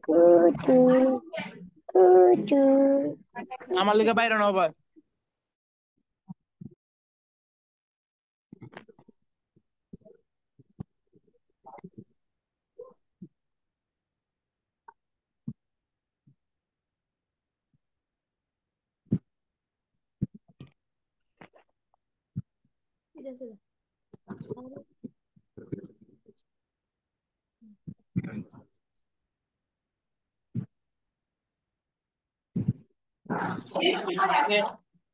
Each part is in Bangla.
কুটু কুটু। আমার লিগে বাইরে না ভাই।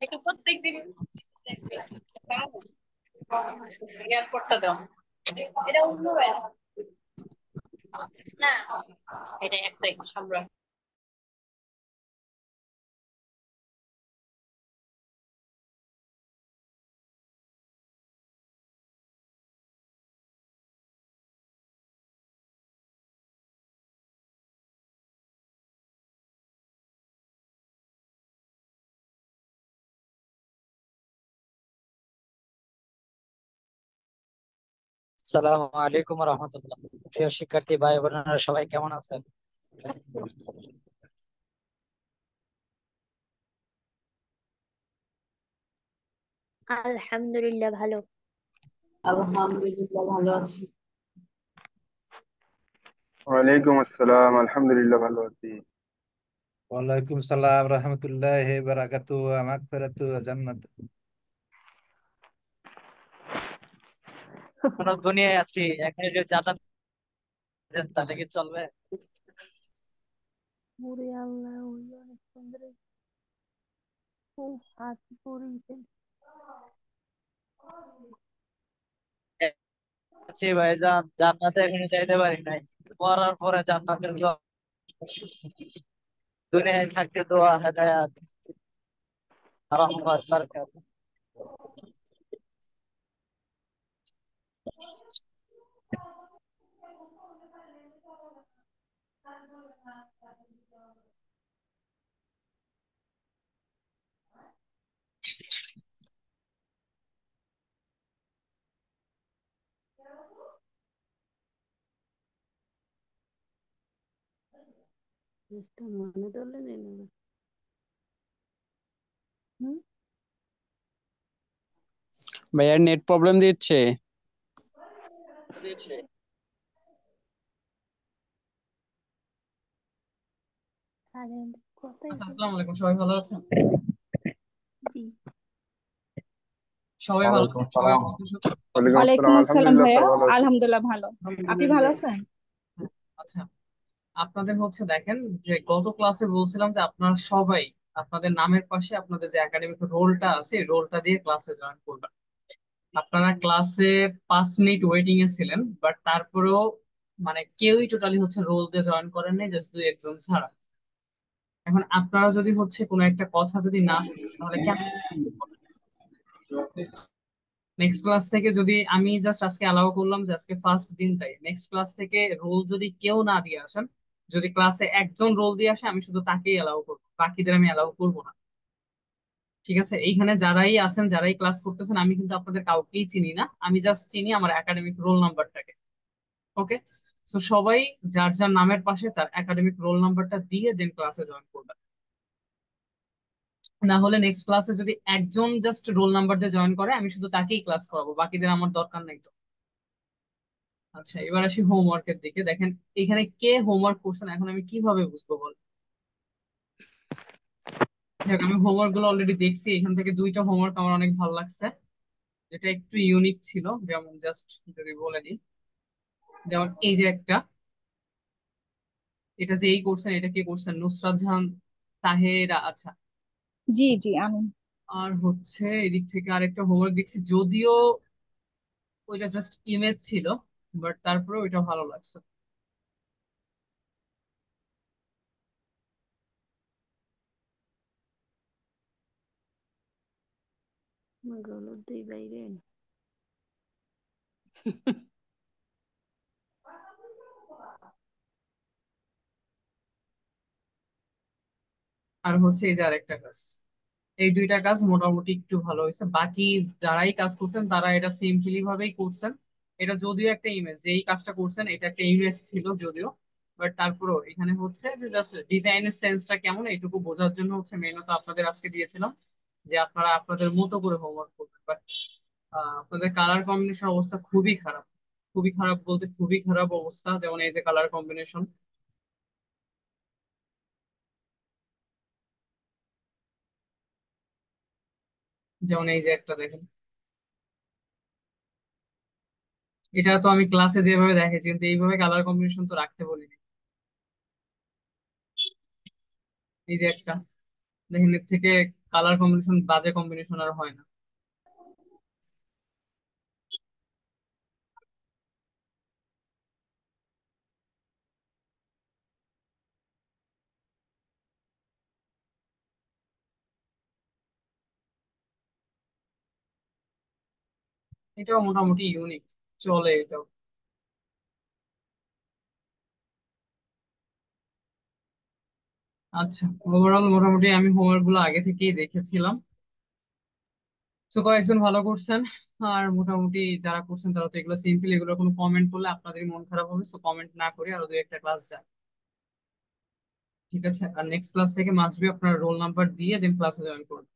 এটা প্রত্যেকদিন এয়ারপোর্টটা দাও। এটা অন্য না, এটা একটাই সম্রাট। আসসালামু আলাইকুম রহমতুল্লাহ। প্রিয় শিক্ষার্থী ভাই বোনেরা সবাই কেমন আছেন? আলহামদুলিল্লাহ ভালো। আলহামদুলিল্লাহ ভালো আছি। ওয়ালাইকুম আসসালাম, আলহামদুলিল্লাহ ভালো আছি। ওয়ালাইকুম সালাম রহমতুল্লাহি বারাকাতু মাগফিরাতু জান্নাত। কোন দুনিয়ায় আছি, এখানে যে জান্নাত দেন তাহলে কি চলবে? ওরে আল্লাহ, ওই অনেক সুন্দর। ও হাত পড়িয়েছে। আছি ভাইজান, জান্নাতে এখনো যাইতে পারি নাই। মরার পরে জান্নাতের কি দুনিয়ায় থাকতে দোয়া হেদায়াত রহমত বরকত। মনে ধরলেন না? হুম। ভাইয়ার নেট প্রবলেম দিচ্ছে। আরে কথাই আচ্ছা, তো। আসসালামু আলাইকুম, সবাই ভালো আছেন? জি। সবাই ভালো ওয়ালাইকুম আছেন? সবাই আসসালাম। ভালো আছেন? ওয়ালাইকুম আসসালাম, ওয়ালাইকুম আসসালাম আলহামদুলিল্লাহ ভাইয়া, স্যার ভালো আছি। আলহামদুলিল্লাহ ভালো। আপনি ভালো আলহামদুলিল্লাহ। আছেন? হ্যাঁ, আচ্ছা, আপনাদের হচ্ছে দেখেন, যে গত ক্লাসে বলছিলাম যে আপনারা সবাই আপনাদের নামের পাশে আপনাদের যে একাডেমিক রোলটা আছে রোলটা দিয়ে ক্লাসে জয়েন করবেন। আপনারা ক্লাসে 5 মিনিট ওয়েটিং এ ছিলেন, বাট তারপরেও মানে কেউই টোটালি হচ্ছে রোল দিয়ে জয়েন করেন নাই, জাস্ট দুই একজন ছাড়া। এখন আপনারা যদি হচ্ছে কোনো একটা কথা যদি না শুনেন, তাহলে কেন? নেক্সট ক্লাস থেকে যদি আমি জাস্ট আজকে অ্যালাউ করলাম যে আজকে ফার্স্ট দিন, তাই নেক্সট ক্লাস থেকে রোল যদি কেউ না দিয়ে আসেন, যদি ক্লাসে একজন রোল দিয়ে আসে আমি শুধু তাকেই অ্যালাউ করবো, বাকিদের আমি অ্যালাউ করবো না। ঠিক আছে? এইখানে যারাই আছেন, যারাই ক্লাস করতেছেন, আমি কিন্তু আপনাদের কাউকেই চিনি না, আমি জাস্ট চিনি আমার একাডেমিক রোল নাম্বারটাকে। ওকে? তো সবাই যার যার নামের পাশে তার একাডেমিক রোল নাম্বারটা দিয়ে দেন ক্লাসে জয়েন করবেন। না হলে নেক্সট ক্লাসে যদি একজন জাস্ট রোল নাম্বার দিয়ে জয়েন করে, আমি শুধু তাকেই ক্লাস করাবো, বাকিদের আমার দরকার নেই তো। আচ্ছা, এবার আসি হোমওয়ার্কের দিকে। দেখেন, এখানে কে হোমওয়ার্ক করছেন এখন আমি কিভাবে বুঝবো বল? দেখ, আমি হোমওয়ার্ক গুলো অলরেডি দেখছি, এখান থেকে দুইটা হোমওয়ার্ক আমার অনেক ভালো লাগছে, যেটা একটু ইউনিক ছিল। যেমন জাস্ট যদি বলে দিই, যেমন এই যে একটা, এটা যে এই করছেন, এটা কে করছেন? নুসরাত জাহান তাহেরা। আচ্ছা, জি জি আমি। আর হচ্ছে এদিক থেকে আরেকটা হোমওয়ার্ক দেখছি, যদিও ওইটা জাস্ট ইমেজ ছিল, বাট তারপরে ওইটা ভালো লাগছে। গলত দুই বাইরে। আর হচ্ছে এই যে আরেকটা কাজ, এই দুইটা কাজ মোটামুটি একটু ভালো হয়েছে। বাকি যারাই কাজ করছেন তারা এটা সিম্পলি ভাবেই করছেন, এটা যদিও একটা ইমেজ, যেই কাজটা করছেন এটা একটা ইমেজ ছিল যদিও, বাট তারপরেও এখানে হচ্ছে যে জাস্ট ডিজাইনের সেন্সটা কেমন এইটুকু বোঝার জন্য হচ্ছে মেনু তো আপনাদের আজকে দিয়েছিলাম যে আপনারা আপনাদের মতো করে হোমওয়ার্ক করবেন। বাট আপনাদের কালার কম্বিনেশন অবস্থা খুবই খারাপ, খুবই খারাপ বলতে খুবই খারাপ অবস্থা। যেমন এই যে কালার কম্বিনেশন, যেমন এই যে একটা দেখেন, এটা তো আমি ক্লাসে যেভাবে দেখেছি, কিন্তু এইভাবে কালার কম্বিনেশন তো রাখতে বলিনি। এই যে একটা দেখেন, এর থেকে কালার কম্বিনেশন বাজে কম্বিনেশন আর হয় না। এটাও মোটামুটি ইউনিক, চলে এটাও। আচ্ছা, ওভারঅল মোটামুটি আমি হোমওয়ার্ক গুলো আগে থেকেই দেখেছিলাম, তো কয়েকজন ভালো করছেন। আর মোটামুটি যারা করছেন তারা তো এগুলো সিম্পল, এগুলো কোনো কমেন্ট করলে আপনাদের মন খারাপ হবে, তো কমেন্ট না করে আরো দুই একটা ক্লাস যান, ঠিক আছে? আর নেক্সট ক্লাস থেকে মাস্ট বি আপনার রোল নাম্বার দিয়ে দেন ক্লাসে জয়েন করুন।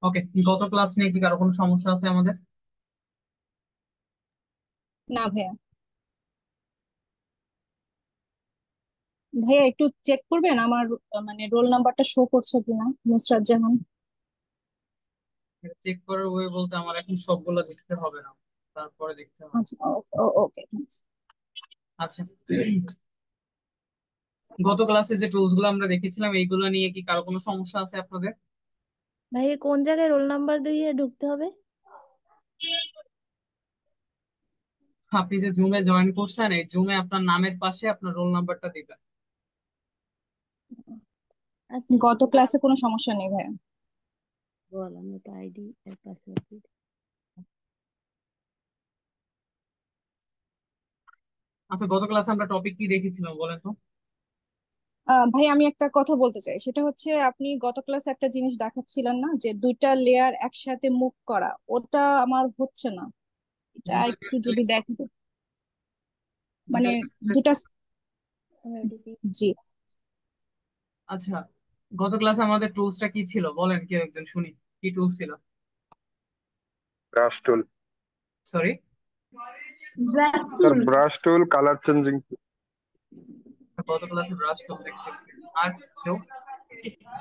ওকে, গত ক্লাস নিয়ে কি কারো কোনো সমস্যা আছে আমাদের? না ভাইয়া। ভাইয়া একটু চেক করবেন আমার মানে রোল নাম্বারটা শো করছে কিনা, নুসরাত জাহান। চেক করার ওয়ে বলতে আমার এখন সবগুলো দেখতে হবে না, তারপরে দেখতে হবে। আচ্ছা, ওকে, থ্যাঙ্কস। আচ্ছা, গত ক্লাসে যে টুলস গুলো আমরা দেখেছিলাম এইগুলো নিয়ে কি কারো কোনো সমস্যা আছে আপনাদের? ভাই কোন জায়গায় রোল নাম্বার দিয়ে ঢুকতে হবে? আপনি যে জুমে জয়েন করছেন, এই জুমে আপনার নামের পাশে আপনার রোল নাম্বারটা দিবেন। আচ্ছা, গত ক্লাসে কোনো সমস্যা নেই ভাইয়া। বললাম তো আইডি আর পাসওয়ার্ড। আচ্ছা, গত ক্লাসে আমরা টপিক কি দেখেছিলাম বলেন তো? ভাই আমি একটা কথা বলতে চাই, সেটা হচ্ছে আপনি গত ক্লাসে একটা জিনিস দেখাচ্ছিলেন না, যে দুইটা লেয়ার একসাথে মুভ করা, ওটা আমার হচ্ছে না। এটা দুটো একটু যদি select দেখেন, দুটো মানে select দুটা। করো। জি। আচ্ছা, গত ক্লাসে আমাদের টুলসটা কি ছিল বলেন, কেউ একজন শুনি, কি টুলস ছিল? Brush tool. Sorry, sir brush tool, colour changing. গত ক্লাসে ব্রাশ টুল দেখছি। আর কেউ?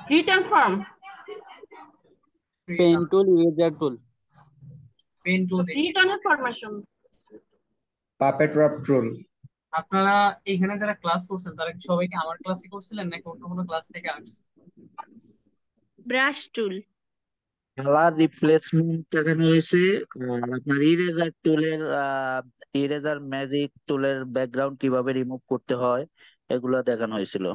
Free transform, pen tool, eraser tool. Pen tool free দেখি। Transformation, puppet warp tool. আপনারা এখানে যারা ক্লাস করছেন তারা কি সবাইকে আমার ক্লাসে করছিলেন নাকি অন্য কোনো ক্লাস থেকে আসছে? Brush tool. কালার রিপ্লেসমেন্ট দেখানো হয়েছে। আর আপনার ইরেজার টুলের ইরেজার ম্যাজিক টুলের ব্যাকগ্রাউন্ড কিভাবে রিমুভ করতে হয় এগুলো দেখানো হয়েছিল।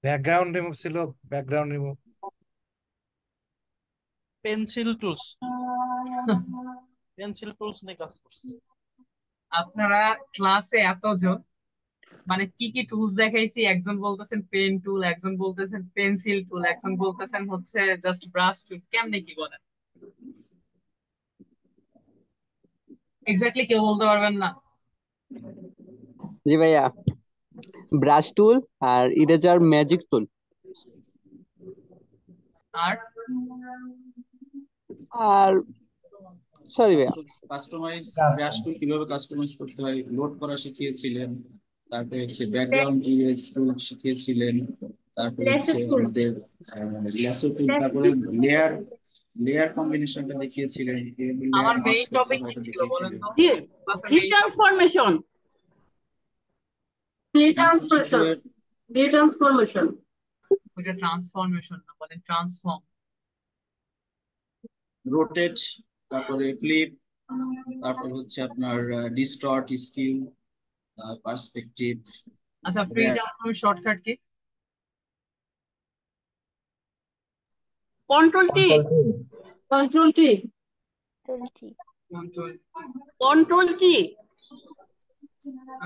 ব্যাকগ্রাউন্ড রিমুভ ছিল, background remove. Pencil tools, pencil tools নিয়ে কাজ করছে। আপনারা ক্লাসে এতজন, মানে কি কি টুলস দেখাইছি, একজন বলতেছেন পেন টুল, একজন বলতেছেন পেন্সিল টুল, একজন বলতেছেন হচ্ছে জাস্ট ব্রাশ টুল, কেমনে কি বলেন এক্স্যাক্টলি কেউ বলতে পারবেন না? জি ভাইয়া, ব্রাশ টুল আর ইরেজার ম্যাজিক টুল। আর আর সরি ভাইয়া, কাস্টমাইজ ব্রাশ টুল কিভাবে কাস্টমাইজ করতে হয় লোড করা শিখিয়েছিলেন। তারপরে হচ্ছে ব্যাকগ্রাউন্ড ইরেজ টুল শিখিয়েছিলেন। তারপরে হচ্ছে আমাদের ল্যাসো টুল, তারপরে লেয়ার লেয়ার কম্বিনেশনটা দেখিয়েছিলেন, লেয়ার আমার মাস্ক মেইন করতে টপিক হয় কি এটা ছিল বলেন দেখিয়েছিলেন। তো? ক্লাসের free main topic transformation, free transformation, টুলের ফ্রি ট্রান্সফরমেশন, ওইটা ট্রান্সফরমেশন না, বলেন ট্রান্সফর্ম। রোটেট, তারপরে ফ্লিপ, তারপর হচ্ছে আপনার ডিস্টর্ট, স্কিউ, পার্সপেক্টিভ, আচ্ছা, free ট্রান্সফর্মের shortcut key? Control T, control T, control. Control কি।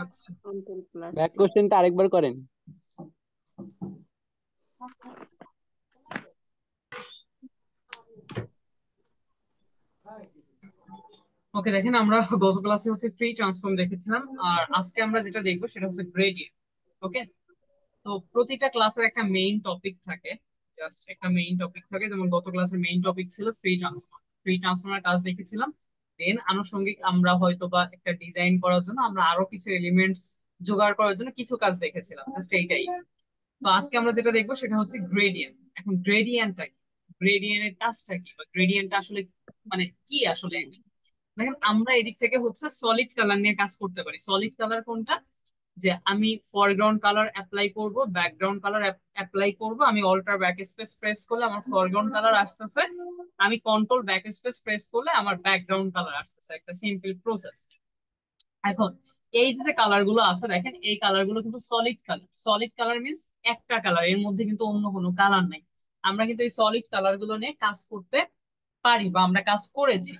আচ্ছা, কন্ট্রোল প্লাস। ব্যাক কোশ্চেনটা আরেকবার করেন। ওকে, দেখেন আমরা গত ক্লাসে হচ্ছে ফ্রি ট্রান্সফর্ম দেখেছিলাম, আর আজকে আমরা যেটা দেখবো সেটা হচ্ছে গ্রেডিয়েন্ট। ওকে, তো প্রতিটা ক্লাসের একটা মেইন টপিক থাকে, জাস্ট একটা মেইন টপিক থাকে। যেমন গত ক্লাসের মেইন টপিক ছিল ফ্রি ট্রান্সফর্ম, ফ্রি ট্রান্সফর্মের কাজ দেখেছিলাম। দেন আনুষঙ্গিক আমরা হয়তো বা একটা ডিজাইন করার জন্য আমরা আরো কিছু এলিমেন্টস জোগাড় করার জন্য কিছু কাজ দেখেছিলাম, জাস্ট এইটাই। তো আজকে আমরা যেটা দেখবো সেটা হচ্ছে গ্রেডিয়েন্ট। এখন গ্রেডিয়েন্টটা কি, গ্রেডিয়েন্টের কাজটা কি, বা গ্রেডিয়েন্টটা আসলে মানে কি আসলে। দেখেন আমরা এদিক থেকে হচ্ছে সলিড কালার নিয়ে কাজ করতে পারি। সলিড কালার কোনটা, যে আমি ফরগ্রাউন্ড কালার অ্যাপ্লাই করব, ব্যাকগ্রাউন্ড কালার অ্যাপ্লাই করব, আমি অল্টার ব্যাক স্পেস প্রেস করলে আমার ফরগ্রাউন্ড কালার আসতেছে, আমি কন্ট্রোল ব্যাক স্পেস প্রেস করলে আমার ব্যাকগ্রাউন্ড কালার আসতেছে, একটা সিম্পল প্রসেস। এখন এই যে কালার গুলো আছে দেখেন, এই কালার গুলো কিন্তু solid colour. Solid colour means একটা কালার, এর মধ্যে কিন্তু অন্য কোনো কালার নাই। আমরা কিন্তু এই সলিড কালার গুলো নিয়ে কাজ করতে পারি বা আমরা কাজ করেছি।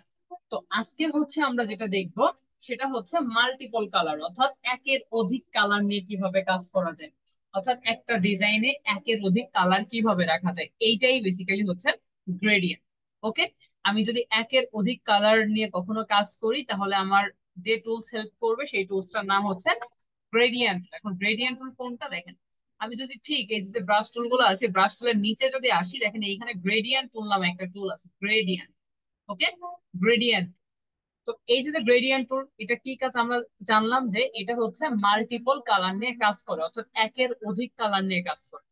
তো আজকে হচ্ছে আমরা যেটা দেখব সেটা হচ্ছে মাল্টিপল কালার, অর্থাৎ একের অধিক কালার নিয়ে কিভাবে কাজ করা যায়, অর্থাৎ একটা ডিজাইনে একের অধিক কালার কিভাবে রাখা যায়, এইটাই বেসিক্যালি হচ্ছে গ্রেডিয়েন্ট। ওকে, আমি যদি একের অধিক কালার নিয়ে কখনো কাজ করি তাহলে আমার যে টুলস হেল্প করবে সেই টুলসটার নাম হচ্ছে গ্রেডিয়েন্ট। এখন গ্রেডিয়েন্ট টুল কোনটা দেখেন, আমি যদি ঠিক এই যে ব্রাশ টুল গুলো আছে, ব্রাশ টুলের নিচে যদি আসি, দেখেন এইখানে গ্রেডিয়েন্ট টুল নামে একটা টুল আছে, গ্রেডিয়েন্ট। ওকে, গ্রেডিয়েন্ট। তো এই যে গ্রেডিয়েন্ট টুল, এটা কি কাজ আমরা জানলাম যে এটা হচ্ছে মাল্টিপল কালার নিয়ে কাজ করে, অর্থাৎ একের অধিক কালার নিয়ে কাজ করে।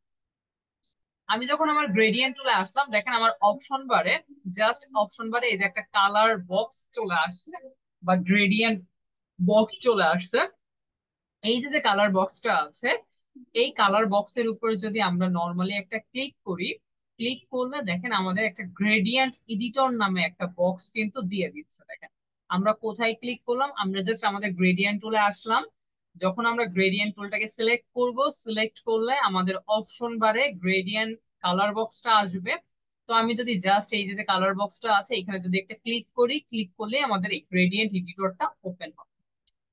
আমি যখন আমার গ্রেডিয়েন্ট টুলে আসলাম, দেখেন আমার অপশন বারে, জাস্ট অপশন বারে এই যে একটা কালার বক্স চলে আসছে বা গ্রেডিয়েন্ট বক্স চলে আসছে। এই যে কালার বক্সটা আছে, এই কালার বক্সের উপর যদি আমরা নর্মালি একটা ক্লিক করি, ক্লিক করলে দেখেন আমাদের একটা গ্রেডিয়েন্ট এডিটর নামে একটা বক্স কিন্তু দিয়ে দিচ্ছে। দেখেন আমরা কোথায় ক্লিক করলাম, আমরা জাস্ট আমাদের গ্রেডিয়েন্ট টুলে আসলাম। যখন আমরা গ্রেডিয়েন্ট টুলটাকে সিলেক্ট করব, সিলেক্ট করলে আমাদের অপশন বারে গ্রেডিয়েন্ট কালার বক্সটা আসবে। তো আমি যদি জাস্ট এই যে কালার বক্সটা আছে এখানে যদি একটা ক্লিক করি, ক্লিক করলে আমাদের এই গ্রেডিয়েন্ট এডিটরটা ওপেন হবে।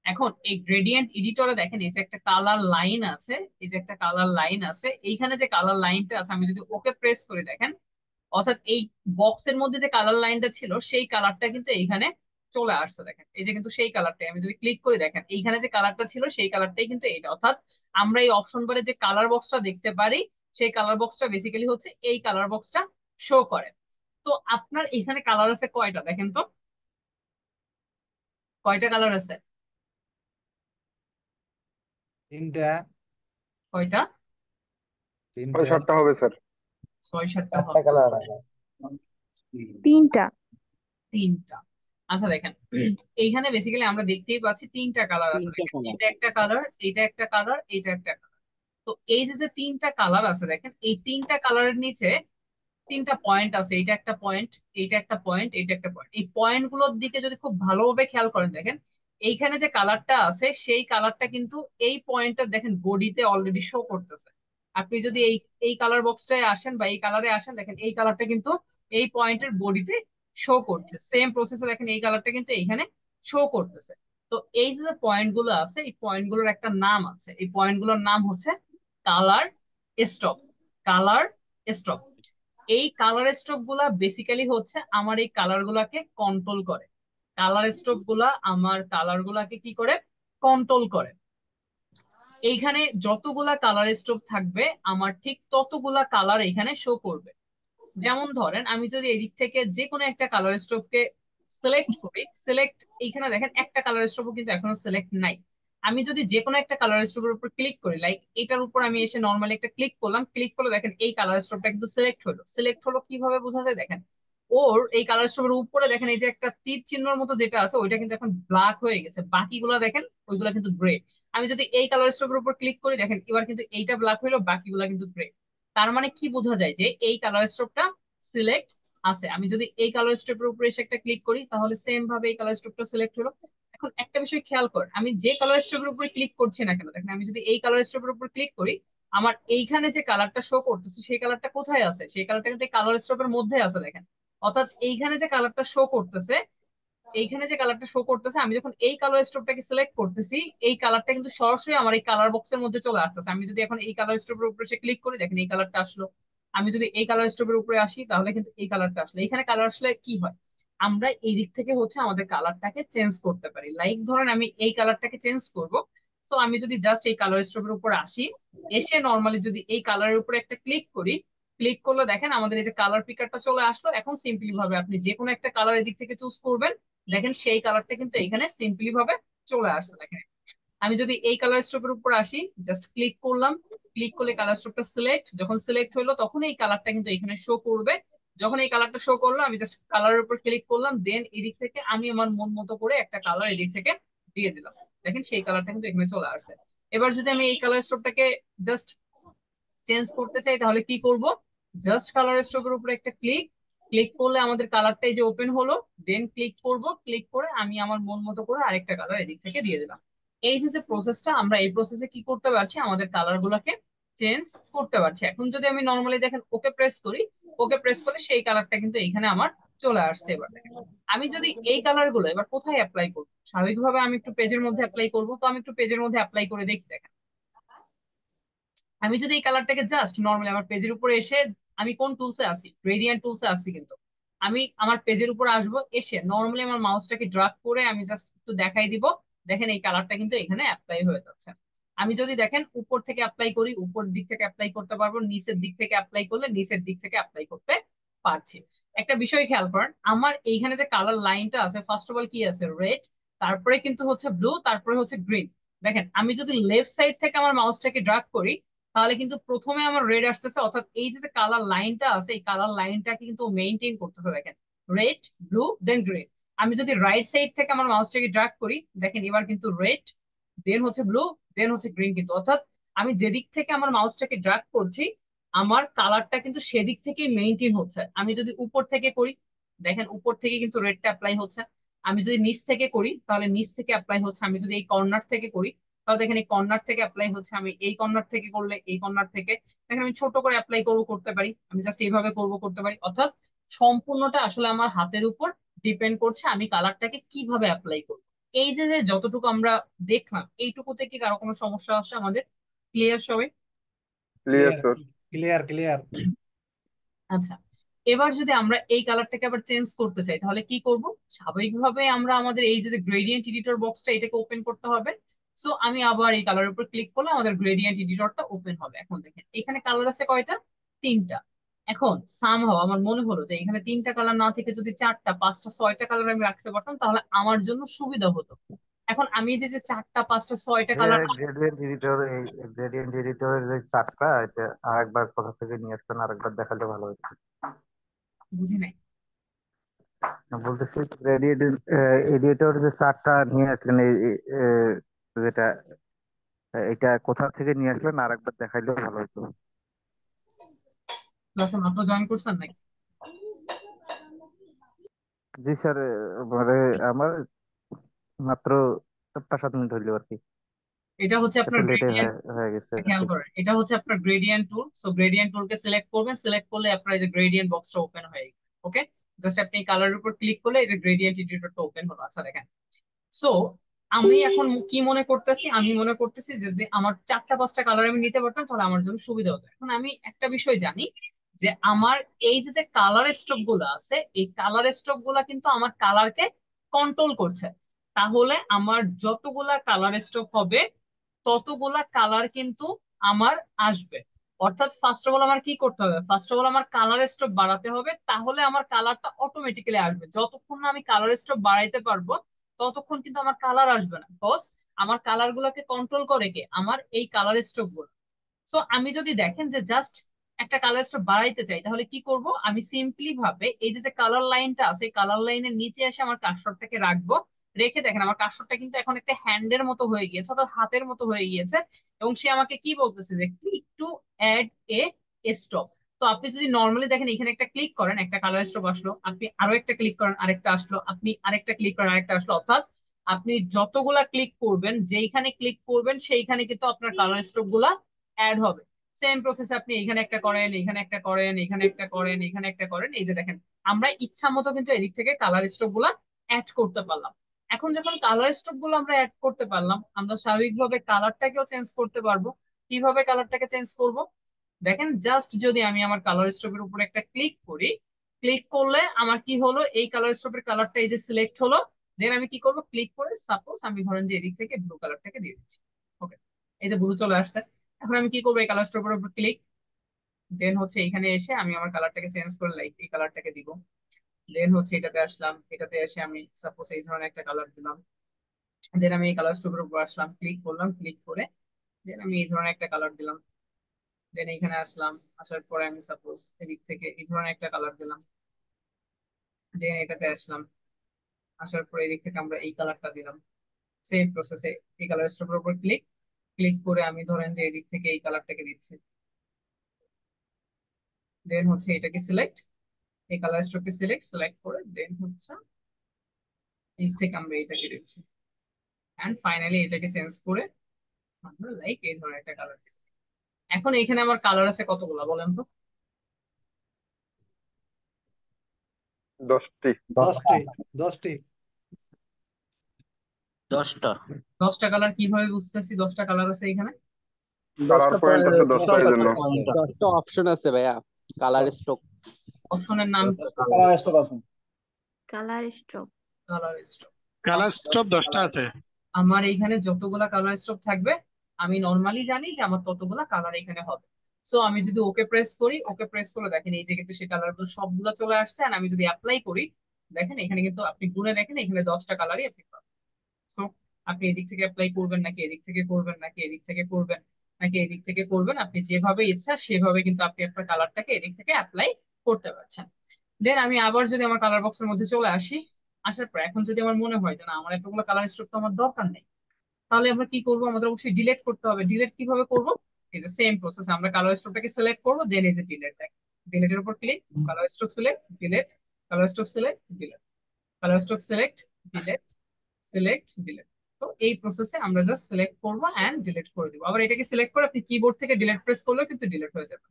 এখন এই গ্রেডিয়েন্ট এডিটরে দেখেন এই যে একটা কালার লাইন আছে, এই যে একটা কালার লাইন আছে, এইখানে যে কালার লাইনটা আছে আমি যদি ওকে প্রেস করি, দেখেন অর্থাৎ এই বক্সের মধ্যে যে কালার লাইনটা ছিল সেই কালারটা কিন্তু এইখানে চলে আসছে। দেখেন এই যে কিন্তু সেই কালারটাই, আমি যদি ক্লিক করি দেখেন এইখানে যে কালারটা ছিল সেই কালারটাই কিন্তু এটা, অর্থাৎ আমরা এই অপশন বারে যে কালার বক্সটা দেখতে পারি সেই কালার বক্সটা বেসিক্যালি হচ্ছে এই কালার বক্সটা শো করে। তো আপনার এখানে কালার আছে কয়টা দেখেন তো, কয়টা কালার আছে, তিনটা। কয়টা? ছয় সাতটা হবে স্যার। 6-7টা চারটা হবে। কালার তিনটা। তিনটা। আচ্ছা দেখেন এইখানে বেসিক্যালি আমরা দেখতেই পাচ্ছি তিনটা কালার আছে। তিনটা দেখেন কালার। এটা একটা কালার, এটা একটা কালার, এটা একটা কালার। তো এই যে তিনটা কালার আছে দেখেন, এই তিনটা কালারের নিচে তিনটা পয়েন্ট আছে, এইটা একটা পয়েন্ট, এইটা একটা পয়েন্ট, এইটা একটা পয়েন্ট। এই পয়েন্ট গুলোর দিকে যদি খুব ভালোভাবে খেয়াল করেন, দেখেন এইখানে যে কালারটা আছে সেই কালারটা কিন্তু এই পয়েন্টটা দেখেন বডিতে অলরেডি শো করতেছে। আপনি যদি এই এই কালার বক্সটায় আসেন বা এই কালারে আসেন, দেখেন এই কালারটা কিন্তু এই পয়েন্টের বডিতে শো করছে। সেম প্রসেসে দেখেন এই কালারটা কিন্তু এইখানে শো করতেছে। তো এই যে পয়েন্ট গুলো আছে, এই পয়েন্ট গুলোর একটা নাম আছে, এই পয়েন্ট গুলোর নাম হচ্ছে কালার স্টপ। Colour stop. এই কালার স্ট্রোক গুলা বেসিক্যালি হচ্ছে আমার এই কালার গুলাকে কন্ট্রোল করে। কালার স্ট্রোক গুলা আমার কালার গুলাকে কি করে, কন্ট্রোল করে। এইখানে যতগুলা কালার স্ট্রোক থাকবে আমার ঠিক ততগুলা কালার এখানে শো করবে। যেমন ধরেন আমি যদি এদিক থেকে যে কোনো একটা কালার স্ট্রোককে সিলেক্ট করি, সিলেক্ট এইখানে দেখেন একটা কালার স্ট্রোকও কিন্তু এখনো সিলেক্ট নাই। আমি যদি যে কোনো একটা কালার স্ট্রোকের উপর ক্লিক করি, লাইক এটার উপর আমি এসে নর্মালি একটা ক্লিক করলাম, ক্লিক করলে দেখেন এই কালার স্ট্রোকটা কিন্তু সিলেক্ট হলো। সিলেক্ট হলো কিভাবে বোঝা যায়, দেখেন ওর এই কালার স্ট্রোকের উপরে দেখেন এই যে একটা তীর চিহ্নের মতো যেটা আছে ওইটা কিন্তু এখন ব্ল্যাক হয়ে গেছে, বাকিগুলো দেখেন ওইগুলা কিন্তু গ্রে। আমি যদি এই কালার স্ট্রোকের উপর ক্লিক করি, দেখেন এবার কিন্তু এইটা ব্ল্যাক হইলো, বাকিগুলা কিন্তু গ্রে। তার মানে কি বোঝা যায় যে এই কালার স্ট্রোকটা সিলেক্ট আছে। আমি যদি এই কালার স্ট্রোকের উপরে এসে একটা ক্লিক করি তাহলে সেম ভাবে এই কালার স্ট্রোকটা সিলেক্ট হলো। এখন একটা বিষয় খেয়াল কর, আমি যে কালার স্ট্রোকের উপরে ক্লিক করছি না কেন, দেখেন আমি যদি এই কালার স্ট্রোকের উপর ক্লিক করি আমার এইখানে যে কালারটা শো করতেছে সেই কালারটা কোথায় আছে, সেই কালারটা কিন্তু কালার স্ট্রোকের মধ্যে আছে। দেখেন অর্থাৎ এইখানে যে কালারটা শো করতেছে, এইখানে যে কালারটা শো করতেছে, আমি যখন এই কালার স্ট্রোকটাকে সিলেক্ট করতেছি এই কালারটা কিন্তু সরাসরি আমার এই কালার বক্সের মধ্যে চলে আসতেছে। আমি যদি এখন এই কালার স্ট্রোকের উপরে সে ক্লিক করি, দেখেন এই কালারটা আসলো। আমি যদি এই কালার স্ট্রোকের উপরে আসি তাহলে কিন্তু এই কালারটা আসলো। এখানে কালার আসলে কি হয়, আমরা এই দিক থেকে হচ্ছে আমাদের কালারটাকে চেঞ্জ করতে পারি। লাইক ধরেন আমি এই কালারটাকে চেঞ্জ করব, তো আমি যদি জাস্ট এই কালার স্ট্রোকের উপর আসি, এসে নর্মালি যদি এই কালারের উপরে একটা ক্লিক করি, ক্লিক করলে দেখেন আমাদের এই যে কালার পিকারটা চলে আসলো। এখন সিম্পলি ভাবে আপনি যে কোনো একটা কালার এদিক থেকে চুজ করবেন, দেখেন সেই কালারটা কিন্তু এখানে সিম্পলি ভাবে চলে আসছে। দেখেন আমি যদি এই কালার স্ট্রোকের উপর আসি, জাস্ট ক্লিক করলাম, ক্লিক করলে কালার স্ট্রোকটা সিলেক্ট, যখন সিলেক্ট হলো তখন এই কালারটা কিন্তু এখানে শো করবে। যখন এই কালারটা শো করলো আমি জাস্ট কালারের উপর ক্লিক করলাম, দেন এদিক থেকে আমি আমার মন মতো করে একটা কালার এদিক থেকে দিয়ে দিলাম। দেখেন সেই কালারটা কিন্তু এখানে চলে আসছে। এবার যদি আমি এই কালার স্ট্রোকটাকে জাস্ট চেঞ্জ করতে চাই তাহলে কি করব, জাস্ট কালার স্ট্রোকের উপরে একটা ক্লিক, ক্লিক করলে আমাদের কালারটা এই যে ওপেন হলো, দেন ক্লিক করব, ক্লিক করে আমি আমার মন মতো করে আরেকটা কালার এদিক থেকে দিয়ে দিলাম। এই যে প্রসেসটা, আমরা এই প্রসেসে কি করতে পারছি, আমাদের কালার গুলাকে চেঞ্জ করতে পারছি। এখন যদি আমি নর্মালি দেখেন ওকে প্রেস করি, ওকে প্রেস করে সেই কালারটা কিন্তু এখানে আমার চলে আসছে। এবার দেখেন আমি যদি এই কালার গুলো এবার কোথায় অ্যাপ্লাই করবো, স্বাভাবিকভাবে আমি একটু পেজের মধ্যে অ্যাপ্লাই করবো, তো আমি একটু পেজের মধ্যে অ্যাপ্লাই করে দেখি। দেখেন আমি যদি এই কালারটাকে জাস্ট নর্মালি আমার পেজের উপরে এসে, আমি কোন টুলসে আসি, গ্রেডিয়েন্ট টুলসে আসি, কিন্তু আমি আমার পেজের উপরে আসবো, এসে নর্মালি আমার মাউসটাকে ড্রাগ করে আমি জাস্ট একটু দেখাই দিব। দেখেন এই কালারটা কিন্তু এখানে অ্যাপ্লাই হয়ে যাচ্ছে। আমি যদি দেখেন উপর থেকে অ্যাপ্লাই করি, উপর দিক থেকে অ্যাপ্লাই করতে পারবো, নিচের দিক থেকে অ্যাপ্লাই করলে নিচের দিক থেকে অ্যাপ্লাই করতে পারছি। একটা বিষয় খেয়াল করেন, আমার এইখানে যে কালার লাইনটা আছে, ফার্স্ট অফ অল কি আছে, রেড, তারপরে কিন্তু হচ্ছে ব্লু, তারপরে হচ্ছে গ্রিন। দেখেন আমি যদি লেফট সাইড থেকে আমার মাউসটাকে ড্রাগ করি, তাহলে কিন্তু প্রথমে আমার রেড আসতেছে, অর্থাৎ এই যে কালার লাইনটা আছে এই কালার লাইনটাকে কিন্তু মেইনটেইন করতেছে। দেখেন রেড, ব্লু, দেন গ্রিন। আমি যদি রাইট সাইড থেকে আমার মাউসটাকে ড্র্যাগ করি, দেখেন এবার কিন্তু রেড, দেন হচ্ছে ব্লু, দেন হচ্ছে গ্রিন, কিন্তু অর্থাৎ আমি যেদিক থেকে আমার মাউসটাকে ড্র্যাগ করছি আমার কালারটা কিন্তু সেদিক থেকেই মেইনটেইন হচ্ছে। আমি যদি উপর থেকে করি, দেখেন উপর থেকে কিন্তু রেডটা অ্যাপ্লাই হচ্ছে। আমি যদি নিচ থেকে করি তাহলে নিচ থেকে অ্যাপ্লাই হচ্ছে। আমি যদি এই কর্নার থেকে করি তাহলে দেখেন এই কর্নার থেকে অ্যাপ্লাই হচ্ছে। আমি এই কর্নার থেকে করলে এই কর্নার থেকে, দেখেন আমি ছোট করে অ্যাপ্লাই করবো, করতে পারি, আমি জাস্ট এইভাবে করবো, করতে পারি। অর্থাৎ সম্পূর্ণটা আসলে আমার হাতের উপর ডিপেন্ড করছে আমি কালারটাকে কিভাবে অ্যাপ্লাই করবো। এই যে যে যতটুকু আমরা দেখলাম এইটুকুতে কি কারো কোনো সমস্যা আসছে আমাদের? ক্লিয়ার সবাই? Clear clear sir. Clear clear. আচ্ছা, এবার যদি আমরা এই কালারটাকে আবার চেঞ্জ করতে চাই তাহলে কি করব? স্বাভাবিকভাবে আমরা আমাদের এই যে গ্রেডিয়েন্ট এডিটর বক্সটা এটাকে ওপেন করতে হবে। সো আমি আবার এই কালারের উপর ক্লিক করলে আমাদের গ্রেডিয়েন্ট এডিটরটা ওপেন হবে। এখন দেখেন এখানে কালার আছে কয়টা? তিনটা। এখন সামহাও আমার মনে হলো যে এখানে তিনটা কালার না থেকে যদি চারটা, পাঁচটা, ছয়টা কালার আমি রাখতে পারতাম তাহলে আমার জন্য সুবিধা হতো। এখন আমি যে যে চারটা, পাঁচটা, ছয়টা কালার, গ্রেডিয়েন্ট এডিটরের যে চার্টটা এটা আরেকবার কোথা থেকে নিয়ে আসছেন আরেকবার দেখালে ভালো হতো। বুঝি নাই। বলতেছি গ্রেডিয়েন্ট এডিটর যে চার্টটা নিয়ে আসলেন যেটা এটা কোথা থেকে নিয়ে আসলেন আরেকবার দেখাইলে ভালো হতো। ক্লাসে মাত্র জয়েন করছেন নাকি? জি স্যার, মানে আমার মাত্র 5-7 মিনিট হইলো আর কি, এটা হচ্ছে এত আপনার লেটে গ্রেডিয়েন্ট, হয়ে গেছে আর খেয়াল কি। করেন এটা হচ্ছে আপনার গ্রেডিয়েন্ট টুল। সো গ্রেডিয়েন্ট টুলকে সিলেক্ট করবেন, সিলেক্ট করলে আপনার এই যে গ্রেডিয়েন্ট বক্সটা ওপেন হয়ে গেছে। ওকে, জাস্ট আপনি কালারের উপর ক্লিক করলে এই যে গ্রেডিয়েন্ট এডিটরটা ওপেন হলো। আচ্ছা দেখেন, সো আমি এখন কি মনে করতেছি, আমি মনে করতেছি যে যদি আমার চারটা পাঁচটা কালার আমি নিতে পারতাম তাহলে আমার জন্য সুবিধা হতো। এখন আমি একটা বিষয় জানি যে আমার এই যে যে কালার স্ট্রোক গুলো আছে এই কালার স্ট্রোক গুলা কিন্তু আমার কালারকে কন্ট্রোল করছে। তাহলে আমার যতগুলা কালার স্ট্রোক হবে ততগুলা কালার কিন্তু আমার আসবে। অর্থাৎ ফার্স্ট অফ অল আমার কি করতে হবে, ফার্স্ট অফ অল আমার কালার স্ট্রোক বাড়াতে হবে, তাহলে আমার কালারটা অটোমেটিক্যালি আসবে। যতক্ষণ না আমি কালার স্ট্রোক বাড়াইতে পারবো ততক্ষণ কিন্তু আমার কালার আসবে না, বিকজ আমার কালার গুলাকে কন্ট্রোল করে কে, আমার এই কালার স্ট্রোক গুলো। সো আমি যদি দেখেন যে জাস্ট একটা কালার স্ট্রোক বাড়াইতে চাই তাহলে কি করব, আমি সিম্পলি ভাবে এই যে যে কালার লাইনটা আছে কালার লাইনের নিচে এসে আমার কার্সরটাকে রাখবো। রেখে দেখেন আমার কার্সরটা কিন্তু এখন একটা হ্যান্ডের মতো হয়ে গিয়েছে, অর্থাৎ হাতের মতো হয়ে গিয়েছে। এবং সে আমাকে কি বলতেছে যে click to add a stop. তো আপনি যদি নর্মালি দেখেন এখানে একটা ক্লিক করেন একটা কালার স্টপ আসলো, আপনি আরো একটা ক্লিক করেন আরেকটা আসলো, আপনি আরেকটা ক্লিক করেন আরেকটা আসলো। অর্থাৎ আপনি যতগুলা ক্লিক করবেন যেইখানে ক্লিক করবেন সেইখানে কিন্তু আপনার কালার স্ট্রোক গুলা অ্যাড হবে। সেম প্রসেস আপনি এখানে একটা করেন, এখানে একটা করেন, এখানে একটা করেন, এখানে একটা করেন। এই যে দেখেন আমরা ইচ্ছা মতো কিন্তু এদিক থেকে কালার স্ট্রোক গুলা অ্যাড করতে পারলাম। এখন যখন কালার স্ট্রোক গুলো আমরা অ্যাড করতে পারলাম আমরা স্বাভাবিকভাবে কালারটাকেও চেঞ্জ করতে পারবো। কিভাবে কালারটাকে চেঞ্জ করব? দেখেন জাস্ট যদি আমি আমার কালার স্ট্রোকের উপর একটা ক্লিক করি, ক্লিক করলে আমার কি হলো, এই কালার স্ট্রোকের কালারটা এই যে সিলেক্ট হলো। দেন আমি কি করব, ক্লিক করে সাপোজ আমি ধরেন যে এদিক থেকে ব্লু কালারটাকে দিয়ে দিচ্ছি। ওকে, এই যে ব্লু চলে আসছে। এখন আমি কি করবো, এই কালার স্ট্রোকের উপর ক্লিক, দেন হচ্ছে এখানে এসে আমি আমার কালারটাকে চেঞ্জ করে লাইক এই কালারটাকে দিব। দেন হচ্ছে এটাতে আসলাম, এটাতে এসে আমি সাপোজ এই ধরনের একটা কালার দিলাম। দেন আমি এই কালার স্ট্রোকের উপর আসলাম, ক্লিক করলাম, ক্লিক করে দেন আমি এই ধরনের একটা কালার দিলাম। দেন এখানে আসলাম, আসার পরে আমি সাপোজ এদিক থেকে এই ধরনের একটা কালার দিলাম। দেন এটাতে আসলাম, আসার পরে এদিক থেকে আমরা এই কালারটা দিলাম। সেম প্রসেসে এই কালার স্ট্রোকের উপর ক্লিক, ক্লিক করে আমি ধরেন যে এদিক থেকে এই কালারটাকে দিচ্ছি। দেন হচ্ছে এটাকে সিলেক্ট, এই কালার স্ট্রোককে সিলেক্ট করে দেন হচ্ছে এই থেকে আমরা এটাকে দিচ্ছি। এন্ড ফাইনালি এটাকে চেঞ্জ করে আমরা লাইক এই ধরনের একটা কালার দিচ্ছি। এখন এখানে আমার কালার আছে কতগুলা বলেন তো? 10টি। 10টি 10টি 10টা। 10টা কালার কিভাবে বুঝতেছি 10টা কালার আছে এখানে? কালার পয়েন্ট আছে 10টা এই জন্য। 10টা অপশন আছে ভাইয়া, কালার স্ট্রোক। অপশনের নাম কি? কালার স্টপ আছে। Colour stroke. Colour stroke. Colour stop 10টা আছে। আমার এইখানে যতগুলা কালার স্ট্রোক থাকবে আমি নর্মালি জানি যে আমার ততগুলা কালার এখানে হবে। সো আমি যদি ওকে প্রেস করি, ওকে প্রেস করে দেখেন এই যে কিন্তু সেই কালার গুলো সবগুলো চলে আসছে। আর আমি যদি অ্যাপ্লাই করি দেখেন এখানে কিন্তু আপনি গুনে দেখেন এখানে 10টা কালারই আপনি পাবেন। সো আপনি এদিক থেকে অ্যাপ্লাই করবেন নাকি এদিক থেকে করবেন নাকি এদিক থেকে করবেন নাকি এদিক থেকে করবেন, আপনি যেভাবে ইচ্ছা সেভাবে কিন্তু আপনি আপনার কালারটাকে এদিক থেকে অ্যাপ্লাই করতে পারছেন। দেন আমি আবার যদি আমার কালার বক্সের মধ্যে চলে আসি, আসার পর এখন যদি আমার মনে হয় যে না আমার এতগুলো কালার স্ট্রোক তো আমার দরকার নেই, তাহলে আমরা কি করবো, আমাদের অবশ্যই ডিলিট করতে হবে। ডিলিট কিভাবে করব, এই যে সেম প্রসেস, আমরা কালার স্ট্রোকটাকে সিলেক্ট করবো, দেন এই যে ডিলিট দেখ, ডিলিটের উপর click, colour stroke select, delete, colour stroke select, delete, colour stroke select, delete, select, delete. তো এই প্রসেসে আমরা জাস্ট সিলেক্ট করবো এন্ড ডিলিট করে দিব। আবার এটাকে সিলেক্ট করে আপনি কিবোর্ড থেকে ডিলিট প্রেস করলেও কিন্তু ডিলিট হয়ে যাবে।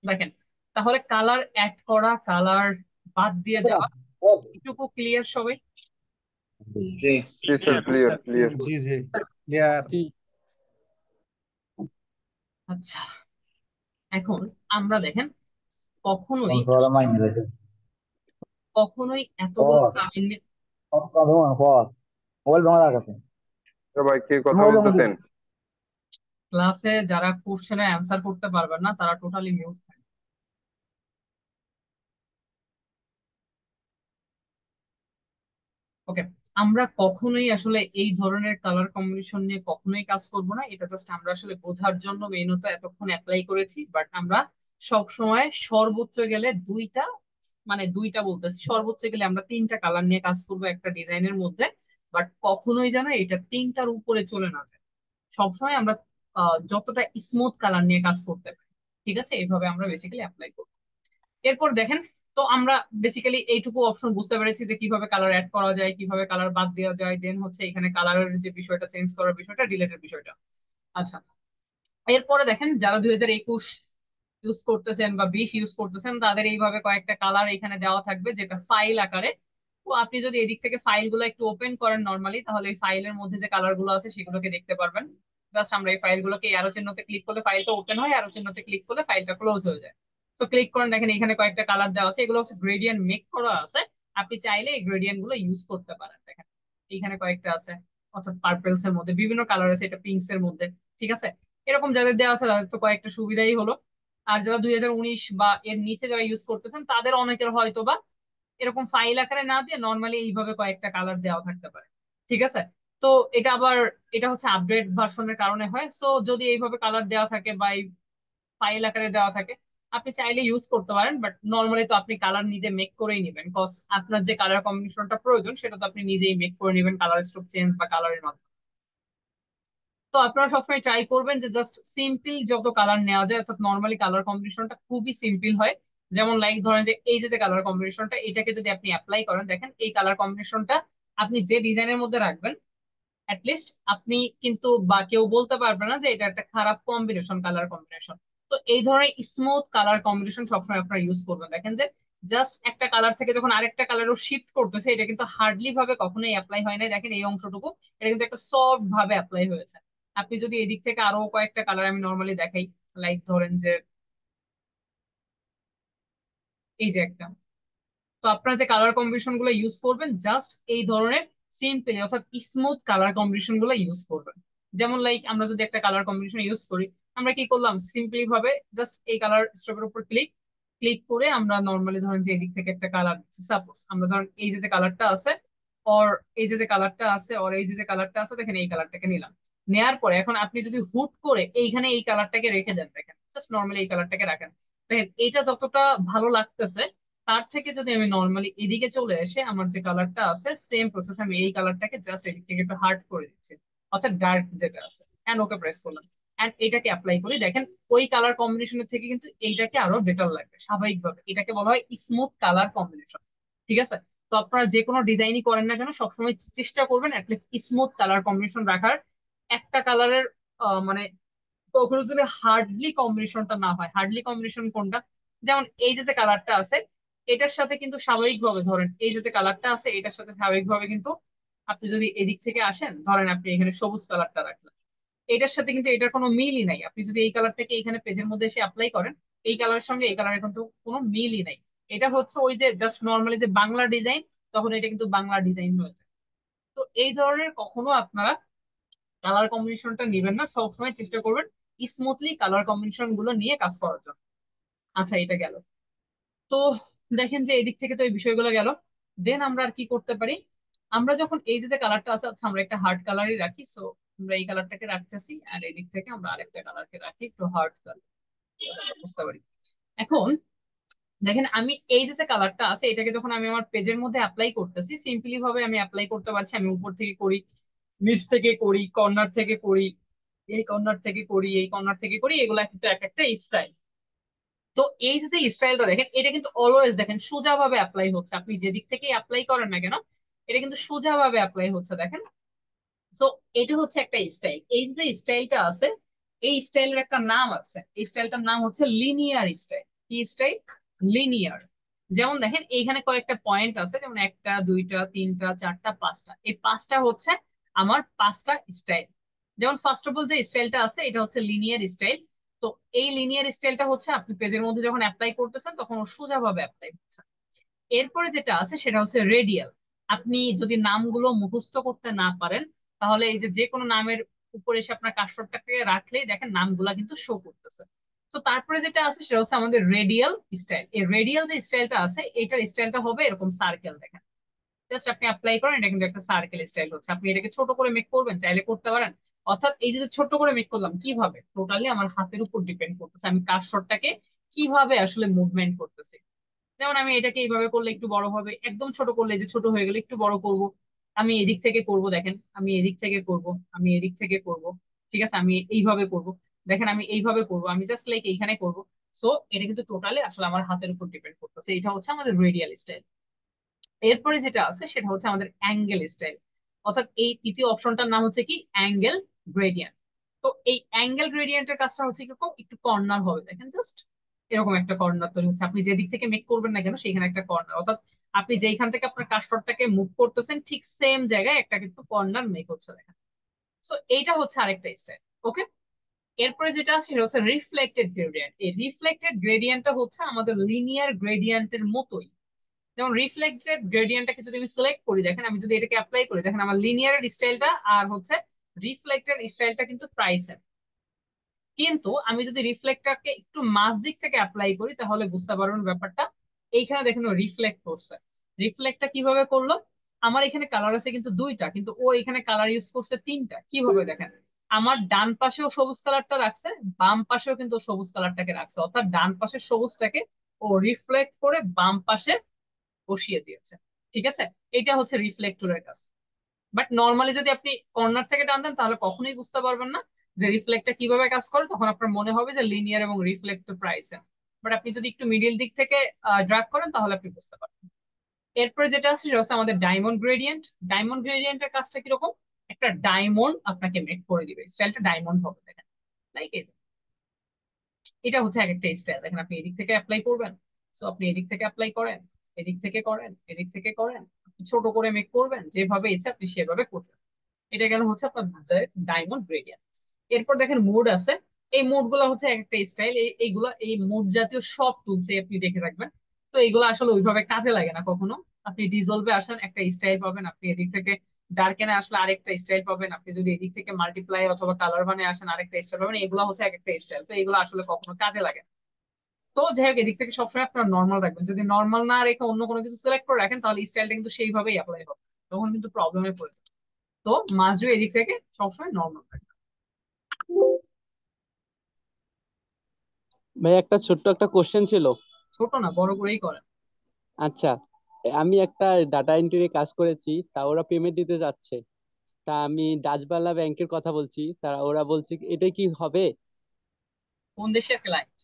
দেখেন, তাহলে কালার অ্যাড করা, কালার বাদ দিয়ে দেওয়া, এটুকু ক্লিয়ার সবাই? জি স্যার, ক্লিয়ার ক্লিয়ার। জি জি ক্লিয়ার। আচ্ছা, এখন আমরা দেখেন কখনোই কখনোই এতগুলো সবাই কে কথা বলতেছেন? ক্লাসে যারা কোশ্চেনের অ্যান্সার করতে পারবেন না তারা টোটালি মিউট থাকবে। ওকে, আমরা কখনোই আসলে এই ধরনের কালার কম্বিনেশন নিয়ে কখনোই কাজ করব না। এটা জাস্ট আমরা আসলে বোঝার জন্য মেইনত এতক্ষণ অ্যাপ্লাই করেছি। বাট আমরা সব সময় সর্বোচ্চ গেলে দুইটা, মানে দুইটা বলতেছি, সর্বোচ্চ গেলে আমরা 3টা কালার নিয়ে কাজ করব একটা ডিজাইনের মধ্যে। বাট কখনোই যেন এটা 3টার উপরে চলে না যায়। সবসময় আমরা যতটা স্মুথ কালার নিয়ে কাজ করতে পারি, ঠিক আছে, এইভাবে আমরা বেসিক্যালি অ্যাপ্লাই করব। এরপর দেখেন, তো আমরা বেসিক্যালি এইটুকু অপশন বুঝতে পেরেছি যে কিভাবে কালার অ্যাড করা যায়, কিভাবে কালার বাদ দেওয়া যায়। দেন হচ্ছে এখানে কালারের যে বিষয়টা, চেঞ্জ করার বিষয়টা, ডিলেটের বিষয়টা। আচ্ছা, এরপরে দেখেন যারা 2021 ইউজ করতেছেন বা 20 ইউজ করতেছেন তাদের এইভাবে কয়েকটা কালার এখানে দেওয়া থাকবে যেটা ফাইল আকারে। তো আপনি যদি এদিক থেকে ফাইলগুলো একটু ওপেন করেন নর্মালি, তাহলে এই ফাইলের মধ্যে যে কালার গুলো আছে সেগুলোকে দেখতে পারবেন। জাস্ট আমরা এই ফাইলগুলোকে অ্যারো চিহ্নতে ক্লিক করলে ফাইলটা ওপেন হয়, অ্যারো চিহ্নতে ক্লিক করলে ফাইলটা ক্লোজ হয়ে যায়। তো ক্লিক করেন, দেখেন এখানে কয়েকটা কালার দেওয়া আছে, এগুলো হচ্ছে গ্রেডিয়েন্ট মেক করা আছে। আপনি চাইলে এই গ্রেডিয়েন্ট গুলো ইউজ করতে পারেন। দেখেন এইখানে কয়েকটা আছে, অর্থাৎ পার্পলস এর মধ্যে বিভিন্ন কালার আছে, এটা পিঙ্কস এর মধ্যে, ঠিক আছে। এরকম যাদের দেওয়া আছে তাদের তো কয়েকটা সুবিধাই হলো। আর যারা 2019 বা এর নিচে যারা ইউজ করতেছেন তাদের অনেকের হয়তো বা এরকম ফাইল আকারে না দিয়ে নর্মালি এইভাবে কয়েকটা কালার দেওয়া থাকতে পারে, ঠিক আছে। তো এটা আবার এটা হচ্ছে আপডেট ভার্সনের কারণে হয়। সো যদি এইভাবে কালার দেওয়া থাকে বা এই ফাইল আকারে দেওয়া থাকে আপনি চাইলে ইউজ করতে পারেন। বাট নর্মালি তো আপনি কালার নিজে মেক করেই নেবেন, কজ আপনার যে কালার কম্বিনেশনটা প্রয়োজন সেটা তো আপনি নিজেই মেক করে নেবেন কালার স্ট্রোক চেঞ্জ বা কালারের মাধ্যমে। তো আপনারা সবসময় ট্রাই করবেন যে জাস্ট সিম্পল যত কালার নেওয়া যায়, অর্থাৎ নর্মালি কালার কম্বিনেশনটা খুবই সিম্পল হয়। যেমন লাইক ধরেন যে এই যে কালার কম্বিনেশনটা, এটাকে যদি আপনি অ্যাপ্লাই করেন, দেখেন এই কালার কম্বিনেশনটা আপনি যে ডিজাইনের মধ্যে রাখবেন লিস্ট আপনি কিন্তু বা কেউ বলতে পারবে না যে এটা একটা খারাপ কম্বিনেশন, কালার কম্বিনেশন। তো এই ধরনের স্মুথ কালার কম্বিনেশন সবসময় আপনারা ইউজ করবেন। দেখেন যে জাস্ট একটা কালার থেকে যখন আরেকটা কালারও শিফট করতেছে এটা কিন্তু হার্ডলি ভাবে কখনোই অ্যাপ্লাই হয় না। দেখেন এই অংশটুকু এটা কিন্তু একটা সফট ভাবে অ্যাপ্লাই হয়েছে। আপনি যদি এদিক থেকে আরো কয়েকটা কালার আমি নর্মালি দেখাই, লাইক ধরেন যে এই যে একটা, তো আপনারা যে কালার কম্বিনেশন গুলো ইউজ করবেন জাস্ট এই ধরনের সিম্পল অর্থাৎ স্মুথ কালার কম্বিনেশন গুলো ইউজ করবেন। যেমন লাইক আমরা যদি একটা কালার কম্বিনেশন ইউজ করি, আমরা কি করলাম সিম্পলি ভাবে জাস্ট এই কালার স্ট্রোকের উপর ক্লিক ক্লিক করে আমরা নর্মালি ধরেন যে এদিক থেকে একটা কালার দিচ্ছি। সাপোজ আমরা ধরেন এই যে কালারটা আছে অর এই যে কালারটা আছে অর এই যে কালারটা আছে, দেখেন এই কালারটাকে নিলাম। নেয়ার পরে এখন আপনি যদি হুট করে এইখানে এই কালারটাকে রেখে দেন, দেখেন জাস্ট নর্মালি এই কালারটাকে রাখেন, দেখেন এইটা যতটা ভালো লাগতেছে তার থেকে যদি আমি নর্মালি এদিকে চলে এসে আমার যে কালারটা আছে সেম প্রসেস আমি এই কালারটাকে জাস্ট এদিক থেকে একটু হার্ড করে দিচ্ছি, অর্থাৎ ডার্ক যেটা আছে, এন্ড ওকে প্রেস করলাম এন্ড এটাকে অ্যাপ্লাই করি, দেখেন ওই কালার কম্বিনেশনের থেকে কিন্তু এইটাকে আরো বেটার লাগবে স্বাভাবিকভাবে। এটাকে বলা হয় স্মুথ কালার কম্বিনেশন। ঠিক আছে? তো আপনারা যে কোনো ডিজাইনই করেন না কেন সবসময় চেষ্টা করবেন অ্যাটলিস্ট স্মুথ কালার কম্বিনেশন রাখার। একটা কালারের মানে কখনো যদি হার্ডলি কম্বিনেশনটা না হয়, হার্ডলি কম্বিনেশন কোনটা, যেমন এই যে কালারটা আছে এটার সাথে কিন্তু স্বাভাবিকভাবে ধরেন এই যে কালারটা আছে এটার সাথে স্বাভাবিকভাবে কিন্তু আপনি যদি এদিক থেকে আসেন, ধরেন আপনি এখানে সবুজ কালারটা রাখলেন, এটার সাথে কিন্তু এটার কোনো মিলই নাই। আপনি যদি এই কালারটাকে এখানে পেজের মধ্যে এসে অ্যাপ্লাই করেন, এই কালারের সঙ্গে এই কালারের কিন্তু কোনো মিলই নাই। এটা হচ্ছে ওই যে জাস্ট নর্মালি যে বাংলা ডিজাইন, তখন এটা কিন্তু বাংলা ডিজাইন হয়ে যায়। তো এই ধরনের কখনো আপনারা কালার কম্বিনেশনটা নেবেন না, সবসময় চেষ্টা করবেন স্মুথলি কালার কম্বিনেশন গুলো নিয়ে কাজ করার জন্য। আচ্ছা, এটা গেল। তো দেখেন যে এদিক থেকে তো এই বিষয়গুলো গেল। দেন আমরা আর কি করতে পারি, আমরা যখন এই যে কালারটা আছে, আচ্ছা আমরা একটা হার্ড কালারই রাখি, সো আমরা এই কালারটাকে রাখতেছি আর এদিক থেকে আমরা আরেকটা কালারকে রাখি একটু হার্ড কালার, বুঝতে পারি। এখন দেখেন আমি এই যে কালারটা আছে এটাকে যখন আমি আমার পেজের মধ্যে অ্যাপ্লাই করতেছি, সিম্পলি ভাবে আমি অ্যাপ্লাই করতে পারছি। আমি উপর থেকে করি, নিচ থেকে করি, কর্নার থেকে করি, এই কর্নার থেকে করি, এই কর্নার থেকে করি, এগুলা কিন্তু এক একটা স্টাইল। তো এই যে স্টাইলটা দেখেন এটা কিন্তু অলওয়েজ দেখেন সোজা ভাবে অ্যাপ্লাই হচ্ছে, আপনি যেদিক থেকে অ্যাপ্লাই করেন না কেন এটা কিন্তু সোজা ভাবে অ্যাপ্লাই হচ্ছে, দেখেন। সো এটা হচ্ছে একটা স্টাইল। এই যে স্টাইলটা আছে এই স্টাইলের একটা নাম আছে, এই স্টাইলটার নাম হচ্ছে লিনিয়ার স্টাইল। কি স্টাইল? লিনিয়ার। যেমন দেখেন এইখানে কয়েকটা পয়েন্ট আছে, যেমন একটা দুইটা তিনটা চারটা পাঁচটা, এই পাঁচটা হচ্ছে আমার পাঁচটা স্টাইল। যেমন ফার্স্ট অফ অল যে স্টাইলটা আছে এটা হচ্ছে লিনিয়ার স্টাইল। তো এই লিনিয়ার স্টাইলটা হচ্ছে আপনি পেজের মধ্যে যখন অ্যাপ্লাই করতেছেন তখন ও সোজা ভাবে অ্যাপ্লাই হচ্ছে। এরপরে যেটা আছে সেটা হচ্ছে রেডিয়াল। আপনি যদি নামগুলো মুখস্থ করতে না পারেন তাহলে এই যে যে কোনো নামের উপরে এসে আপনার কার্সরটাকে রাখলেই দেখেন নামগুলা কিন্তু শো করতেছে। তো তারপরে যেটা আছে সেটা হচ্ছে আমাদের রেডিয়াল স্টাইল। এই রেডিয়াল যে স্টাইলটা আছে এটার স্টাইলটা হবে এরকম সার্কেল, দেখেন জাস্ট আপনি অ্যাপ্লাই করেন এটা কিন্তু একটা সার্কেল স্টাইল হচ্ছে। আপনি এটাকে ছোট করে মেক করবেন চাইলে করতে পারেন, অর্থাৎ এই যে ছোট করে মেক করলাম কিভাবে টোটালি আমার হাতের উপর ডিপেন্ড করতেছে আমি কার্সরটাকে কিভাবে আসলে মুভমেন্ট করতেছি। যেমন আমি এটাকে এইভাবে করলে একটু বড় হবে, একদম ছোট করলে এই যে ছোট হয়ে গেলে একটু বড় করব, আমি এদিক থেকে করব, দেখেন আমি এদিক থেকে করব, আমি এদিক থেকে করব, ঠিক আছে আমি এইভাবে করব, দেখেন আমি এইভাবে করব, আমি জাস্ট লাইক এইখানে করব। সো এটা কিন্তু টোটালি আসলে আমার হাতের উপর ডিপেন্ড করতেছে। এটা হচ্ছে আমাদের রেডিয়াল স্টাইল। এরপরে যেটা আছে সেটা হচ্ছে আমাদের অ্যাঙ্গেল স্টাইল, অর্থাৎ এই তৃতীয় অপশনটার নাম হচ্ছে কি অ্যাঙ্গেল গ্রেডিয়েন্ট। তো এই অ্যাঙ্গেল গ্রেডিয়েন্টের কাজটা হচ্ছে কিরকম, একটু কর্নার হবে, দেখেন জাস্ট এরকম একটা কর্নার তৈরি হচ্ছে। আপনি যেদিক থেকে মেক করবেন না কেন সেখানে একটা কর্নার, অর্থাৎ আপনি যেইখান থেকে আপনার কার্সরটাকে মুভ করতেছেন ঠিক সেম জায়গায় একটা কিন্তু কর্নার মেক হচ্ছে, দেখেন। সো এইটা হচ্ছে আরেকটা স্টাইল। ওকে, এরপরে যেটা আছে সেটা হচ্ছে রিফ্লেক্টেড গ্রেডিয়েন্ট। এই রিফ্লেক্টেড গ্রেডিয়েন্টটা হচ্ছে আমাদের লিনিয়ার গ্রেডিয়েন্টের মতোই। যেমন রিফ্লেক্টেড গ্রেডিয়েন্টটাকে যদি আমি সিলেক্ট করি, দেখেন আমি যদি এটাকে অ্যাপ্লাই করি, দেখেন আমার লিনিয়ার স্টাইলটা আর হচ্ছে রিফ্লেক্টেড স্টাইলটা কিন্তু প্রায় সেম। কিন্তু আমি যদি রিফ্লেক্টরকে একটু মাঝ দিক থেকে অ্যাপ্লাই করি তাহলে বুঝতে পারবেন ব্যাপারটা। এইখানে দেখেন ও রিফ্লেক্ট করছে। রিফ্লেক্টটা কিভাবে করলো, আমার এখানে কালার আছে কিন্তু দুইটা, কিন্তু ও এখানে কালার ইউজ করছে তিনটা। কিভাবে দেখেন, আমার ডান পাশেও সবুজ কালারটা রাখছে, বাম পাশেও কিন্তু সবুজ কালারটাকে রাখছে, অর্থাৎ ডান পাশের সবুজটাকে ও রিফ্লেক্ট করে বাম পাশে বসিয়ে দিয়েছে। ঠিক আছে, এটা হচ্ছে রিফ্লেক্টরের কাজ। বাট নর্মালি যদি আপনি কর্নার থেকে টান দেন তাহলে কখনোই বুঝতে পারবেন না যে রিফ্লেক্টটা কিভাবে কাজ করে, তখন আপনার মনে হবে যে লিনিয়ার এবং রিফ্লেক্ট প্রায় সেম। বাট আপনি যদি একটু মিডিল দিক থেকে ড্র্যাগ করেন তাহলে আপনি বুঝতে পারবেন। এরপরে যেটা আছে সেটা হচ্ছে আমাদের ডায়মন্ড গ্রেডিয়েন্ট। ডায়মন্ড গ্রেডিয়েন্টের কাজটা কিরকম, একটা ডায়মন্ড আপনাকে মেক করে দিবে, স্টাইলটা ডায়মন্ড হবে, দেখেন লাইক এই যে। এটা হচ্ছে এক একটা স্টাইল, দেখেন আপনি এদিক থেকে অ্যাপ্লাই করবেন, সো আপনি এদিক থেকে অ্যাপ্লাই করেন, এদিক থেকে করেন, এদিক থেকে করেন, আপনি ছোট করে মেক করবেন, যেভাবে ইচ্ছা আপনি সেভাবে করবেন। এটা গেল হচ্ছে আপনার ডায়মন্ড গ্রেডিয়েন্ট। এরপর দেখেন মুড আছে। এই মুড গুলা হচ্ছে একটা স্টাইল, এইগুলা এই মুড জাতীয় সব টুলস আপনি দেখে রাখবেন। তো এগুলো আসলে ওইভাবে কাজে লাগে না কখনো। আপনি ডিজলভে আসেন একটা স্টাইল পাবেন, আপনি এদিক থেকে ডার্কেনে আসলে আরেকটা স্টাইল পাবেন, আপনি যদি এদিক থেকে মাল্টিপ্লাই অথবা কালার বানে আসেন আরেকটা স্টাইল পাবেন। এগুলো হচ্ছে এক একটা স্টাইল, তো এগুলো আসলে কখনো কাজে লাগে না। তো যাই হোক, এদিক থেকে সবসময় আপনার নর্মাল রাখবেন। যদি নর্মাল না রেখে অন্য কোনো কিছু সিলেক্ট করে রাখেন তাহলে স্টাইলটা কিন্তু সেইভাবেই অ্যাপ্লাই হবে, তখন কিন্তু প্রবলেমে পড়ে যাবে। তো মাস্ট এদিক থেকে সবসময় নর্মাল রাখবেন। ভাই একটা ছোট্ট একটা কোশ্চেন ছিল। ছোট না, বড় করেই করেন। আচ্ছা, আমি একটা ডাটা এন্ট্রি কাজ করেছি, তা ওরা পেমেন্ট দিতে যাচ্ছে। তা আমি ডাচবাংলা ব্যাংকের কথা বলছি, তারা ওরা বলছে এটা কি হবে? কোন দেশের ক্লায়েন্ট?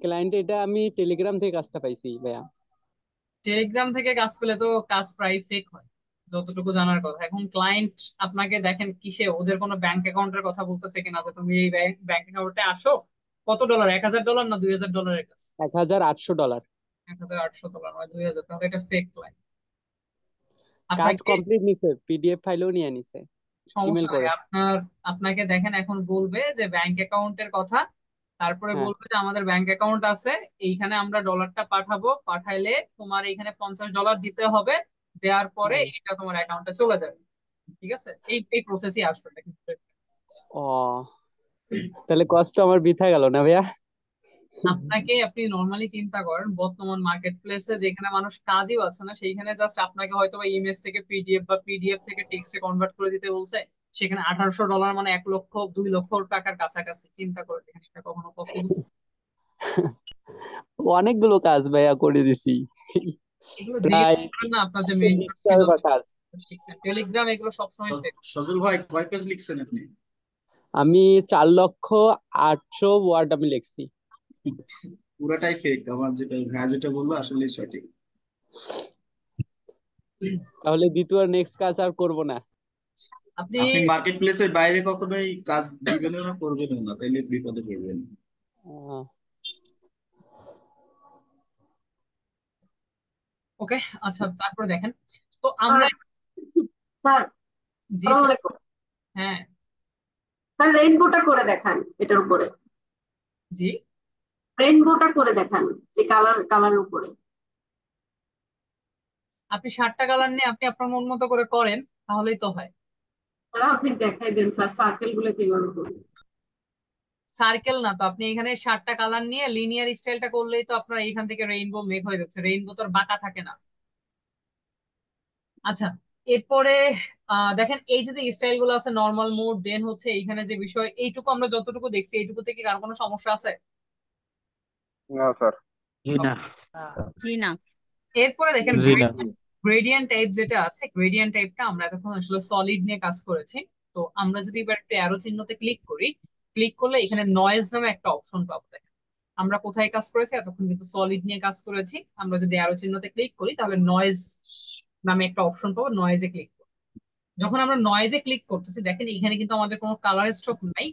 ক্লায়েন্ট এটা আমি টেলিগ্রাম থেকে কাজটা পাইছি ভাইয়া। টেলিগ্রাম থেকে কাজ পেলে তো কাজ প্রায় ফেক হয় যতটুকু জানার কথা। এখন ক্লায়েন্ট আপনাকে দেখেন কিসে, ওদের কোনো ব্যাংক অ্যাকাউন্টের কথা বলতেছে কিনা, যে তুমি এই ব্যাংক অ্যাকাউন্টে আসো। কত ডলার, $1000 না $2000 কাজ? $1800। $1800 নয় 2000, তাহলে এটা ফেক ক্লায়েন্ট। কাজ আপনাকে কমপ্লিট নিছে, পিডিএফ ফাইলও নিয়ে নিছে ইমেল সমস্যা নাই, করে। আপনাকে দেখেন এখন বলবে যে ব্যাংক অ্যাকাউন্টের কথা, তারপরে হ্যাঁ। বলবে যে আমাদের ব্যাংক অ্যাকাউন্ট আছে, এইখানে আমরা ডলারটা পাঠাবো, পাঠাইলে তোমার এইখানে $50 দিতে হবে, দেওয়ার পরে এটা তোমার অ্যাকাউন্টে চলে যাবে। ঠিক আছে, এই এই প্রসেসই আসবে এটা কিন্তু। ও, তাহলে কষ্ট আমার বৃথা গেল না ভাইয়া? আপনি নর্মালি চিন্তা করেন বর্তমান মার্কেট প্লেসে যেখানে মানুষ কাজই পাচ্ছে না, সেইখানে জাস্ট আপনাকে হয়তো বা ইমেজ থেকে পিডিএফ বা পিডিএফ থেকে টেক্সটে কনভার্ট করে দিতে বলছে, সেখানে $1800 মানে 1 লক্ষ 2 লক্ষ টাকার কাছাকাছি। চিন্তা করে দেখেন এটা কখনো পসিবল? অনেকগুলো কাজ ভাইয়া করে দিছি, এগুলো প্রায় জিজ্ঞেস করেন না আপনার যে মেন্টর ছিল, কাজ। শিখছেন টেলিগ্রাম, এগুলো সবসময় fake। সজল ভাই কয় পেজ লিখছেন আপনি? আমি 4,800,000 ওয়ার্ড আমি লিখছি। পুরাটাই ফেক, আমার যেটা ভাইয়া যেটা বলবো আসলে সঠিক। তাহলে দ্বিতীয় নেক্সট কাজ আর করব না। আপনি আপনি মার্কেট প্লেসের বাইরে কখনোই কাজ দিবেন না, করবেন না, তাইলে বিপদে পড়বেন। ওকে, আচ্ছা তারপরে দেখেন, তো আমরা স্যার জি আসসালামু স্যার, আলাইকুম। হ্যাঁ স্যার রেইনবোটা করে দেখান এটার উপরে, জি। রেইনবোটা করে দেখান এই কালারের উপরে। আপনি 60টা কালার নিয়ে আপনি আপনার মন মতো করে করেন, তাহলেই তো হয়। স্যার আপনি দেখাই দেন স্যার সার্কেল গুলো কিভাবে করবেন। সার্কেল না তো, আপনি এখানে 60টা কালার নিয়ে লিনিয়ার স্টাইলটা করলেই তো আপনার এইখান থেকে রেইনবো মেক হয়ে যাচ্ছে। রেইনবো তো আর বাঁকা থাকে না। আচ্ছা, এরপরে দেখেন এই যে স্টাইল গুলো আছে, নর্মাল মোড, দেন হচ্ছে এইখানে যে বিষয়, এইটুকু আমরা যতটুকু দেখছি এইটুকু থেকে কার কোনো সমস্যা আছে? না স্যার। জি না। জি না। এরপরে দেখেন জি না। গ্রেডিয়েন্ট টাইপ যেটা আছে, গ্রেডিয়েন্ট টাইপটা আমরা এতক্ষণ আসলে সলিড নিয়ে কাজ করেছি। তো আমরা যদি এবার একটু অ্যারো চিহ্নতে ক্লিক করি, ক্লিক করলে এখানে নয়েজ নামে একটা অপশন পাবো। দেখেন আমরা কোথায় কাজ করেছি, এতক্ষণ কিন্তু সলিড নিয়ে কাজ করেছি। আমরা যদি অ্যারো চিহ্নতে ক্লিক করি তাহলে নয়েজ নামে একটা অপশন পাবো, নয়েজে ক্লিক করব। যখন আমরা নয়েজে ক্লিক করতেছি দেখেন এখানে কিন্তু আমাদের কোনো কালার স্ট্রোক নাই।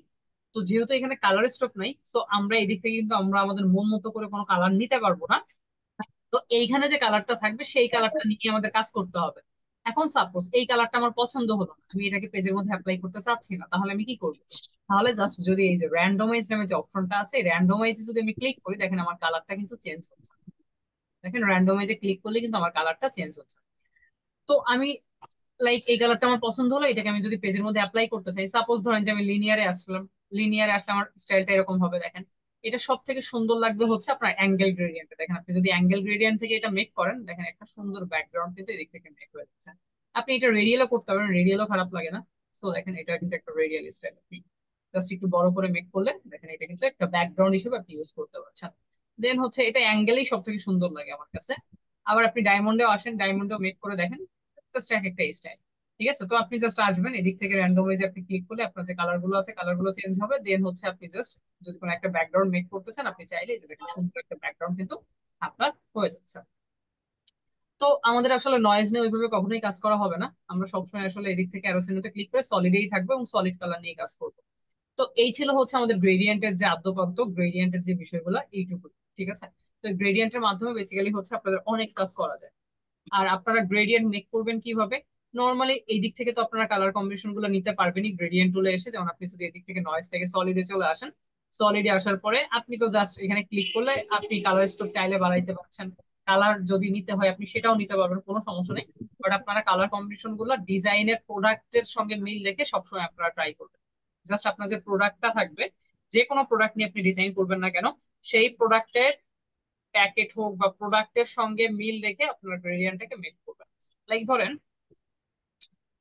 তো যেহেতু এখানে কালার স্ট্রোক নাই, তো আমরা এদিক থেকে কিন্তু আমরা আমাদের মন মতো করে কোনো কালার নিতে পারবো না। তো এইখানে যে কালারটা থাকবে সেই কালারটা নিয়ে আমাদের কাজ করতে হবে। এখন সাপোজ এই কালারটা আমার পছন্দ হলো না, আমি এটাকে পেজের মধ্যে অ্যাপ্লাই করতে চাচ্ছি না, তাহলে আমি কি করবো? তাহলে জাস্ট যদি এই যে র্যান্ডমাইজ নামে যে অপশনটা আছে, র্যান্ডমাইজে যদি আমি ক্লিক করি দেখেন আমার কালারটা কিন্তু চেঞ্জ হচ্ছে। দেখেন র্যান্ডমাইজে ক্লিক করলে কিন্তু আমার কালারটা চেঞ্জ হচ্ছে। তো আমি এই কালারটা আমার পছন্দ হলো, এটাকে আমি যদি পেজের মধ্যে অ্যাপ্লাই করতে চাই, সাপোজ ধরেন যে আমি লিনিয়ারে আসলাম, লিনিয়ারে আসলে আমার স্টাইলটা এরকম হবে। দেখেন এটা সব থেকে সুন্দর লাগবে হচ্ছে আপনার অ্যাঙ্গেল গ্রেডিয়েন্ট। দেখেন আপনি যদি অ্যাঙ্গেল গ্রেডিয়েন্ট থেকে এটা মেক করেন, দেখেন একটা সুন্দর ব্যাকগ্রাউন্ড কিন্তু এদিক থেকে মেক হয়ে যাচ্ছে। আপনি এটা রেডিয়ালও করতে পারেন, রেডিয়ালও খারাপ লাগে না। সো দেখেন এটা কিন্তু একটা রেডিয়াল স্টাইল, আপনি জাস্ট একটু বড় করে মেক করলে দেখেন এটা কিন্তু একটা ব্যাকগ্রাউন্ড হিসেবে আপনি ইউজ করতে পারছেন। দেন হচ্ছে এটা অ্যাঙ্গেলেই সব থেকে সুন্দর লাগে আমার কাছে। আবার আপনি ডায়মন্ডেও আসেন, ডায়মন্ডেও মেক করে দেখেন, জাস্ট এক একটা স্টাইল। ঠিক আছে, তো আপনি জাস্ট আসবেন এদিক থেকে র্যান্ডমাইজে আপনি ক্লিক করলে আপনার যে কালার গুলো আছে কালার গুলো চেঞ্জ হবে। দেন হচ্ছে আপনি জাস্ট যদি কোনো একটা ব্যাকগ্রাউন্ড মেক করতেছেন, আপনি চাইলে এই যে দেখেন সুন্দর একটা ব্যাকগ্রাউন্ড কিন্তু আপনার হয়ে যাচ্ছে। তো আমাদের আসলে নয়েজ নিয়ে ওইভাবে কখনোই কাজ করা হবে না। আমরা সবসময় আসলে এদিক থেকে অ্যারো চিহ্নতে ক্লিক করে সলিডেই থাকবো এবং সলিড কালার নিয়ে কাজ করবো। তো এই ছিল হচ্ছে আমাদের গ্রেডিয়েন্টের যে আদ্যপান্ত, গ্রেডিয়েন্টের যে বিষয়গুলো এইটুকু। ঠিক আছে, তো গ্রেডিয়েন্টের মাধ্যমে বেসিক্যালি হচ্ছে আপনাদের অনেক কাজ করা যায়। আর আপনারা গ্রেডিয়েন্ট মেক করবেন কিভাবে? নর্মালি এই দিক থেকে তো আপনারা কালার কম্বিনেশন গুলো নিতে পারবেনই গ্রেডিয়েন্ট টুলে এসে। যেমন আপনি যদি এদিক থেকে নয়েজ থেকে সলিডে চলে আসেন, সলিডে আসার পরে আপনি তো জাস্ট এখানে ক্লিক করলে আপনি কালার স্ট্রোক চাইলে বাড়াইতে পারছেন, কালার যদি নিতে হয় আপনি সেটাও নিতে পারবেন, কোনো সমস্যা নেই। বাট আপনারা কালার কম্বিনেশন গুলো ডিজাইনের প্রোডাক্টের সঙ্গে মিল রেখে সবসময় আপনারা ট্রাই করবেন। জাস্ট আপনার যে প্রোডাক্টটা থাকবে, যে কোনো প্রোডাক্ট নিয়ে আপনি ডিজাইন করবেন না কেন, সেই প্রোডাক্টের প্যাকেট হোক বা প্রোডাক্টের সঙ্গে মিল রেখে আপনার গ্রেডিয়েন্টটাকে মেক করবেন। লাইক ধরেন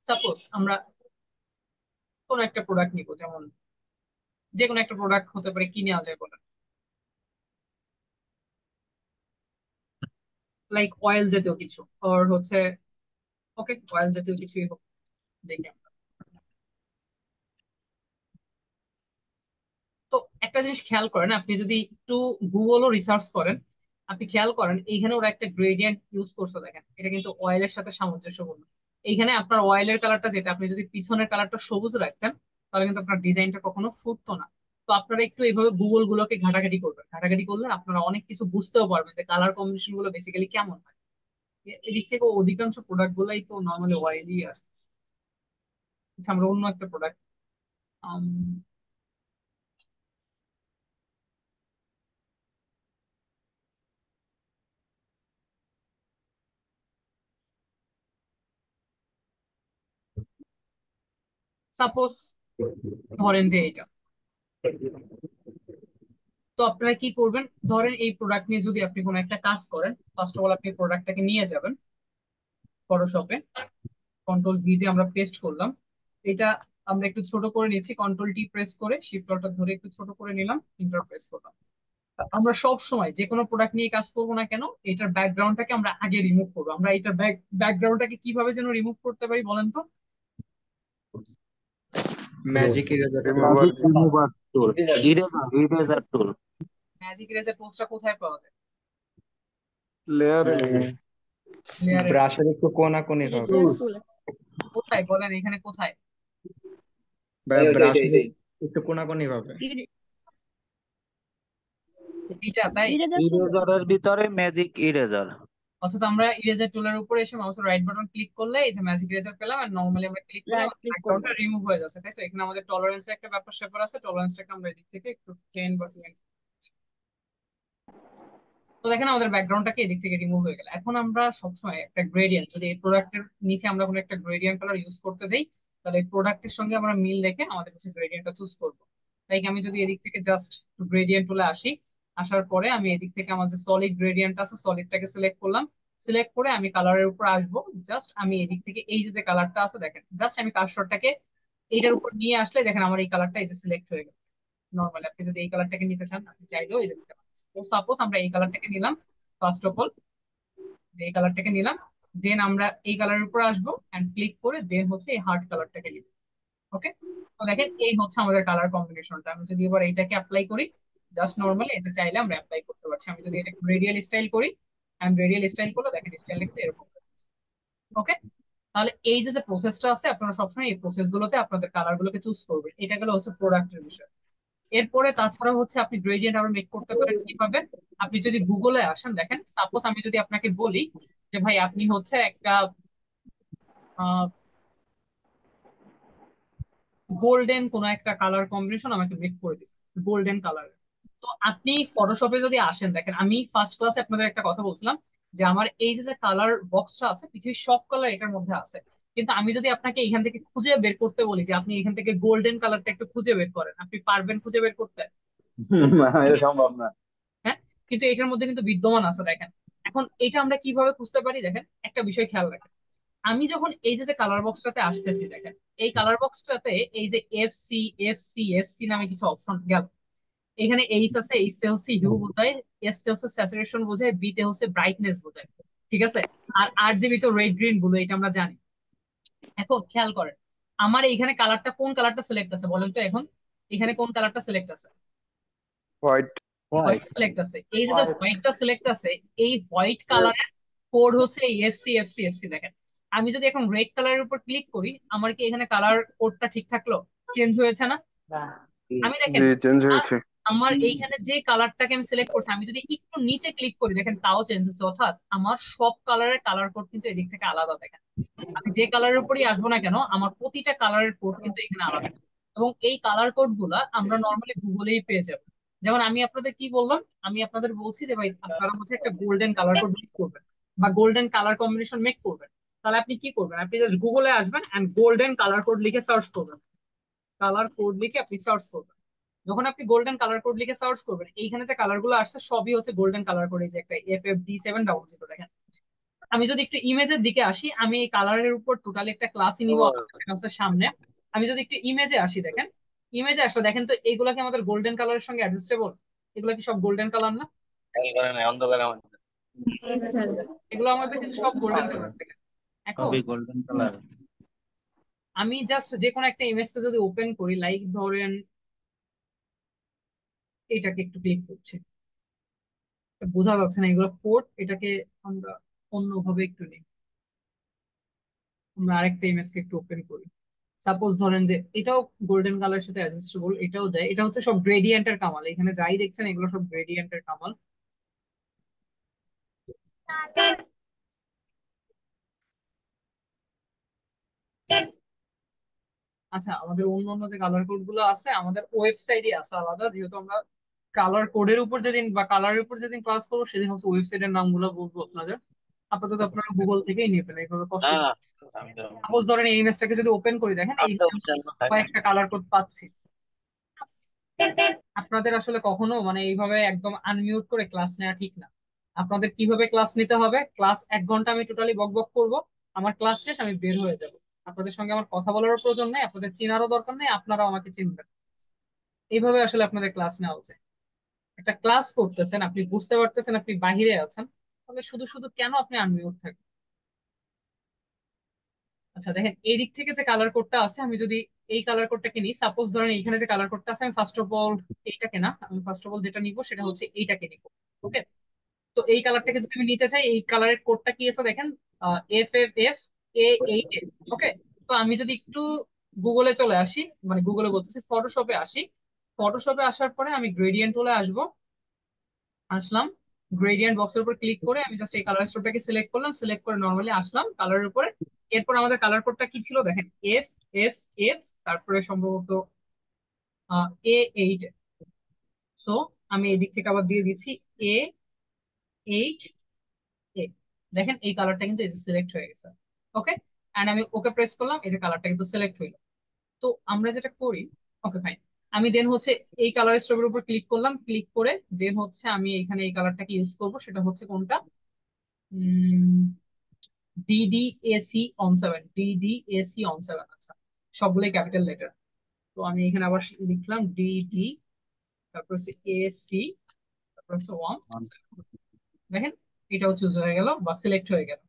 সাপোজ আমরা কোনো একটা প্রোডাক্ট নিব, যেমন যে কোনো একটা প্রোডাক্ট হতে পারে, কি নেওয়া যায় বলেন? লাইক অয়েল জাতীয় কিছু, আর হচ্ছে ওকে অয়েল জাতীয় কিছুই হোক, দেখি আমরা। তো একটা জিনিস খেয়াল করেন, আপনি যদি একটু গুগলও রিসার্চ করেন, আপনি খেয়াল করেন এইখানে ওরা একটা গ্রেডিয়েন্ট ইউজ করছে, দেখেন এটা কিন্তু অয়েলের সাথে সামঞ্জস্যপূর্ণ। এইখানে আপনার অয়েলের কালারটা যেটা, আপনি যদি পিছনের কালারটা সবুজ রাখতেন তাহলে কিন্তু আপনার ডিজাইনটা কখনো ফুটতো না। তো আপনারা একটু এইভাবে গুগল গুলোকে ঘাটাঘাটি করবেন, ঘাটাঘাটি করলে আপনারা অনেক কিছু বুঝতেও পারবেন যে কালার কম্বিনেশন গুলো বেসিক্যালি কেমন হয়। এদিক থেকে অধিকাংশ প্রোডাক্ট গুলাই তো নর্মালি অয়েলই আসছে। আচ্ছা, আমরা অন্য একটা প্রোডাক্ট, সাপোজ ধরেন যে এটা, তো আপনারা কি করবেন, ধরেন এই প্রোডাক্ট নিয়ে যদি আপনি কোনো একটা কাজ করেন, ফার্স্ট অফ অল আপনি প্রোডাক্টটাকে নিয়ে যাবেন ফটোশপে, কন্ট্রোল ভি দিয়ে আমরা পেস্ট করলাম। এটা আমরা একটু ছোট করে নিচ্ছি, কন্ট্রোল টি প্রেস করে শিফট অল্টার ধরে একটু ছোট করে নিলাম, ইন্টার প্রেস করলাম। আমরা সব সময় যে কোনো প্রোডাক্ট নিয়ে কাজ করবো না কেন, এটার ব্যাকগ্রাউন্ডটাকে আমরা আগে রিমুভ করবো। আমরা এটার ব্যাকগ্রাউন্ডটাকে কিভাবে যেন রিমুভ করতে পারি বলেন তো? ম্যাজিক ইরেজার ম্যাজিক রিমুভার টুল, ইরেজার টুল। ম্যাজিক ইরেজার টুলসটা কোথায় পাওয়া যায়? লেয়ারে লেয়ারে? ব্রাশের একটু কোনাকুনি হবে কোথায় বলেন, এখানে কোথায়? ব্রাশের একটু কোনাকুনি হবে। এটা তাই? ইরেজারের ভিতরে ম্যাজিক ইরেজার। অর্থাৎ আমরা ইরেজার টুলের উপরে এসে মাউসের রাইট বাটন ক্লিক করলে এই যে ম্যাজিক ইরেজার পেলাম, আর নরমালি আমরা ক্লিক করলে ব্যাকগ্রাউন্ডটা রিমুভ হয়ে যাচ্ছে, তাই তো? এখানে আমাদের টলারেন্সের একটা ব্যাপার স্যাপার আছে, টলারেন্সটাকে আমরা এদিক থেকে একটু 10 বা 20, তো দেখেন আমাদের ব্যাকগ্রাউন্ডটাকে এদিক থেকে রিমুভ হয়ে গেল। এখন আমরা সবসময় একটা গ্রেডিয়েন্ট, যদি এই প্রোডাক্টের নিচে আমরা কোনো একটা গ্রেডিয়েন্ট কালার ইউজ করতে যাই, তাহলে এই প্রোডাক্টের সঙ্গে আমরা মিল রেখে আমাদের কাছে গ্রেডিয়েন্টটা চুজ করবো। তাই আমি যদি এদিক থেকে জাস্ট গ্রেডিয়েন্ট টুলে আসি, আসার পরে আমি এদিক থেকে আমার যে সলিড গ্রেডিয়েন্ট আছে সলিডটাকে সিলেক্ট করলাম, সিলেক্ট করে আমি কালারের উপর আসবো। জাস্ট আমি এদিক থেকে এই যে কালারটা আছে দেখেন, জাস্ট আমি কার্সরটাকে এইটার উপর নিয়ে আসলে দেখেন আমার এই কালারটা এই যে সিলেক্ট হয়ে গেল। নর্মালি আপনি যদি এই কালারটাকে নিতে চান আপনি চাইলেও এই দেখতে পাচ্ছেন। তো সাপোজ আমরা এই কালারটাকে নিলাম, ফার্স্ট অফ অল যে এই কালারটাকে নিলাম, দেন আমরা এই কালারের উপর আসবো এন্ড ক্লিক করে দেন হচ্ছে এই হার্ট কালারটাকে নিব। ওকে, তো দেখেন এই হচ্ছে আমাদের কালার কম্বিনেশনটা। আমি যদি এবার এইটাকে অ্যাপ্লাই করি, জাস্ট নর্মালি এটা চাইলে আমরা অ্যাপ্লাই করতে পারছি। আমি যদি এটা রেডিয়াল স্টাইল করি, আমি রেডিয়াল স্টাইল করলে দেখেন স্টাইলটা কিন্তু এরকম। ওকে, তাহলে এই যে প্রসেসটা আছে আপনারা সবসময় এই প্রসেস গুলোতে আপনাদের কালার গুলোকে চুজ করবেন। এটা গেল হচ্ছে প্রোডাক্টের বিষয়। এরপরে তাছাড়া হচ্ছে আপনি গ্রেডিয়েন্ট আবার মেক করতে পারেন কিভাবে। আপনি যদি গুগলে আসেন, দেখেন সাপোজ আমি যদি আপনাকে বলি যে ভাই আপনি হচ্ছে একটা গোল্ডেন কোন একটা কালার কম্বিনেশন আমাকে মেক করে দিন, গোল্ডেন কালার। তো আপনি ফটোশপে যদি আসেন, দেখেন আমি ফার্স্ট ক্লাসে আপনাদের একটা কথা বলছিলাম যে আমার এই যে কালার বক্সটা আছে পৃথিবীর সব কালার এটার মধ্যে আছে, কিন্তু আমি যদি আপনাকে এখান থেকে খুঁজে বের করতে বলি যে আপনি এখান থেকে গোল্ডেন কালারটা একটু খুঁজে বের করেন, আপনি পারবেন খুঁজে বের করতে? এটা সম্ভব না। হ্যাঁ, কিন্তু এটার মধ্যে কিন্তু বিদ্যমান আছে দেখেন। এখন এটা আমরা কিভাবে খুঁজতে পারি, দেখেন একটা বিষয় খেয়াল রাখেন। আমি যখন এই যে কালার বক্সটাতে আসতেছি, দেখেন এই কালার বক্সটাতে এই যে এফ সি নামে কিছু অপশন গেল। এখানে এইচ আছে, এইচ তে হচ্ছে হিউ বোঝায়, এস তে হচ্ছে স্যাচুরেশন বোঝায়, বি তে হচ্ছে ব্রাইটনেস বোঝায়, ঠিক আছে? আর আরজিবি তো রেড গ্রিন ব্লু, এটা আমরা জানি। এখন খেয়াল করেন আমার এইখানে কালারটা কোন কালারটা সিলেক্ট আছে বলেন তো? এখন এখানে কোন কালারটা সিলেক্ট আছে? হোয়াইট। হোয়াইট সিলেক্ট আছে। এই যে হোয়াইটটা সিলেক্ট আছে, এই হোয়াইট কালারের কোড হচ্ছে এফসি। দেখেন আমি যদি এখন রেড কালারের উপর ক্লিক করি, আমার কি এখানে কালার কোডটা ঠিক থাকলো? চেঞ্জ হয়েছে না? আমি দেখেন জি চেঞ্জ হয়েছে। আমার এইখানে যে কালারটাকে আমি সিলেক্ট করছি, আমি যদি একটু নিচে ক্লিক করি দেখেন তাও চেঞ্জ হচ্ছে। অর্থাৎ আমার সব কালারের কালার কোড কিন্তু এদিক থেকে আলাদা। দেখেন আমি যে কালারের উপরই আসবো না কেন আমার প্রতিটা কালারের কোড কিন্তু এখানে আলাদা, এবং এই কালার কোড গুলা আমরা নর্মালি গুগলেই পেয়ে যাবো। যেমন আমি আপনাদের কি বললাম, আমি আপনাদের বলছি যে ভাই আপনারা হচ্ছে একটা গোল্ডেন কালার কোড মেক করবেন বা গোল্ডেন কালার কম্বিনেশন মেক করবেন। তাহলে আপনি কি করবেন, আপনি জাস্ট গুগলে আসবেন এন্ড গোল্ডেন কালার কোড লিখে সার্চ করবেন। কালার কোড লিখে আপনি সার্চ করবেন। যখন আপনি গোল্ডেন কালার কোড লিখে সার্চ করবেন, এইখানে যে কালার গুলো আসছে সবই হচ্ছে গোল্ডেন কালার কোড। এই যে একটা FFD700 দেখেন। আমি যদি একটু ইমেজের দিকে আসি, আমি এই কালারের উপর টোটালি একটা ক্লাসই নিব সেটা হচ্ছে সামনে। আমি যদি একটু ইমেজে আসি, দেখেন ইমেজে আসলে দেখেন তো এইগুলা কি আমাদের গোল্ডেন কালারের সঙ্গে অ্যাডজাস্টেবল? এগুলো কি সব গোল্ডেন কালার না? এগুলো আমাদের কিন্তু সব গোল্ডেন কালার। দেখেন এখন সবই গোল্ডেন কালার। আমি জাস্ট যে কোনো একটা ইমেজকে যদি ওপেন করি, লাইক ধরেন এটাকে একটু ক্লিক করছি, বোঝা যাচ্ছে না এগুলো পোর্ট, এটাকে আমরা অন্যভাবে একটু নিই। আমরা আরেকটা ইমেজকে একটু ওপেন করি, সাপোজ ধরেন যে এটাও গোল্ডেন কালারের সাথে অ্যাডজাস্টেবল, এটাও দেয়। এটা হচ্ছে সব গ্রেডিয়েন্টের কামাল, এখানে যাই দেখছেন এগুলো সব গ্রেডিয়েন্টের কামাল। আচ্ছা, আমাদের অন্য অন্য যে কালার কোড গুলো আছে আমাদের ওয়েবসাইটে আছে আলাদা, যেহেতু আমরা কালার কোডের উপর যেদিন বা কালারের উপর যেদিন ক্লাস করবো সেদিন হচ্ছে ওয়েবসাইটের নামগুলো বলবো আপনাদের। আপাতত আপনারা গুগল থেকেই নেবেন, এইভাবে কষ্ট। সাপোজ ধরেন এই ইমেজটাকে যদি ওপেন করি, দেখেন এই কয়েকটা কালার কোড পাচ্ছি। আপনাদের আসলে কখনো মানে এইভাবে একদম আনমিউট করে ক্লাস নেওয়া ঠিক না। আপনাদের কিভাবে ক্লাস নিতে হবে, ক্লাস 1 ঘন্টা আমি টোটালি বক বক করবো, আমার ক্লাস শেষ আমি বের হয়ে যাব। আপনাদের সঙ্গে আমার কথা বলারও প্রয়োজন নেই, আপনাদের চেনারও দরকার নেই, আপনারাও আমাকে চিনবেন। এইভাবে আসলে আপনাদের ক্লাস নেওয়া উচিত। একটা ক্লাস করতেছেন, আপনি বুঝতে পারতেছেন আপনি বাহিরে আছেন, তাহলে শুধু শুধু কেন আপনি আনমিউট থাকবেন? আচ্ছা দেখেন এই দিক থেকে যে কালার কোডটা আছে, আমি যদি এই কালার কোডটাকে নিই, সাপোজ ধরেন এইখানে যে কালার কোডটা আছে, আমি ফার্স্ট অফ অল এইটাকে না, আমি ফার্স্ট অফ অল যেটা নিব সেটা হচ্ছে এইটাকে নিব। ওকে, তো এই কালারটাকে যদি আমি নিতে চাই, এই কালারের কোডটা কি আছে দেখেন, FFFA8। ওকে, তো আমি যদি একটু গুগলে চলে আসি, মানে গুগলে বলতেছি ফটোশপে আসি, ফটোশপে আসার পরে আমি গ্রেডিয়েন্ট টুলে আসবো, আসলাম, গ্রেডিয়েন্ট বক্সের উপর ক্লিক করে আমি জাস্ট এই কালার স্টোরটাকে সিলেক্ট করলাম, সিলেক্ট করে নর্মালি আসলাম কালারের উপরে। এরপর আমাদের কালার কোডটা কি ছিল দেখেন, FFF, তারপরে সম্ভবত A8। সো আমি এই দিক থেকে আবার দিয়ে দিচ্ছি A8। দেখেন এই কালারটা কিন্তু সিলেক্ট হয়ে গেছে। ওকে, এন্ড আমি ওকে প্রেস করলাম, এই যে কালারটা কিন্তু সিলেক্ট হইলো। তো আমরা যেটা করি, ওকে ফাইন, আমি দেন হচ্ছে এই কালার স্টোরের উপর ক্লিক করলাম, ক্লিক করে দেন হচ্ছে আমি এখানে এই কালারটাকে ইউজ করব, সেটা হচ্ছে কোনটা, DDAC-on7, DDAC-on7। আচ্ছা, সবগুলোই ক্যাপিটাল লেটার। তো আমি এখানে আবার লিখলাম DD, তারপর হচ্ছে AC, তারপর হচ্ছে 1। দেখেন এটাও চুজ হয়ে গেল বা সিলেক্ট হয়ে গেল।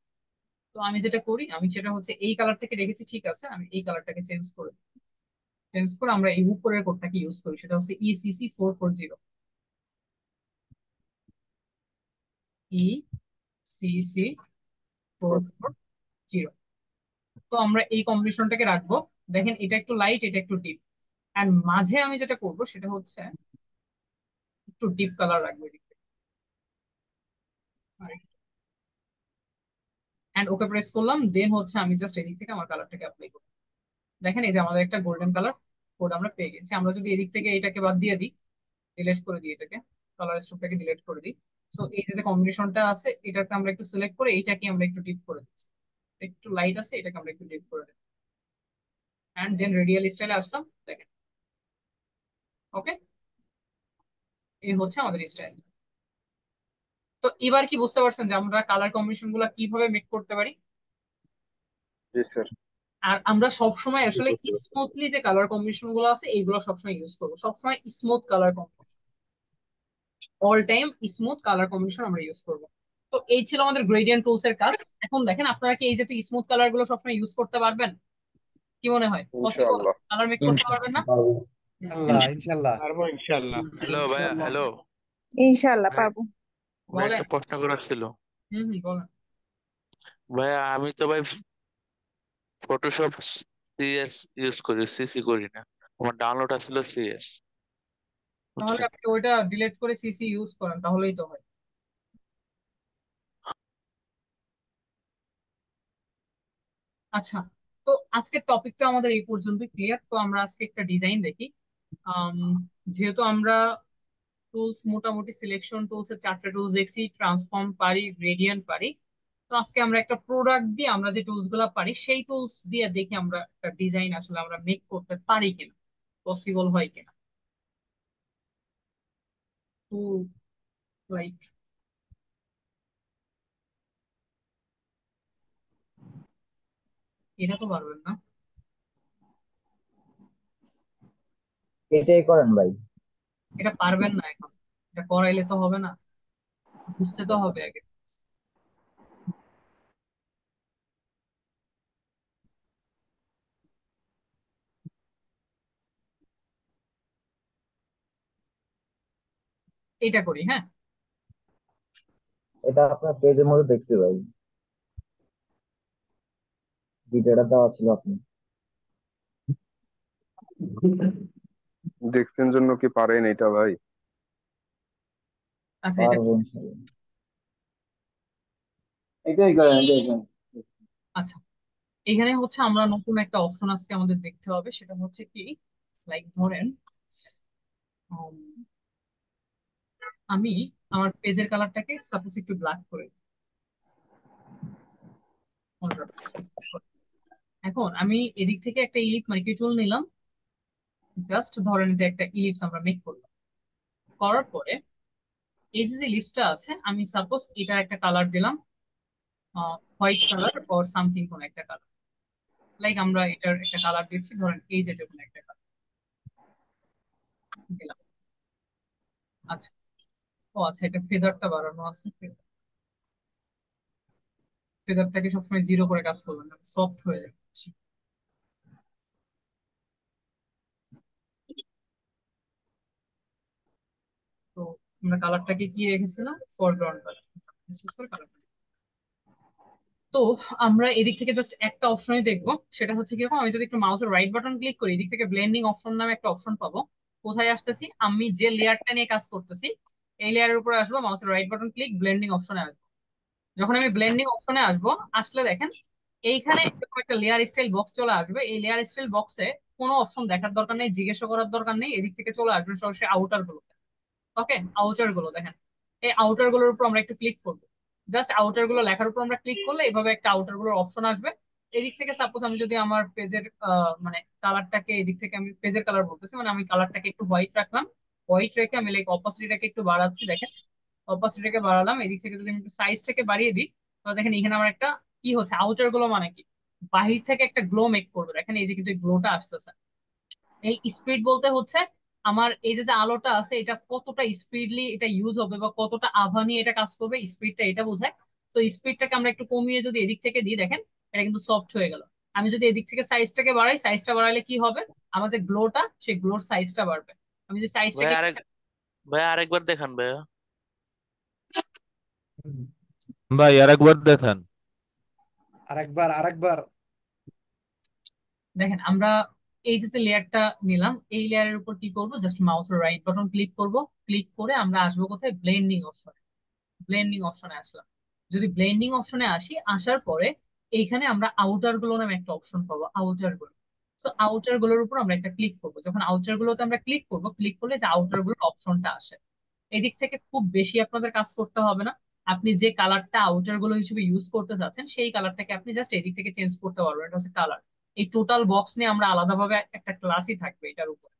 তো আমি যেটা করি, আমি সেটা হচ্ছে এই কালারটাকে রেখেছি, ঠিক আছে, আমি এই কালারটাকে চেঞ্জ করে আমরা এই উপরের কোডটাকে ইউজ করি, সেটা হচ্ছে ECC440। ECC440। তো আমরা এই কম্বিনেশনটাকে রাখবো। দেখেন এটা একটু লাইট, এটা একটু ডিপ, এন্ড মাঝে আমি যেটা করব সেটা হচ্ছে একটু ডিপ কালার রাখবো এদিকে। এন্ড ওকে প্রেস করলাম, দেন হচ্ছে আমি জাস্ট এদিক থেকে আমার কালারটাকে অ্যাপ্লাই করব। দেখেন এই যে আমাদের একটা গোল্ডেন কালার কোড আমরা পেয়ে গেছি। আমরা যদি এদিক থেকে এটাকে বাদ দিয়ে দিই, ডিলিট করে দিই এটাকে, কালার স্টোকটাকে ডিলিট করে দিই, সো এই যে কম্বিনেশনটা আছে এটাকে আমরা একটু সিলেক্ট করে এইটাকে আমরা একটু ডিপ করে দিচ্ছি, একটু লাইট আছে এটাকে আমরা একটু ডিপ করে দিই, এন্ড দেন রেডিয়াল স্টাইলে আসলাম। দেখেন ওকে, এই হচ্ছে আমাদের স্টাইল। তো এবার কি বুঝতে পারছেন যে আমরা কালার কম্বিনেশন গুলা কিভাবে মেক করতে পারি? জি স্যার। আর আমরা সবসময় আসলে স্মুথলি যে কালার কম্বিনেশন গুলো আছে এইগুলো সবসময় ইউজ করবো, সবসময় smooth colour combination, all time smooth colour combination আমরা ইউজ করব। তো এই ছিল আমাদের গ্রেডিয়েন্ট টুলস এর কাজ। এখন দেখেন আপনারা কি এই যে স্মুথ কালার গুলো সবসময় ইউজ করতে পারবেন? কি মনে হয়, পসিবল ইনশাআল্লাহ। কালার মেক করতে পারবেন না? ইনশাল্লাহ ইনশাল্লাহ। পারবো ইনশাল্লাহ। হ্যালো ভাইয়া, হ্যালো ইনশাল্লাহ ভাইয়া, পাবো। ভাই বলেন। একটা প্রশ্ন করার ছিল। বলেন। ভাইয়া আমি তো ভাই ফটোশপ সিএস ইউজ করি, সিসি করি না। আমার ডাউনলোড আসছিল সিএস, তাহলে বুঝছেন? আপনি ওইটা ডিলিট করে CC ইউজ করেন, তাহলেই তো হয়। আচ্ছা, তো আজকের টপিকটা আমাদের এই পর্যন্ত ক্লিয়ার। তো আমরা আজকে একটা ডিজাইন দেখি। আম, যেহেতু আমরা টুলস মোটামুটি সিলেকশন টুলস এর 4টা টুলস দেখছি, ট্রান্সফর্ম পারি, গ্রেডিয়েন্ট পারি। তো আজকে আমরা একটা প্রোডাক্ট দিয়ে আমরা যে টুলস গুলা পারি সেই টুলস দিয়ে দেখি আমরা একটা ডিজাইন আসলে আমরা মেক করতে পারি কিনা, পসিবল হয় কিনা। তো লাইক এটা তো পারবেন না। এটাই করেন ভাই। এটা পারবেন না এখন, এটা করাইলে তো হবে না, বুঝতে তো হবে আগে। এটা করি, হ্যাঁ। এটা আপনার পেজের মধ্যে দেখছি ভাই, ভিডিওটা দেওয়া ছিল আপনি। দেখছেন জন্য কি পারেন এটা ভাই? আচ্ছা এটা পারবো ইনশাআল্লাহ। এটাই করেন, এটাই করেন। আচ্ছা, এখানে হচ্ছে আমরা নতুন একটা অপশন আজকে আমাদের দেখতে হবে, সেটা হচ্ছে কি, লাইক ধরেন উম, আমি আমার পেজের কালারটাকে সাপোজ একটু ব্ল্যাক করে দিই। এখন আমি এদিক থেকে একটা ইলিপ মানে কি টুল নিলাম, জাস্ট ধরেন যে একটা ইলিপস আমরা মেক করলাম। করার পরে এই যে লিস্টটা আছে, আমি সাপোজ এটার একটা কালার দিলাম, হোয়াইট কালার অর সামথিং কোন একটা কালার। লাইক আমরা এটার একটা কালার দিচ্ছি, ধরেন এই যে কোন একটা কালার দিলাম। আচ্ছা, ও আচ্ছা, এটা ফেদারটা বাড়ানো আছে, ফেদারটাকে সবসময় 0 করে কাজ করবেন না, সফট হয়ে যাবে। তো আমরা কালারটাকে কি রেখেছিলাম, ফরগ্রাউন্ড কালার। তো আমরা এদিক থেকে জাস্ট একটা অপশনই দেখবো, সেটা হচ্ছে কিরকম, আমি যদি একটু মাউসের রাইট বাটন ক্লিক করি, এদিক থেকে ব্লেন্ডিং অপশন নামে একটা অপশন পাবো। কোথায় আসতেছি, আমি যে লেয়ারটা নিয়ে কাজ করতেছি এই লেয়ারের উপরে আসবো, মাউসের রাইট বাটন ক্লিক, ব্লেন্ডিং অপশনে আসবো। যখন আমি ব্লেন্ডিং অপশনে আসবো, আসলে দেখেন এইখানে এরকম একটা লেয়ার স্টাইল বক্স চলে আসবে। এই লেয়ার স্টাইল বক্সে কোনো অপশন দেখার দরকার নেই, জিজ্ঞাসা করার দরকার নেই, এদিক থেকে চলে আসবে সরাসরি আউটার গুলো। ওকে, আউটার গুলো দেখেন, এই আউটার গুলোর উপর আমরা একটু ক্লিক করবো। জাস্ট আউটার গুলো লেখার উপর আমরা ক্লিক করলে এভাবে একটা আউটার গুলোর অপশন আসবে। এদিক থেকে সাপোজ আমি যদি আমার পেজের মানে কালারটাকে, এদিক থেকে আমি পেজের কালার বলতেছি, মানে আমি কালারটাকে একটু হোয়াইট রাখলাম। হোয়াইট রেখে আমি লাইক অপাসিটিটাকে একটু বাড়াচ্ছি, দেখেন অপাসিটিটাকে বাড়ালাম। এদিক থেকে যদি আমি একটু সাইজটাকে বাড়িয়ে দিই, তাহলে দেখেন এখানে আমার একটা কি হচ্ছে, আউটার গুলো মানে কি, বাহির থেকে একটা গ্লো মেক করবে। দেখেন এই যে কিন্তু গ্লোটা আসতেছে। এই স্পিড বলতে হচ্ছে আমার এই যে যে আলোটা আছে এটা কতটা স্পিডলি এটা ইউজ হবে বা কতটা আভা নিয়ে এটা কাজ করবে, স্পিডটা এটা বোঝায়। তো স্পিডটাকে আমরা একটু কমিয়ে যদি এদিক থেকে দিই, দেখেন এটা কিন্তু সফট হয়ে গেল। আমি যদি এদিক থেকে সাইজটাকে বাড়াই, সাইজটা বাড়ালে কি হবে, আমার যে গ্লোটা সেই গ্লোর সাইজটা বাড়বে। আমি যদি ভাই সাইজটাকে ভাই আরেকবার দেখান ভাইয়া। ভাই আরেকবার দেখান। আরেকবার আরেকবার। দেখেন আমরা এই যে লেয়ারটা নিলাম, এই লেয়ারের উপর কি করব, জাস্ট মাউসের রাইট বাটন ক্লিক করব। ক্লিক করে আমরা আসবো কোথায়, ব্লেন্ডিং অপশনে। ব্লেন্ডিং অপশনে আসলাম। যদি ব্লেন্ডিং অপশনে আসি, আসার পরে এইখানে আমরা আউটার গুলো নামে একটা অপশন পাবো, আউটার গুলো। সো আউটার গুলোর উপর আমরা একটা ক্লিক করবো। যখন আউটার গুলোতে আমরা ক্লিক করবো, ক্লিক করলে যে আউটার গুলোর অপশনটা আসে, এদিক থেকে খুব বেশি আপনাদের কাজ করতে হবে না। আপনি যে কালারটা আউটার গুলো হিসেবে ইউজ করতে চাচ্ছেন সেই কালারটাকে আপনি জাস্ট এদিক থেকে চেঞ্জ করতে পারবেন। এটা হচ্ছে কালার। এই টোটাল বক্স নিয়ে আমরা আলাদাভাবে একটা ক্লাসই থাকবে এটার উপর।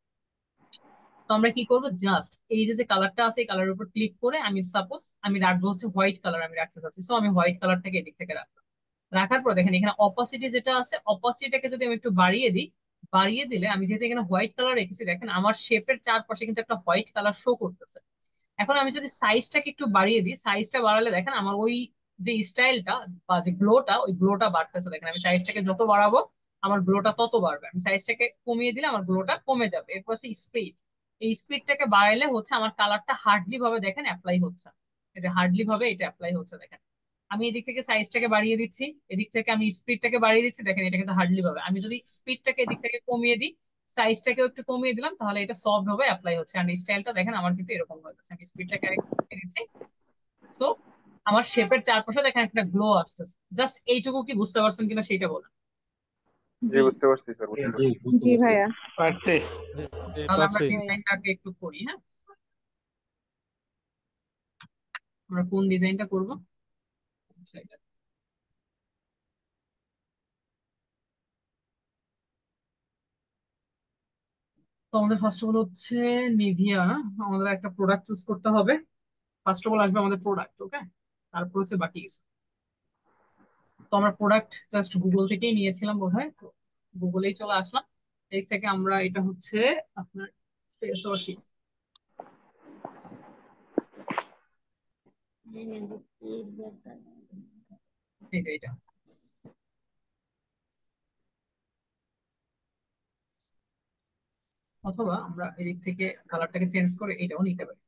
তো আমরা কি করবো, জাস্ট এই যে যে কালারটা আছে এই কালারের উপর ক্লিক করে আমি সাপোজ আমি রাখবো হচ্ছে হোয়াইট কালার, আমি রাখতে চাচ্ছি। সো আমি হোয়াইট কালারটাকে এদিক থেকে রাখলাম। রাখার পর দেখেন এখানে অপাসিটি যেটা আছে, অপাসিটিটাকে যদি আমি একটু বাড়িয়ে দিই, বাড়িয়ে দিলে আমি যেহেতু এখানে হোয়াইট কালার রেখেছি, দেখেন আমার শেপের চারপাশে কিন্তু একটা হোয়াইট কালার শো করতেছে। এখন আমি যদি সাইজটাকে একটু বাড়িয়ে দিই, সাইজটা বাড়ালে দেখেন আমার ওই যে স্টাইলটা বা যে গ্লোটা, ওই গ্লোটা বাড়তেছে। দেখেন আমি সাইজটাকে যত বাড়াবো আমার গ্লোটা তত বাড়বে, আমি সাইজটাকে কমিয়ে দিলে আমার গ্লোটা কমে যাবে। এরপর হচ্ছে স্পিড। এই স্পিডটাকে বাড়াইলে হচ্ছে আমার কালারটা হার্ডলি ভাবে দেখেন অ্যাপ্লাই হচ্ছে। এই যে হার্ডলি ভাবে এটা অ্যাপ্লাই হচ্ছে, দেখেন আমি এদিক থেকে সাইজটাকে বাড়িয়ে দিচ্ছি, এদিক থেকে আমি স্পিডটাকে বাড়িয়ে দিচ্ছি, দেখেন এটা কিন্তু হার্ডলি ভাবে। আমি যদি স্পিডটাকে এদিক থেকে কমিয়ে দিই, সাইজটাকেও একটু কমিয়ে দিলাম, তাহলে এটা সফট ভাবে অ্যাপ্লাই হচ্ছে। আর স্টাইলটা দেখেন আমার কিন্তু এরকম হয়ে যাচ্ছে। আমি স্পিডটাকে আরেকটু কমিয়ে দিচ্ছি। সো আমার শেপের চারপাশে দেখেন একটা গ্লো আসতেছে। জাস্ট এইটুকু কি বুঝতে পারছেন কিনা সেটা বলেন। জি বুঝতে পারছি স্যার, বুঝতে পারছি। জি ভাইয়া। পারছি। তাহলে আমরা পারছি। ডিজাইনটাকে একটু করি, হ্যাঁ। আমরা কোন ডিজাইনটা করব? আচ্ছা, এটা। তো আমাদের ফার্স্ট অফ অল হচ্ছে নিভিয়া, আমাদের একটা প্রোডাক্ট চুজ করতে হবে। ফার্স্ট অফ অল আসবে আমাদের প্রোডাক্ট, ওকে, তারপর হচ্ছে বাকি কিছু। তো আমরা প্রোডাক্ট জাস্ট গুগল থেকেই নিয়েছিলাম বোধহয়, তো গুগলেই চলে আসলাম। এই থেকে আমরা এটা হচ্ছে আপনার ফেস ওয়াশ, এটা অথবা আমরা এদিক থেকে কালারটাকে চেঞ্জ করে এটাও নিতে পারি।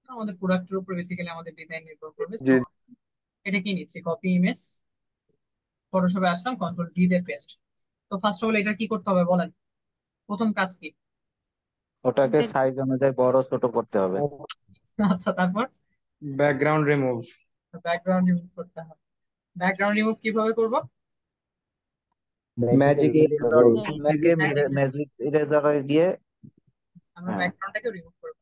আমাদের প্রোডাক্টের উপর বেসিক্যালি আমাদের ডিজাইন নির্ভর করবে। জি। তো এটা কি নিচ্ছি, কপি ইমেজ, ফটোশপে আসলাম, কন্ট্রোল ডি দিয়ে পেস্ট। তো ফার্স্ট অফ অল এটা কি করতে হবে বলেন, প্রথম কাজ কি? ওটাকে সাইজ অনুযায়ী বড় ছোট করতে হবে। আচ্ছা, তারপর ব্যাকগ্রাউন্ড রিমুভ। ব্যাকগ্রাউন্ড রিমুভ করতে হবে। ব্যাকগ্রাউন্ড রিমুভ কিভাবে করব? ম্যাজিক ইরেজার দিয়ে আমরা হ্যাঁ ব্যাকগ্রাউন্ডটাকে রিমুভ করব।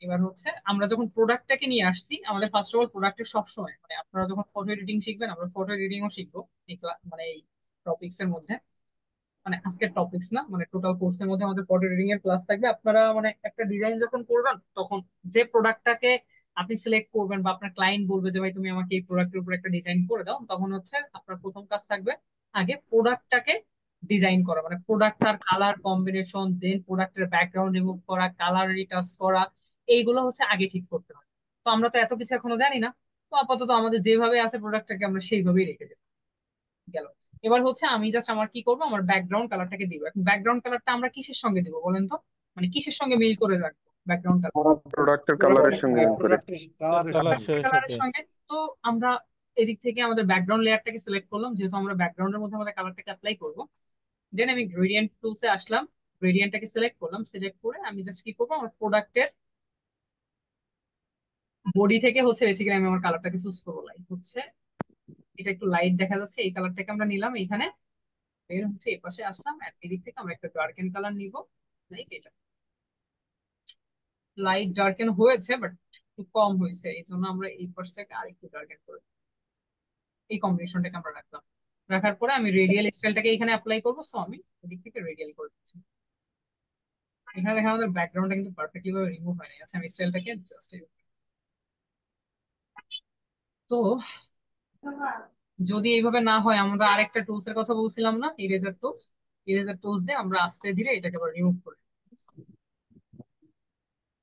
এবার হচ্ছে আমরা যখন প্রোডাক্টটাকে নিয়ে আসছি, আমাদের ফার্স্ট অফ অল প্রোডাক্টের সবসময় মানে আপনারা যখন ফটো এডিটিং শিখবেন, আমরা ফটো এডিটিংও শিখবো এই মানে এই টপিক্স এর মধ্যে। মানে আজকের টপিকস না, মানে টোটাল কোর্সের মধ্যে আমাদের ফটো এডিটিং এর ক্লাস থাকবে। আপনারা মানে একটা ডিজাইন যখন করবেন, তখন যে প্রোডাক্টটাকে আপনি সিলেক্ট করবেন বা আপনার ক্লায়েন্ট বলবে যে ভাই তুমি আমাকে এই প্রোডাক্টের উপর একটা ডিজাইন করে দাও, তখন হচ্ছে আপনার প্রথম কাজ থাকবে আগে প্রোডাক্টটাকে ডিজাইন করা, মানে প্রোডাক্টটার কালার কম্বিনেশন, দেন প্রোডাক্টের ব্যাকগ্রাউন্ড রিমুভ করা, কালার রিটাচ করা, এইগুলো হচ্ছে আগে ঠিক করতে হবে। তো আমরা তো এত কিছু এখনো জানি না। তো আপাতত আমাদের যেভাবে আছে প্রোডাক্টটাকে আমরা সেইভাবেই রেখে দেবো, গেল। এবার হচ্ছে আমি জাস্ট আমার কি করবো, আমার ব্যাকগ্রাউন্ড কালারটাকে দিব। এখন ব্যাকগ্রাউন্ড কালারটা আমরা কিসের সঙ্গে দিব বলেন তো, মানে কিসের সঙ্গে মিল করে রাখবো ব্যাকগ্রাউন্ড কালার? প্রোডাক্টের কালারের সঙ্গে মিল করে। কালারের সঙ্গে। তো আমরা এদিক থেকে আমাদের ব্যাকগ্রাউন্ড লেয়ারটাকে সিলেক্ট করলাম, যেহেতু আমরা ব্যাকগ্রাউন্ডের মধ্যে আমাদের কালারটাকে অ্যাপ্লাই করবো। দেন আমি গ্রেডিয়েন্ট টুলসে আসলাম, গ্রেডিয়েন্টটাকে সিলেক্ট করলাম, সিলেক্ট করে আমি জাস্ট কি করবো, আমার প্রোডাক্টের বডি থেকে হচ্ছে বেসিক্যালি আমি আমার কালারটাকে চুজ করবো। লাইক হচ্ছে এটা একটু লাইট দেখা যাচ্ছে, এই কালারটাকে আমরা নিলাম এইখানে। এর হচ্ছে এই পাশে আসলাম, আর এদিক থেকে আমরা একটা ডার্কেন কালার নিব, লাইক এটা। লাইট ডার্কেন হয়েছে বাট একটু কম হয়েছে, এই জন্য আমরা এই পাশটাকে আরেকটু ডার্কেন করে এই কম্বিনেশনটাকে আমরা রাখলাম। রাখার পরে আমি রেডিয়াল স্টাইলটাকে এখানে অ্যাপ্লাই করবো, সো আমি এদিক থেকে রেডিয়াল করে দিচ্ছি। এখানে দেখা আমাদের ব্যাকগ্রাউন্ডটা কিন্তু পারফেক্টলি ভাবে রিমুভ হয় না। আচ্ছা, আমি স্টাইলটাকে জাস্ট তো যদি এইভাবে না হয়, আমরা আরেকটা টুলস এর কথা বলছিলাম না, ইরেজার টুলস। ইরেজার টুলস দিয়ে আমরা আস্তে ধীরে এটাকে আবার রিমুভ করি।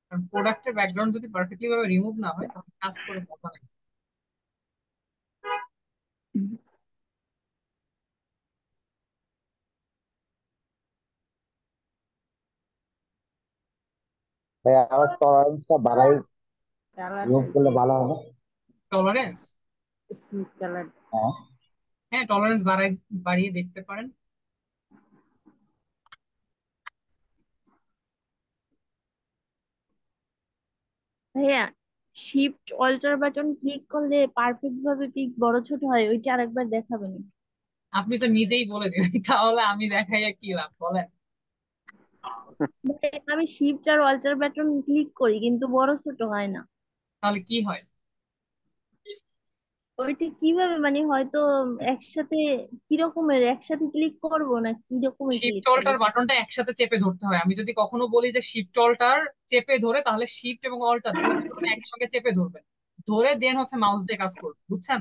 কারণ প্রোডাক্টের ব্যাকগ্রাউন্ড যদি পারফেক্টলি ভাবে রিমুভ না হয়, তখন কাজ করে মজা নেই। ভাই আমার টলারেন্সটা বাড়াই রিমুভ করলে ভালো হবে। টলারেন্স, হ্যাঁ হ্যাঁ টলারেন্স বাড়িয়ে দেখতে পারেন। ভাইয়া, শিফট অল্টার বাটন ক্লিক করলে পারফেক্ট ভাবে পিক বড় ছোট হয়, ওইটা আরেকবার দেখাবেন? আপনি তো নিজেই বলে দিলেন, তাহলে আমি দেখাইয়া কি লাভ বলেন? আমি শিফট আর অল্টার বাটন ক্লিক করি কিন্তু বড় ছোট হয় না। তাহলে কি হয়? ওইটা কিভাবে, মানে হয়তো একসাথে কিরকমের একসাথে ক্লিক করব না কিরকমের শিফট ক্লিক করব? অল্টার বাটনটা একসাথে চেপে ধরতে হয়। আমি যদি কখনো বলি যে শিফট অল্টার চেপে ধরে, তাহলে শিফট এবং অল্টার দুই বাটন একসঙ্গে চেপে ধরবেন, ধরে দেন হচ্ছে মাউস দিয়ে কাজ করবেন, বুঝছেন?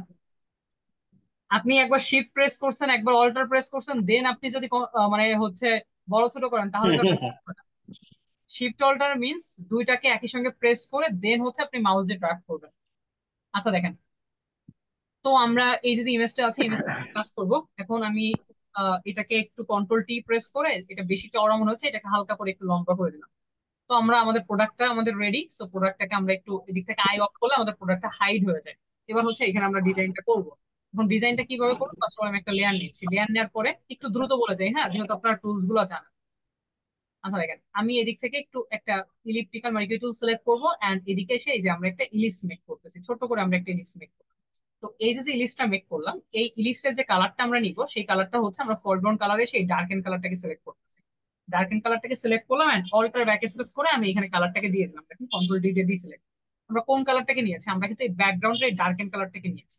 আপনি একবার শিফট প্রেস করছেন, একবার অল্টার প্রেস করছেন, দেন আপনি যদি মানে হচ্ছে বড় ছোট করেন, তাহলে তো শিফট অল্টার মিন্স দুইটাকে একই সঙ্গে প্রেস করে দেন হচ্ছে আপনি মাউস দিয়ে ড্র্যাগ করবেন। আচ্ছা দেখেন, তো আমরা এই যে ইমেজটা আছে, ইমেজ কাজ করব। এখন আমি এটাকে একটু কন্ট্রোল টি প্রেস করে, এটা বেশি চওড়া মনে হচ্ছে, এটাকে হালকা করে একটু লম্বা করে দিলাম। তো আমরা আমাদের প্রোডাক্টটা আমাদের রেডি। সো প্রোডাক্টটাকে আমরা একটু এদিক থেকে আই অফ করলে আমাদের প্রোডাক্টটা হাইড হয়ে যায়। এবার হচ্ছে এখানে আমরা ডিজাইনটা করব। এখন ডিজাইনটা কিভাবে করবো, ফার্স্ট অফ অল আমি একটা লেয়ার নিচ্ছি। লেয়ার নেওয়ার পরে একটু দ্রুত বলে যাই, হ্যাঁ, যেহেতু আপনার টুলস গুলো জানেন। আচ্ছা দেখেন, আমি এদিক থেকে একটু একটা ইলিপ্টিক্যাল মার্কিউ টুল সিলেক্ট করবো, এন্ড এদিকে এসে এই যে আমরা একটা ইলিপস মেক করতেছি, ছোট করে আমরা একটা ইলিপস মেক করবো। তো এই যে ইলিপসটা মেক করলাম, এই ইলিপসের যে কালারটা আমরা নিব, সেই কালারটা হচ্ছে আমরা ফরগ্রাউন্ড কালারে সেই ডার্কেন কালারটাকে সিলেক্ট করতেছি। ডার্কেন কালারটাকে সিলেক্ট করলাম, এন্ড অল্টার ব্যাক স্পেস করে আমি এখানে কালারটাকে দিয়ে দিলাম। দেখুন কন্ট্রোল ডি দিয়ে সিলেক্ট। আমরা কোন কালারটাকে নিয়েছি? আমরা কিন্তু এই ব্যাকগ্রাউন্ডের ডার্কেন কালারটাকে নিয়েছি।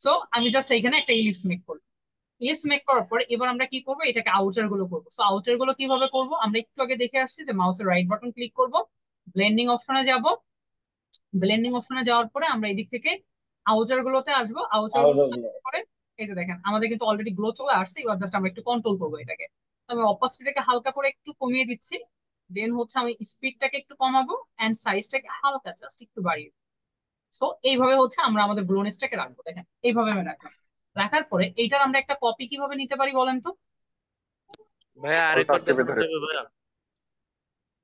সো আমি জাস্ট এখানে একটা ইলিপস মেক করবো। ইলিপস মেক করার পরে এবার আমরা কি করবো, এটাকে আউটার গুলো করবো। সো আউটার গুলো কিভাবে করবো? আমরা একটু আগে দেখে আসছি যে মাউসের রাইট বাটন ক্লিক করব, ব্লেন্ডিং অপশনে যাব, ব্লেন্ডিং অপশনে যাওয়ার পরে আমরা এদিক থেকে আউটার গুলোতে আসবো। আউটার গুলো পরে এই যে দেখেন আমাদের কিন্তু অলরেডি গ্লো চলে আসছে। এবার জাস্ট আমরা একটু কন্ট্রোল করবো এটাকে। তো আমি অপাসিটিটাকে হালকা করে একটু কমিয়ে দিচ্ছি। দেন হচ্ছে আমি স্পিডটাকে একটু কমাবো এন্ড সাইজটাকে হালকা জাস্ট একটু বাড়িয়ে। সো এইভাবে হচ্ছে আমরা আমাদের গ্লোনেসটাকে রাখবো। দেখেন এইভাবে আমি রাখলাম। রাখার পরে এইটার আমরা একটা কপি কিভাবে নিতে পারি বলেন তো? ভাইয়া অল্টার আরেকবার চেপে দেখাতে ধরে। হবে ভাইয়া।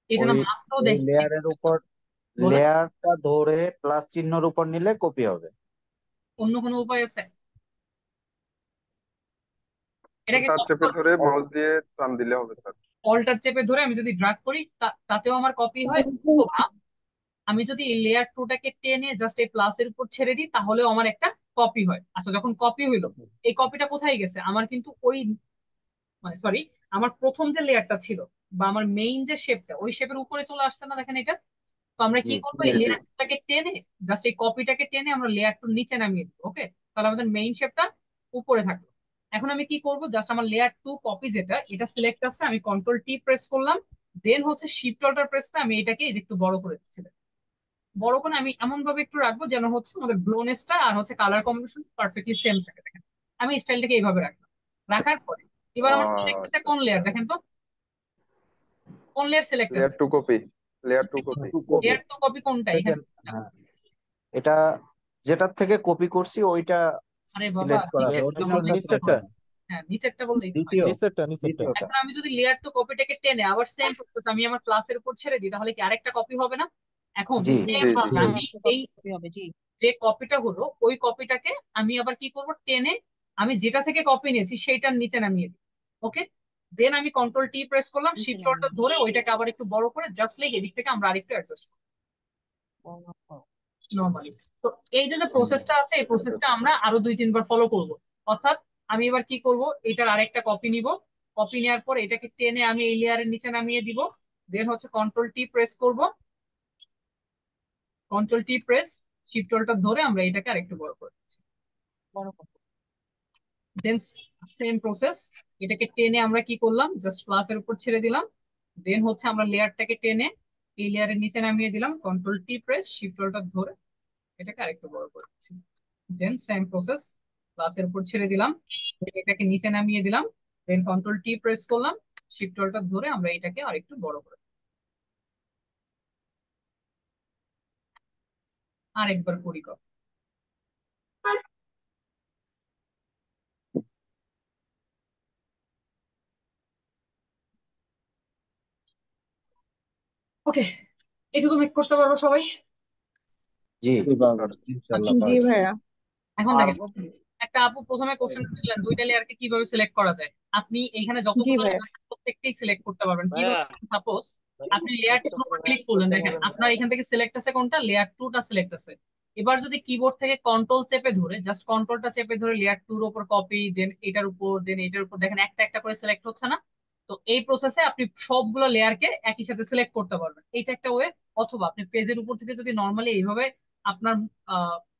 এটা না ওই মাত্র ওই দেখি লেয়ারের উপর বলেন, লেয়ারটা ধরে প্লাস চিহ্নর উপর নিলে কপি হবে। অন্য কোনো উপায় আছে? এটাকে অল্টার চেপে ধরে মাউস দিয়ে টান দিলে হবে স্যার। অল্টার চেপে ধরে আমি যদি ড্র্যাগ করি তাতেও আমার কপি হয়, অথবা আমি যদি এই লেয়ার টুটাকে টেনে জাস্ট এই প্লাসের উপর ছেড়ে দিই তাহলেও আমার একটা কপি হয়। আচ্ছা যখন কপি হইলো, এই কপিটা কোথায় গেছে? আমার কিন্তু ওই মানে সরি, আমার প্রথম যে লেয়ারটা ছিল বা আমার মেইন যে শেপটা, ওই শেপের উপরে চলে আসছে না? দেখেন এটা। তো আমরা কি জি করবো, জি এই জি। লেয়ারটাকে টেনে জাস্ট এই কপিটাকে টেনে আমরা লেয়ার টুর নিচে নামিয়ে দিবো। ওকে, তাহলে আমাদের মেইন শেপটা উপরে থাকলো। এখন আমি কি করবো, জাস্ট আমার লেয়ার টু কপি যেটা, এটা সিলেক্ট আছে, আমি কন্ট্রোল টি প্রেস করলাম। দেন হচ্ছে শিফট অল্টার প্রেস করে আমি এটাকে এই যে একটু বড় করে দিচ্ছি। বড় করে আমি এমন ভাবে একটু রাখবো যেন হচ্ছে আমাদের ব্লোনেসটা আর হচ্ছে কালার কম্বিনেশন পারফেক্টলি সেম থাকে। দেখেন আমি স্টাইলটাকে এইভাবে রাখলাম। রাখার পরে এবার আমার সিলেক্ট আছে আচ্ছা, কোন লেয়ার, দেখেন তো কোন লেয়ার সিলেক্ট লেয়ার আছে? To copy, layer to copy. Copy layer to copy কোনটা এখানে? হ্যাঁ, এটা যেটার থেকে কপি করছি ওইটা আরে বাবা সিলেক্ট করা আছে, নিচেরটা অরিজিনালটা বললেই তো সিলেক্ট নিচেরটা, হয়। করা। হ্যাঁ নিচেরটা বললেই তো হয়। দ্বিতীয় নিচেরটা, নিচেরটা। দ্বিতীয়টা এখন আমি যদি লেয়ার টু কপিটাকে টেনে আবার সেম প্রসেস আমি আমার ক্লাসের উপর ছেড়ে দিই তাহলে কি আরেকটা কপি হবে না? এখন জি সেম জি জি। ভাবে আমি এই যে কপিটা হলো ওই কপিটাকে আমি আবার কি করব, টেনে আমি যেটা থেকে কপি নিয়েছি সেইটার নিচে নামিয়ে দিই। ওকে, দেন আমি কন্ট্রোল টি প্রেস করলাম, শিফট অল্টার ধরে ওইটাকে আবার একটু বড় করে জাস্ট লাইক এদিক থেকে আমরা আরেকটু অ্যাডজাস্ট করব নর্মালি। তো এই যে প্রসেসটা আছে এই প্রসেসটা আমরা আরো 2-3 বার ফলো করব। অর্থাৎ আমি এবার কি করব, এটার আরেকটা কপি নিব। কপি নেওয়ার পর এটাকে টেনে আমি এই লেয়ারের নিচে নামিয়ে দিব। দেন হচ্ছে কন্ট্রোল টি প্রেস করব, control T press shift alter ধরে আমরা এটাকে আরেকটু বড় করে দিচ্ছি। দেন সেম প্রসেস, এটাকে টেনে আমরা কি করলাম, জাস্ট প্লাসের উপর ছেড়ে দিলাম। দেন হচ্ছে আমরা লেয়ারটাকে টেনে এই লেয়ারের নিচে নামিয়ে দিলাম, control T press shift alter ধরে এটাকে আরেকটু বড় করে দিচ্ছি। দেন সেম প্রসেস, প্লাসের উপর ছেড়ে দিলাম, এটাকে নিচে নামিয়ে দিলাম। দেন কন্ট্রোল টি প্রেস করলাম, শিফট অল্টার ধরে আমরা এটাকে আরেকটু বড় করে আরেকবার করি। ওকে, এটুকু মেক করতে পারবো সবাই? জি স্যার। ইনশাল্লাহ জি পারবে। ভাইয়া। এখন দেখেন একটা আপু প্রথমে কোশ্চেন করছিলেন দুইটা লেয়ারকে কিভাবে সিলেক্ট করা যায়। আপনি এখানে জি যতগুলো ভাইয়া। লেয়ার আছে প্রত্যেকটাই সিলেক্ট করতে পারবেন ভাইয়া কিভাবে? সাপোজ আপনি লেয়ার একটা টুর উপর করে ক্লিক করলেন, করতে দেখেন বলেন আপনার ভাইয়া। এখান থেকে সিলেক্ট আছে কোনটা, লেয়ার টুটা সিলেক্ট আছে। এবার যদি কিবোর্ড থেকে কন্ট্রোল চেপে ধরে জাস্ট কন্ট্রোলটা চেপে ধরে লেয়ার টুর উপর কপি, দেন এটার উপর, দেন এটার উপর, দেখেন একটা একটা করে সিলেক্ট হচ্ছে না? তো এই প্রসেসে আপনি সবগুলো লেয়ারকে একই সাথে সিলেক্ট করতে পারবেন, এইটা একটা ওয়ে। অথবা আপনি পেজের উপর থেকে যদি নর্মালি এইভাবে আপনার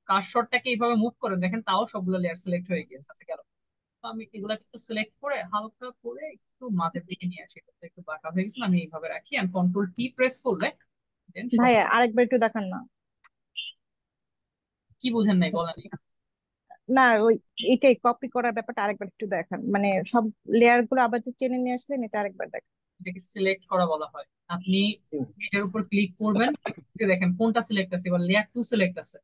কার্সরটাকে এইভাবে মুভ করেন, দেখেন তাও সবগুলো লেয়ার সিলেক্ট হয়ে গিয়েছে। আচ্ছা গেল। তো আমি এগুলাকে একটু সিলেক্ট করে হালকা করে একটু মাঝের দিকে নিয়ে আসি, এটা একটু বাঁকা হয়ে গেছিল, আমি এইভাবে রাখি আর কন্ট্রোল টি প্রেস করলে দেন সব। ভাইয়া আরেকবার একটু দেখান না। কি বুঝেন নাই বলেন? না ওই এটাই কপি করার ব্যাপারটা আরেকবার একটু দেখান, মানে সব লেয়ার গুলো আবার যে টেনে নিয়ে আসলেন এটা আরেকবার দেখান। এটাকে সিলেক্ট করা বলা হয়। আপনি এটার উপর ক্লিক করবেন, দেখেন কোনটা সিলেক্ট আছে, এবার লেয়ার টু সিলেক্ট আছে।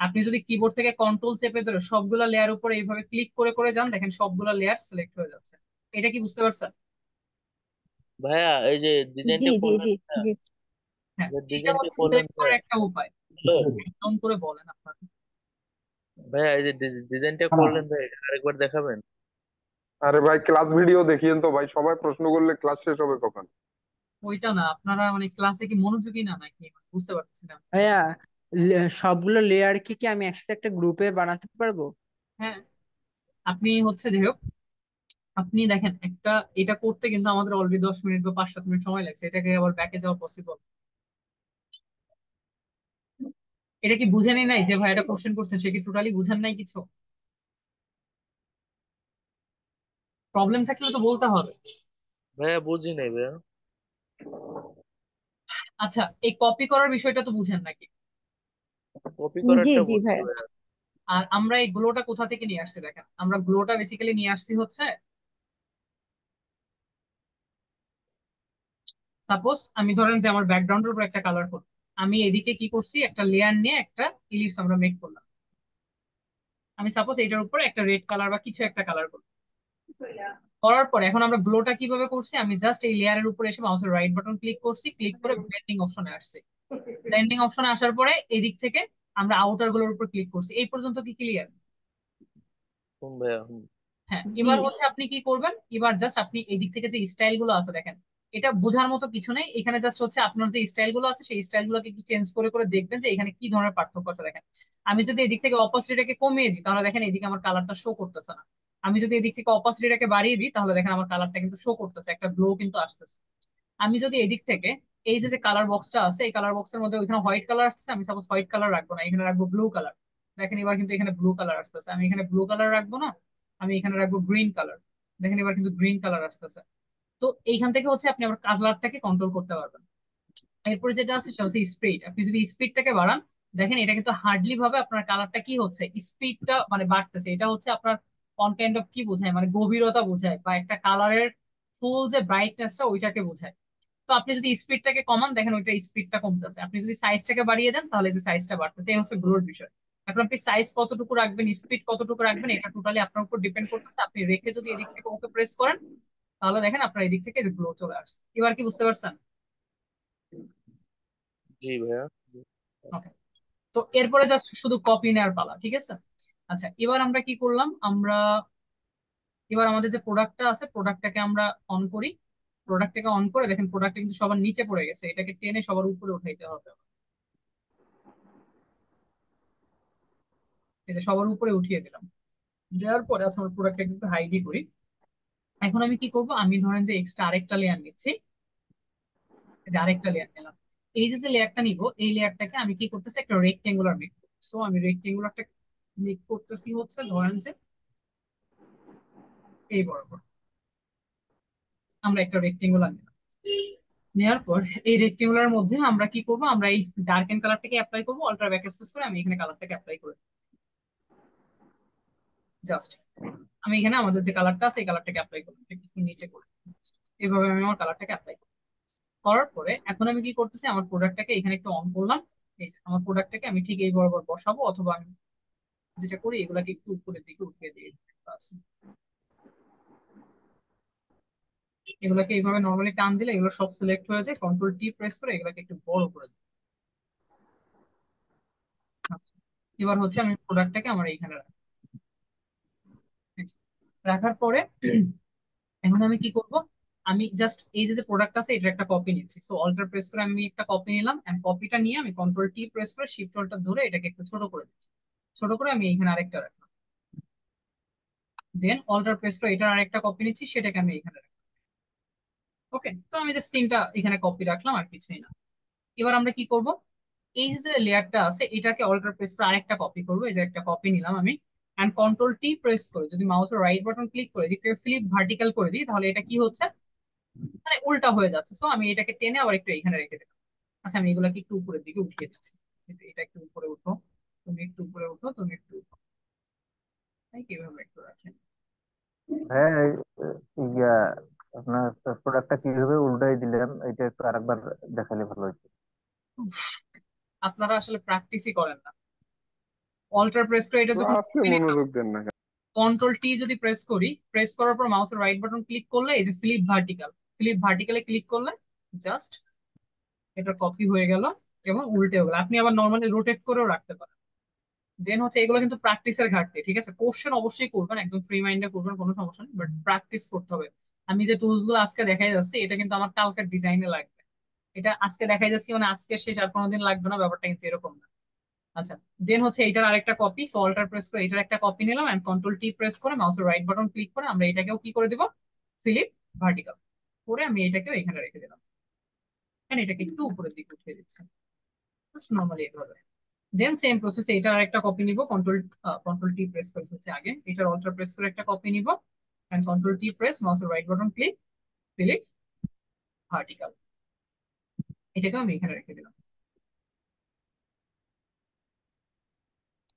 আপনি যদি কিবোর্ড থেকে কন্ট্রোল চেপে ধরে সবগুলা লেয়ার উপরে এইভাবে ক্লিক করে করে যান, দেখেন সবগুলা লেয়ার সিলেক্ট হয়ে যাচ্ছে। এটা কি বুঝতে পারছেন? ভাইয়া এই যে জি ডিজাইনটা জি করলেন জি ভাইয়া, জি। হ্যাঁ, যে এটা ডিজাইনটা হচ্ছে করলেন সিলেক্ট করার ভাইয়া, একটা উপায়। একদম করে বলেন আপনার। ভাইয়া এই যে ডিজাইনটা করলেন ভাই আরেকবার দেখাবেন? আরে ভাই ক্লাস ভিডিও দেখিয়েন তো ভাই, সবাই প্রশ্ন করলে ক্লাস শেষ হবে কখন? ওইটা না, আপনারা মানে ক্লাসে কি মনোযোগী না নাকি বুঝতে পারছি না। ভাইয়া সবগুলো লেয়ার কি কি আমি একসাথে একটা গ্রুপে বানাতে পারবো? হ্যাঁ, আপনি হচ্ছে যাই হোক, আপনি দেখেন একটা এটা করতে কিন্তু আমাদের অলরেডি 10 মিনিট বা 5-7 মিনিট সময় লাগছে, এটাকে আবার ব্যাকে যাওয়া পসিবল? এটা কি বুঝেনি নাই যে ভাই এটা কোশ্চেন করছেন, সে কি টোটালি বুঝেন নাই কিছু? প্রবলেম থাকলে তো বলতে হবে। ভাইয়া বুঝি নাই ভাইয়া। আচ্ছা, এই কপি করার বিষয়টা তো বুঝেন নাকি? কপি জি করারটা জি বুঝছি ভাইয়া। ভাইয়া। আর আমরা এই গ্লোটা কোথা থেকে নিয়ে আসছি দেখেন, আমরা গ্লোটা বেসিক্যালি নিয়ে আসছি হচ্ছে, সাপোজ আমি ধরেন যে আমার ব্যাকগ্রাউন্ডের উপর একটা কালার করব, আমি এদিকে কি করছি, একটা লেয়ার নিয়ে একটা ইলিপস আমরা মেক করলাম। আমি সাপোজ এটার উপর একটা রেড কালার বা কিছু একটা কালার করব, করার পরে এখন আমরা গ্লোটা কিভাবে করছি, আমি জাস্ট এই লেয়ারের উপরে এসে মাউসের রাইট বাটন ক্লিক করছি, ক্লিক করে ব্লেন্ডিং অপশনে আসছি। ব্লেন্ডিং অপশনে আসার পরে এদিক থেকে আমরা আউটার গুলোর উপর ক্লিক করছি। এই পর্যন্ত কি ক্লিয়ার? ভাইয়া হ্যাঁ, জি। এবার হচ্ছে আপনি কি করবেন, এবার জাস্ট আপনি এই দিক থেকে যে স্টাইল গুলো আছে দেখেন, এটা বোঝার মতো কিছু নেই এখানে, জাস্ট হচ্ছে আপনার যে স্টাইল গুলো আছে সেই স্টাইল গুলোকে একটু চেঞ্জ করে করে দেখবেন যে এখানে কি ধরনের পার্থক্য আছে দেখেন। আমি যদি এদিক থেকে অপাসিটিটাকে কমিয়ে দিই তাহলে দেখেন এদিকে আমার কালারটা শো করতেছে না। আমি যদি এদিক থেকে অপাসিটিটাকে বাড়িয়ে দিই তাহলে দেখেন আমার কালারটা কিন্তু শো করতেছে, একটা গ্লো কিন্তু আসতেছে। আমি যদি এদিক থেকে এই যে যে কালার বক্সটা আছে, এই কালার বক্সের মধ্যে ওইখানে হোয়াইট কালার আসতেছে, আমি সাপোজ হোয়াইট কালার রাখবো না, এখানে রাখবো ব্লু কালার। দেখেন এবার কিন্তু এখানে ব্লু কালার আসতেছে, আমি এখানে ব্লু কালার রাখবো না, আমি এখানে রাখবো গ্রিন কালার। দেখেন এবার কিন্তু গ্রিন কালার আসতেছে। তো এইখান থেকে হচ্ছে আপনি আবার কালারটাকে কন্ট্রোল করতে পারবেন। এরপরে যেটা আছে সেটা হচ্ছে স্পিড। আপনি যদি স্পিডটাকে বাড়ান, দেখেন এটা কিন্তু হার্ডলি ভাবে আপনার কালারটা কি হচ্ছে, স্পিডটা মানে বাড়তেছে। এটা হচ্ছে আপনার অন কাইন্ড অফ কি বোঝায়, মানে গভীরতা বোঝায় বা একটা কালারের ফুল যে ব্রাইটনেসটা ওইটাকে বোঝায়। তো আপনি যদি স্পিডটাকে কমান দেখেন ওইটা স্পিডটা কমতেছে, আপনি যদি সাইজটাকে বাড়িয়ে দেন তাহলে যে সাইজটা বাড়তেছে। এই হচ্ছে গ্লোর বিষয়। এখন আপনি সাইজ কতটুকু রাখবেন, স্পিড কতটুকু রাখবেন, এটা টোটালি আপনার উপর ডিপেন্ড করতেছে। আপনি রেখে যদি এদিক থেকে ওকে প্রেস করেন তাহলে দেখেন আপনার এদিক থেকে গ্লো চলে আসছে। এবার কি বুঝতে পারছেন? জি ভাইয়া। ওকে, তো এরপরে জাস্ট শুধু কপি নেওয়ার পালা, ঠিক আছে? আচ্ছা, এবার আমরা কি করলাম, আমরা এবার আমাদের যে প্রোডাক্টটা আছে প্রোডাক্টটাকে আমরা অন করি। প্রোডাক্টটাকে অন করে দেখেন প্রোডাক্টটা কিন্তু সবার নিচে পড়ে গেছে, এটাকে টেনে সবার উপরে উঠাইতে হবে। এই যে সবার উপরে উঠিয়ে দিলাম, দেওয়ার পরে আচ্ছা আমার প্রোডাক্টটা কিন্তু হাইডই করি। এখন আমি কি করব, আমি ধরেন যে এক্সট্রা আরেকটা লেয়ার নিচ্ছি, এই যে আরেকটা লেয়ার নিলাম। এই যে যে লেয়ারটা নিব এই লেয়ারটাকে আমি কি করতেছি, একটা রেক্টেঙ্গুলার মেক করবো। সো আমি রেক্টেঙ্গুলারটা মেক করতেছি হচ্ছে ধরেন যে এই বরাবর আমরা একটা রেক্টেঙ্গুলার নিলাম। নেওয়ার পর এই রেক্টেঙ্গুলার মধ্যে আমরা কি করব, আমরা এই ডার্কেন কালারটাকে অ্যাপ্লাই করবো, অল্টার ব্যাক স্পেস করে আমি এখানে কালারটাকে অ্যাপ্লাই করে জাস্ট আমি এখানে আমাদের যে কালারটা আছে এই কালারটাকে অ্যাপ্লাই করবো একটু নিচে করে। এইভাবে আমি আমার কালারটাকে অ্যাপ্লাই করবো। করার পরে এখন আমি কি করতেছি, আমার প্রোডাক্টটাকে এখানে একটু অন করলাম। এই যে আমার প্রোডাক্টটাকে আমি ঠিক এই বরাবর বসাবো, অথবা আমি যেটা করি এগুলাকে একটু উপরের দিকে উঠিয়ে দিই। বাস। এগুলোকে এইভাবে নর্মালি টান দিলে এগুলো সব সিলেক্ট হয়ে যায়, কন্ট্রোল টি প্রেস করে এগুলোকে একটু বড় করে দিই। আচ্ছা, এবার হচ্ছে আমি প্রোডাক্টটাকে আমার এইখানে রাখি। রাখার পরে এখন আমি কি করব, আমি জাস্ট এই যে প্রোডাক্ট আছে এটা একটা কপি নিচ্ছি। সো অল্টার প্রেস করে আমি একটা কপি নিলাম, এন্ড কপিটা নিয়ে আমি কন্ট্রোল টি প্রেস করে শিফট অল্টার ধরে এটাকে একটু ছোট করে দিচ্ছি। ছোট করে আমি এইখানে আরেকটা রাখলাম। দেন অল্টার প্রেস করে এটার আরেকটা কপি নিচ্ছি, সেটাকে আমি এখানে রাখলাম। ওকে, তো আমি জাস্ট তিনটা এখানে কপি রাখলাম আর কিছুই না। এবার আমরা কি করব, এই যে লেয়ারটা আছে এটাকে অল্টার প্রেস করে আরেকটা কপি করবো। এই যে একটা কপি নিলাম আমি, এন্ড কন্ট্রোল টি প্রেস করে যদি মাউসের রাইট বাটন ক্লিক করে দিক থেকে ফ্লিপ ভার্টিক্যাল করে দিই তাহলে এটা কি হচ্ছে, মানে উল্টা হয়ে যাচ্ছে। সো আমি এটাকে টেনে আবার একটু এখানে রেখে দিলাম। আচ্ছা, আমি এগুলাকে একটু উপরের দিকে উঠিয়ে দিচ্ছি। এটা একটু উপরে উঠো, তুমি একটু উপরে উঠো, তুমি একটু উঠো। তাই কিভাবে একটু রাখেন। হ্যাঁ ইয়া আপনার প্রোডাক্টটা কিভাবে উল্টাই দিলেন এটা একটু আরেকবার দেখালে ভালো হতো। আপনারা আসলে প্র্যাকটিসই করেন না। অল্টার প্রেস করে এটা যখন ক্লাসে মনোযোগ দেন না কেন? কন্ট্রোল টি যদি প্রেস করি, প্রেস করার পর মাউসের রাইট বাটন ক্লিক করলে এই যে ফ্লিপ ভার্টিক্যাল, ফ্লিপ ভার্টিক্যালে ক্লিক করলে জাস্ট এটা কপি হয়ে গেল এবং উল্টে গেল। আপনি আবার নর্মালি রোটেট করেও রাখতে পারেন। দেন হচ্ছে এগুলো কিন্তু প্র্যাকটিসের ঘাটতি, ঠিক আছে? কোশ্চেন অবশ্যই করবেন, একদম ফ্রি মাইন্ডে করবেন, কোনো সমস্যা নেই, বাট প্র্যাকটিস করতে হবে। আমি যে টুলস গুলো আজকে দেখাই যাচ্ছি এটা কিন্তু আমার কালকের ডিজাইনে লাগবে। এটা আজকে দেখাই যাচ্ছি মানে আজকে শেষ আর কোনোদিন লাগবে না, ব্যাপারটা কিন্তু এরকম না। আচ্ছা, দেন হচ্ছে এটার আরেকটা কপি, সো অল্টার প্রেস করে এটার একটা কপি নিলাম, এন্ড কন্ট্রোল টি প্রেস করে মাউসের রাইট বাটন ক্লিক করে আমরা এটাকেও কি করে দিব, ফিলিপ ভার্টিক্যাল করে আমি এটাকেও এখানে রেখে দিলাম। এন্ড এটাকে একটু উপরের দিকে উঠিয়ে দিচ্ছি জাস্ট নর্মালি এভাবে। দেন সেম প্রসেসে এটার একটা কপি নিব, কন্ট্রোল টি প্রেস করে হচ্ছে আগে এটার অল্টার প্রেস করে একটা কপি নিব, এন্ড কন্ট্রোল টি প্রেস মাউসের right button click, click vertical, এটাকে আমি এখানে রেখে দিলাম।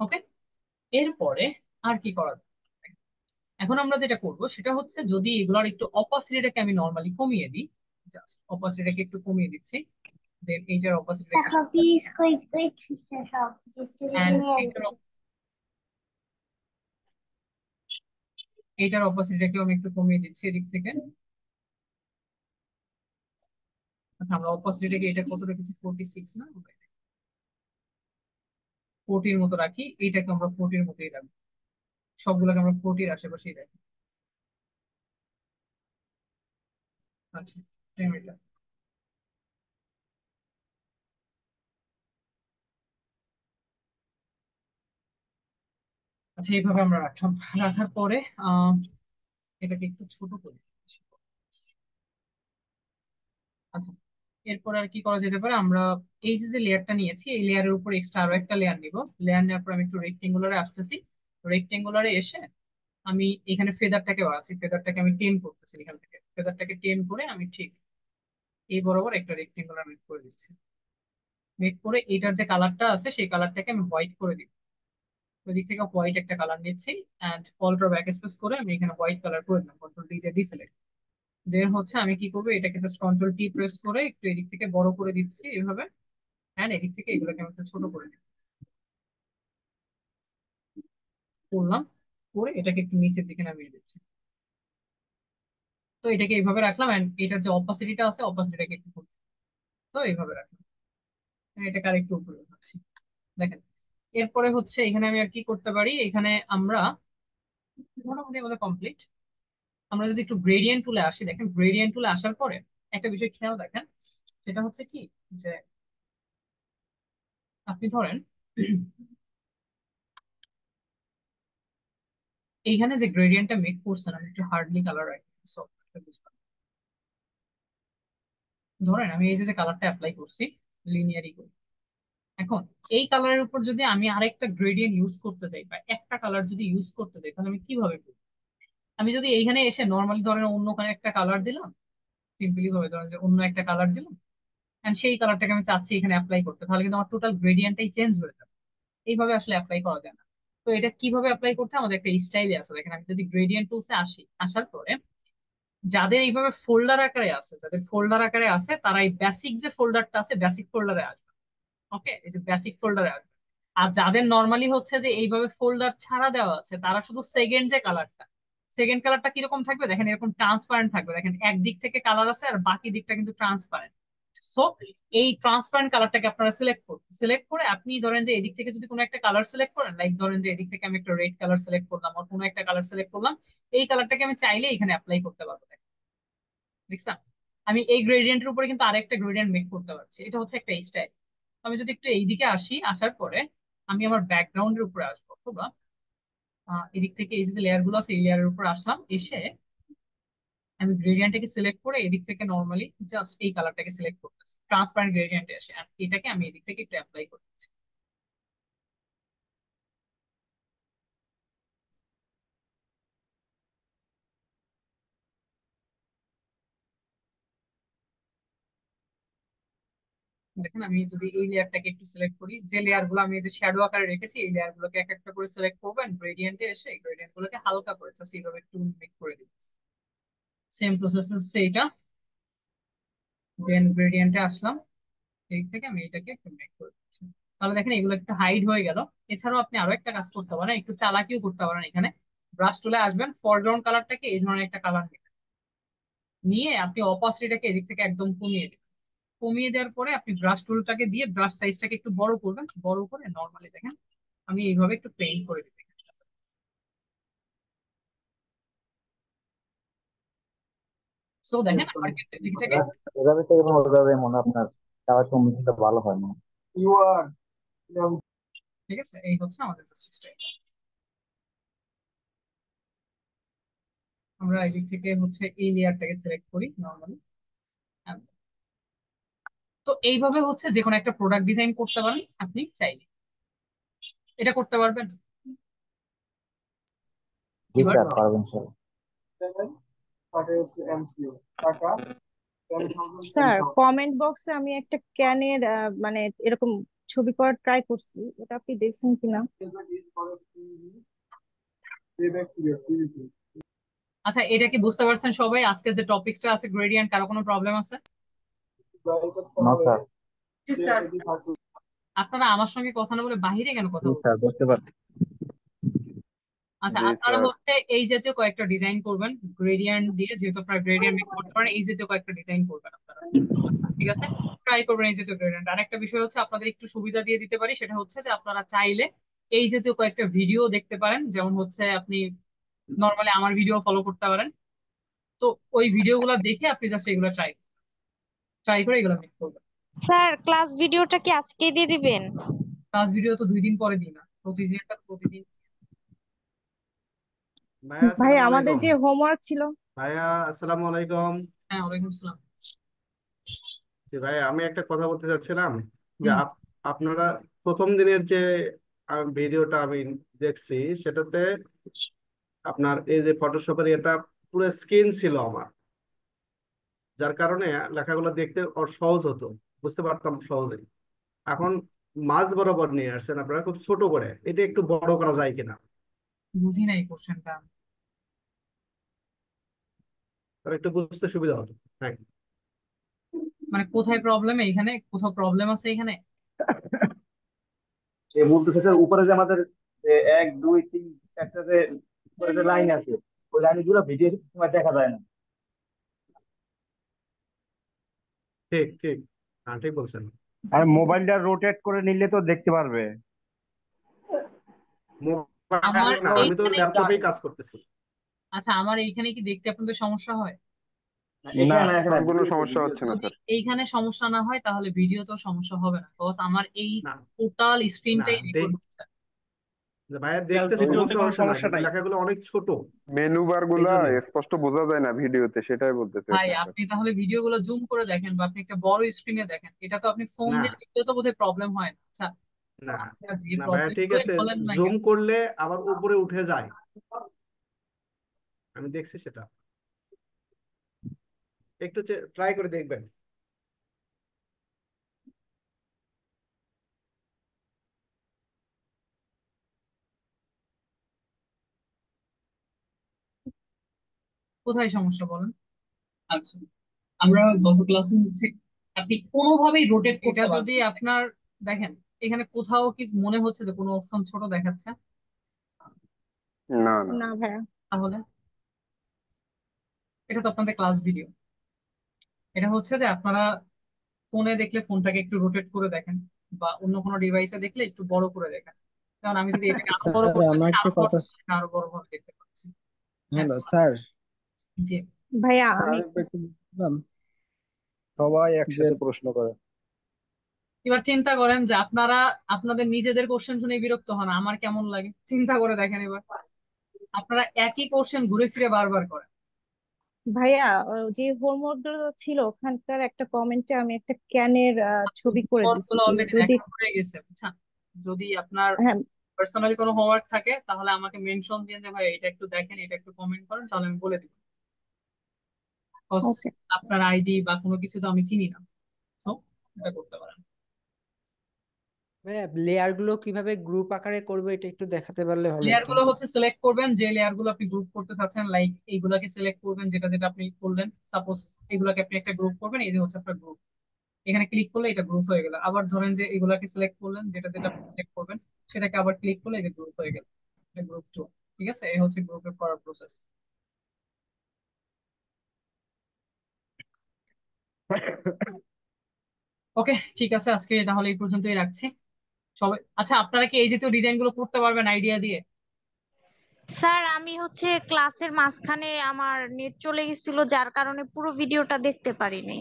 ওকে, এরপরে আর কি করা যায়? এখন আমরা যেটা করব সেটা হচ্ছে যদি এগুলোর একটু অপাসিটিটাকে আমি নর্মালি কমিয়ে দিই, জাস্ট অপাসিটিটাকে একটু কমিয়ে দিচ্ছি, দেন এইটার অপাসিটিটাকে এইটার অপাসিটিটাকেও আমি একটু কমিয়ে দিচ্ছি এদিক থেকে। আচ্ছা, আমরা অপাসিটিটাকে এটা কত রেখেছি, 46 না, 40 মতো রাখি, এইটাকে আমরা 40 মতোই রাখবো, সবগুলোকে আমরা 40 আশেপাশেই রাখি। আচ্ছা, এটা আচ্ছা এইভাবে আমরা রাখলাম, রাখার পরে এটাকে একটু ছোট করি। আচ্ছা, এরপর আর কি করা যেতে পারে, আমরা এই যে যে লেয়ারটা নিয়েছি এই লেয়ারের উপর এক্সট্রা আরো একটা লেয়ার নিব, লেয়ার নেওয়ার পর আমি একটু রেক্টেঙ্গুলারে আসতেছি, রেক্টেঙ্গুলারে এসে আমি এখানে ফেদারটাকে বাড়াচ্ছি, ফেদারটাকে আমি টেন করতেছি, এখান থেকে ফেদারটাকে টেন করে আমি ঠিক এই বরাবর একটা রেক্টেঙ্গুলার মেক করে দিচ্ছি, মেক করে এটার যে কালারটা আছে সেই কালারটাকে আমি হোয়াইট করে দিব, ওই দিক থেকে হোয়াইট একটা কালার নিচ্ছি, এন্ড অল্টার ব্যাক স্পেস করে আমি এখানে হোয়াইট কালার করে দিলাম, কন্ট্রোল ডি দিয়ে ডিসেলেক্ট। দেন হচ্ছে আমি কি করবো, এটাকে জাস্ট কন্ট্রোল টি প্রেস করে একটু এদিক থেকে বড় করে দিচ্ছি এইভাবে, এন্ড এদিক থেকে এগুলোকে আমি একটু ছোট করে দিচ্ছি, করলাম, করে এটাকে একটু নিচের দিকে নামিয়ে দিচ্ছি। তো এটাকে এইভাবে রাখলাম, এন্ড এটার যে অপাসিটিটা আছে অপাসিটিটাকে একটু কমে, তো এইভাবে রাখলাম, এটাকে আর একটু উপরে রাখছি। দেখেন, এরপরে হচ্ছে এখানে আমি আর কি করতে পারি, এখানে আমরা মোটামুটি আমাদের কমপ্লিট। আমরা যদি একটু গ্রেডিয়েন্ট টুলে আসি, দেখেন গ্রেডিয়েন্ট টুলে আসার পরে একটা বিষয় খেয়াল দেখেন, সেটা হচ্ছে কি যে আপনি ধরেন এইখানে যে গ্রেডিয়েন্টটা মেক করছেন, আমি একটু হার্ডলি কালার রাখি, so ধরেন আমি এই যে কালারটা অ্যাপ্লাই করছি লিনিয়ারি করে, এখন এই কালারের উপর যদি আমি আরেকটা গ্রেডিয়েন্ট ইউজ করতে চাই বা একটা কালার যদি ইউজ করতে চাই তাহলে আমি কিভাবে করব? আমি যদি এইখানে এসে নর্মালি ধরেন অন্য কোনো একটা কালার দিলাম, সিম্পলি ভাবে ধরেন যে অন্য একটা কালার দিলাম, এন্ড সেই কালারটাকে আমি চাচ্ছি এখানে অ্যাপ্লাই করতে, তাহলে কিন্তু আমার টোটাল গ্রেডিয়েন্টটাই চেঞ্জ হয়ে যাবে, এইভাবে আসলে অ্যাপ্লাই করা যায় না। তো এটা কিভাবে অ্যাপ্লাই করতে, আমাদের একটা স্টাইল আছে, দেখেন আমি যদি গ্রেডিয়েন্ট টুলসে আসি, আসার পরে যাদের এইভাবে ফোল্ডার আকারে আছে, যাদের ফোল্ডার আকারে আছে তারা এই বেসিক যে ফোল্ডারটা আছে বেসিক ফোল্ডারে আসবে, ওকে, এই যে বেসিক ফোল্ডারে আসবে। আর যাদের নর্মালি হচ্ছে যে এইভাবে ফোল্ডার ছাড়া দেওয়া আছে তারা শুধু সেকেন্ড যে কালারটা, সেকেন্ড কালারটা কিরকম থাকবে দেখেন, এরকম ট্রান্সপারেন্ট থাকবে, দেখেন একদিক থেকে কালার আছে আর বাকি দিকটা কিন্তু ট্রান্সপারেন্ট। সো এই ট্রান্সপারেন্ট কালারটাকে আপনারা সিলেক্ট করুন, সিলেক্ট করে আপনি ধরেন যে এদিক থেকে যদি কোনো একটা কালার সিলেক্ট করেন, লাইক ধরেন যে এদিক থেকে আমি একটা রেড কালার সিলেক্ট করলাম আর কোনো একটা কালার সিলেক্ট করলাম, এই কালারটাকে আমি চাইলে এখানে অ্যাপ্লাই করতে পারবো, দেখছেন? আমি এই গ্রেডিয়েন্টের উপরে কিন্তু আরেকটা গ্রেডিয়েন্ট মেক করতে পারছি, এটা হচ্ছে একটা স্টাইল। আমি যদি একটু এইদিকে আসি, আসার পরে আমি আমার ব্যাকগ্রাউন্ডের উপরে আসবো, অথবা এদিক থেকে এই যে লেয়ার গুলো আছে এই লেয়ারের উপর আসলাম, এসে আমি গ্রেডিয়েন্টটাকে সিলেক্ট করে এদিক থেকে নর্মালি জাস্ট এই কালারটাকে সিলেক্ট করতেছি, ট্রান্সপারেন্ট গ্রেডিয়েন্টে আসে, আর এটাকে আমি এদিক থেকে একটু অ্যাপ্লাই করতেছি। দেখেন আমি যদি এই লেয়ারটাকে একটু সিলেক্ট করি, যে লেয়ার গুলো আমি এই যে শ্যাডো আকারে রেখেছি এই লেয়ার গুলোকে এক একটা করে সিলেক্ট করবেন, গ্রেডিয়েন্টে এসে গ্রেডিয়েন্ট গুলোকে হালকা করে জাস্ট এইভাবে একটু মেক করে দিই, সেম প্রসেস হচ্ছে এইটা। দেন গ্রেডিয়েন্টে আসলাম, এই থেকে আমি এটাকে একটু মেক করে দিচ্ছি, তাহলে দেখেন এগুলো একটু হাইড হয়ে গেল। এছাড়াও আপনি আরো একটা কাজ করতে পারেন, একটু চালাকিও করতে পারেন, এখানে ব্রাশ টুলে আসবেন, ফরগ্রাউন্ড কালারটাকে এই ধরনের একটা কালার নেবেন, নিয়ে আপনি অপাসিটিটাকে এদিক থেকে একদম কমিয়ে দেবেন, কমিয়ে দেওয়ার পরে আপনি ব্রাশ টুলটাকে দিয়ে ব্রাশ সাইজটাকে একটু বড় করবেন, বড় করে নর্মালি দেখেন আমি এইভাবে একটু পেইন্ট করে দিই। সো দেখেন আমার কিন্তু এদিক থেকে, এভাবে তো এবং ওইভাবে মনে হয় আপনার কালার কম্বিনেশনটা ভালো হয় না। ঠিক আছে, এই হচ্ছে আমাদের স্টাইল। আমরা এদিক থেকে হচ্ছে এই লেয়ারটাকে সিলেক্ট করি নর্মালি, তো এইভাবে হচ্ছে যে কোনো একটা প্রোডাক্ট ডিজাইন করতে পারেন আপনি চাইলে। এটা করতে পারবেন? জি এবার স্যার, পারবেন স্যার। স্যার কমেন্ট বক্সে আমি একটা ক্যানের মানে এরকম ছবি করার ট্রাই করছি, ওটা আপনি দেখছেন কিনা? আচ্ছা, এটা কি বুঝতে পারছেন সবাই? আজকে যে টপিকসটা আছে গ্রেডিয়েন্ট, কারো কোনো প্রবলেম আছে? No sir. জি স্যার। আপনারা আমার সঙ্গে কথা না বলে বাহিরে কেন কথা জি বলছেন? স্যার, বুঝতে পারছি। আচ্ছা, জি আপনারা স্যার। হচ্ছে এই জাতীয় কয়েকটা ডিজাইন করবেন গ্রেডিয়েন্ট দিয়ে, যেহেতু আপনারা গ্রেডিয়েন্ট মেক করতে পারেন, এই জাতীয় কয়েকটা ডিজাইন করবেন আপনারা। ঠিক আছে, ট্রাই করবেন এই জাতীয় গ্রেডিয়েন্ট। আরেকটা বিষয় হচ্ছে আপনাদের একটু সুবিধা দিয়ে দিতে পারি, সেটা হচ্ছে যে আপনারা চাইলে এই জাতীয় কয়েকটা ভিডিও দেখতে পারেন, যেমন হচ্ছে আপনি নর্মালি আমার ভিডিও ফলো করতে পারেন। তো ওই ভিডিওগুলো দেখে আপনি জাস্ট এগুলো ট্রাই ট্রাই করে এগুলো মেক করবেন। স্যার ক্লাস ভিডিওটা কি আজকেই দিয়ে দিবেন? ক্লাস ভিডিও তো 2 দিন পরে দিই না, প্রতিদিনটা প্রতিদিন। ভাইয়া ভাই আসসালামু আমাদের আলাইকুম। যে হোমওয়ার্ক ছিল। ভাইয়া আসসালামু আলাইকুম। হ্যাঁ, ওয়ালাইকুম আসসালাম। জি ভাই, আমি একটা কথা বলতে চাচ্ছিলাম যে হুম। আপনারা প্রথম দিনের যে ভিডিওটা আমি দেখছি, সেটাতে আপনার এই যে ফটোশপের এটা পুরো স্ক্রিন ছিল আমার, যার কারণে লেখাগুলো দেখতে সহজ হতো, বুঝতে পারতাম সহজেই। এখন মাঝ বরাবর নিয়ে আসছেন আপনারা খুব ছোট করে, এটা একটু বড় করা যায় কিনা? বুঝি নাই কোশ্চেনটা। তাহলে একটু বুঝতে সুবিধা হতো। হ্যাঁ, মানে কোথায় প্রবলেম? এখানে কোথাও প্রবলেম আছে এখানে? সে বলতেছে স্যার, উপরে যে আমাদের যে 1 2 3 একটা যে উপরে যে লাইন আছে, ওই লাইনগুলো ভিডিও সময় দেখা যায় না। ঠিক ঠিক। হ্যাঁ, ঠিক বলছেন। আর মোবাইলটা রোটেট করে নিলে তো দেখতে পারবে। আমার মোবাইল না, আমি তো এইখানে ল্যাপটপেই কাজ করতেছি। আচ্ছা, আমার এইখানে কি দেখতে আপনাদের সমস্যা হয়? না, আমার কোনো সমস্যা হচ্ছে না যদি স্যার। এইখানে সমস্যা না হয় তাহলে ভিডিও তো সমস্যা হবে না, বিকজ আমার এই না টোটাল না, স্ক্রিনটাই রেকর্ড হচ্ছে। ভাইয়া দেখতেছি ওই সমস্যা হচ্ছে না, কিন্তু লেখাগুলো অনেক ছোট, মেনু বার এই গুলা জন্যই। স্পষ্ট বোঝা যায় না ভিডিওতে, সেটাই বলতে ভাই চাইছেন স্যার। আপনি তাহলে ভিডিও গুলো জুম করে দেখেন, বা আপনি একটা বড় স্ক্রিনে দেখেন। এটা তো আপনি ফোন না দিয়ে দেখলে তো বোধহয় প্রবলেম হয় না। আচ্ছা, না আপনারা যে না ভাইয়া, প্রবলেম ঠিক গুলোই আছে, বলেন না জুম কেন, করলে আবার উপরে উঠে যায়, আমি দেখছি সেটা, একটু ট্রাই করে দেখবেন। কোথায় সমস্যা বলেন। আচ্ছা, আমরা গত ক্লাসে হচ্ছে আপনি কোনোভাবেই রোটেট করতে পারবেন যদি আপনার দেখেন এখানে কোথাও কি মনে হচ্ছে যে কোনো অপশন ছোট দেখাচ্ছে? না না। না ভাইয়া। তাহলে এটা তো আপনাদের ক্লাস ভিডিও। এটা হচ্ছে যে আপনারা ফোনে দেখলে ফোনটাকে একটু রোটেট করে দেখেন, বা অন্য কোনো ডিভাইসে দেখলে একটু বড় করে দেখেন। কারণ আমি যদি এটাকে আরো বড় স্যার করতে আমার চাই, একটা আরো বড় কথা। আরো বড় ভাবে দেখতে পাচ্ছি। হ্যাঁ, হ্যালো স্যার। জি। ভাইয়া স্যার আমি আমি একটু বললাম সবাই যে একসাথে প্রশ্ন করে। এবার চিন্তা করেন যে আপনারা আপনাদের নিজেদের কোশ্চেন শুনে বিরক্ত হন, আমার কেমন লাগে চিন্তা করে দেখেন। এবার আপনারা একই কোশ্চেন ঘুরে ফিরে বারবার করেন। ভাইয়া যে হোমওয়ার্ক গুলো ছিল ওখানকার একটা কমেন্টে আমি একটা ক্যানের ছবি করে দিছি গুলো অলরেডি যদি। দেখা হয়ে গেছে, বুঝছেন? যদি আপনার হ্যাঁ। পার্সোনালি কোনো হোমওয়ার্ক থাকে তাহলে আমাকে মেনশন দিয়ে যে ভাই এটা একটু দেখেন, এটা একটু কমেন্ট করেন, তাহলে আমি বলে দিব। Because ওকে। আপনার আইডি বা কোনো কিছু তো আমি চিনি না, তো এটা করতে পারেন। মানে লেয়ার গুলো কিভাবে গ্রুপ আকারে করবো এটা একটু দেখাতে পারলে ভালো লেয়ার হতো। গুলো হচ্ছে সিলেক্ট করবেন, যে লেয়ার গুলো আপনি গ্রুপ করতে চাচ্ছেন, লাইক এইগুলাকে সিলেক্ট করবেন, যেটা যেটা আপনি করলেন। সাপোজ এগুলাকে আপনি একটা গ্রুপ করবেন, এই যে হচ্ছে আপনার গ্রুপ। এখানে ক্লিক করলে এটা গ্রুপ হয়ে গেল। আবার ধরেন যে এগুলাকে সিলেক্ট করলেন, যেটা যেটা সিলেক্ট করবেন সেটাকে আবার ক্লিক করলে এটা গ্রুপ হয়ে গেল, গ্রুপ 2। ঠিক আছে, এই হচ্ছে গ্রুপে করার প্রসেস। ওকে, ঠিক আছে, আজকে তাহলে এই পর্যন্তই রাখছি সবাই। আচ্ছা, আপনারা কি এই জাতীয় ডিজাইন গুলো করতে পারবেন আইডিয়া দিয়ে? স্যার আমি হচ্ছে ক্লাসের মাঝখানে আমার নেট চলে গেছিল, যার কারণে পুরো ভিডিওটা দেখতে পারিনি।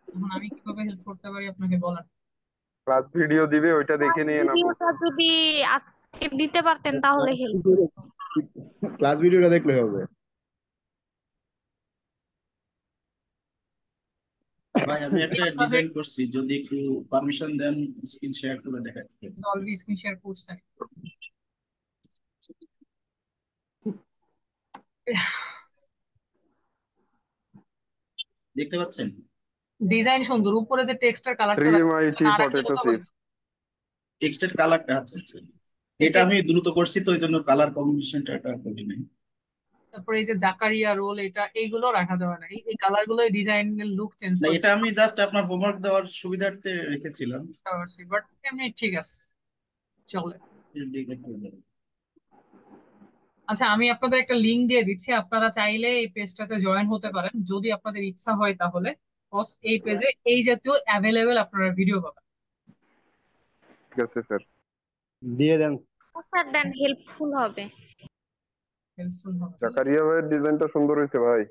এখন আমি কিভাবে হেল্প করতে পারি আপনাকে বলেন। ক্লাস ভিডিও দিবে, ওইটা দেখে ক্লাস নিয়ে না। ভিডিওটা যদি আজকে দিতে পারতেন তাহলে হেল্প। ক্লাস ভিডিওটা দেখলে হবে। ভাই আমি একটা আপনাদের ডিজাইন করছি, যদি একটু পারমিশন দেন স্ক্রিন শেয়ার করে দেখাচ্ছি। অলরেডি স্ক্রিন শেয়ার করছেন। দেখতে পাচ্ছেন? ডিজাইন সুন্দর, উপরে যে টেক্সটার কালারটা 3 আর একটা potato কথা বলি, chips। টেক্সটের কালারটা আচ্ছা আচ্ছা, এই এটা আমি text- দ্রুত করছি তো ওই জন্য কালার কম্বিনেশনটা এটা করি নাই। তারপরে এই যে জাকারিয়া রোল, এটা এইগুলো রাখা যাবে না, এই কালার গুলো ডিজাইনের লুক চেঞ্জ না করে এটা আমি জাস্ট আপনার হোমওয়ার্ক দেওয়ার সুবিধার্থে রেখেছিলাম। দিতে, বাট এমনি ঠিক আছে, চলে। আচ্ছা, আমি আপনাদের একটা লিংক দিয়ে দিচ্ছি, আপনারা চাইলে এই পেজটাতে জয়েন হতে পারেন যদি আপনাদের ইচ্ছা হয়, তাহলে এই পেজে এই জাতীয় অ্যাভেলেবেল আপনারা ভিডিও পাবেন। ঠিক আছে স্যার। দিয়ে দেন। স্যার দেন, হেল্পফুল হবে। হেল্পফুল হবে। জাকারিয়া ভাইয়ের ডিজাইনটা সুন্দর হয়েছে ভাই।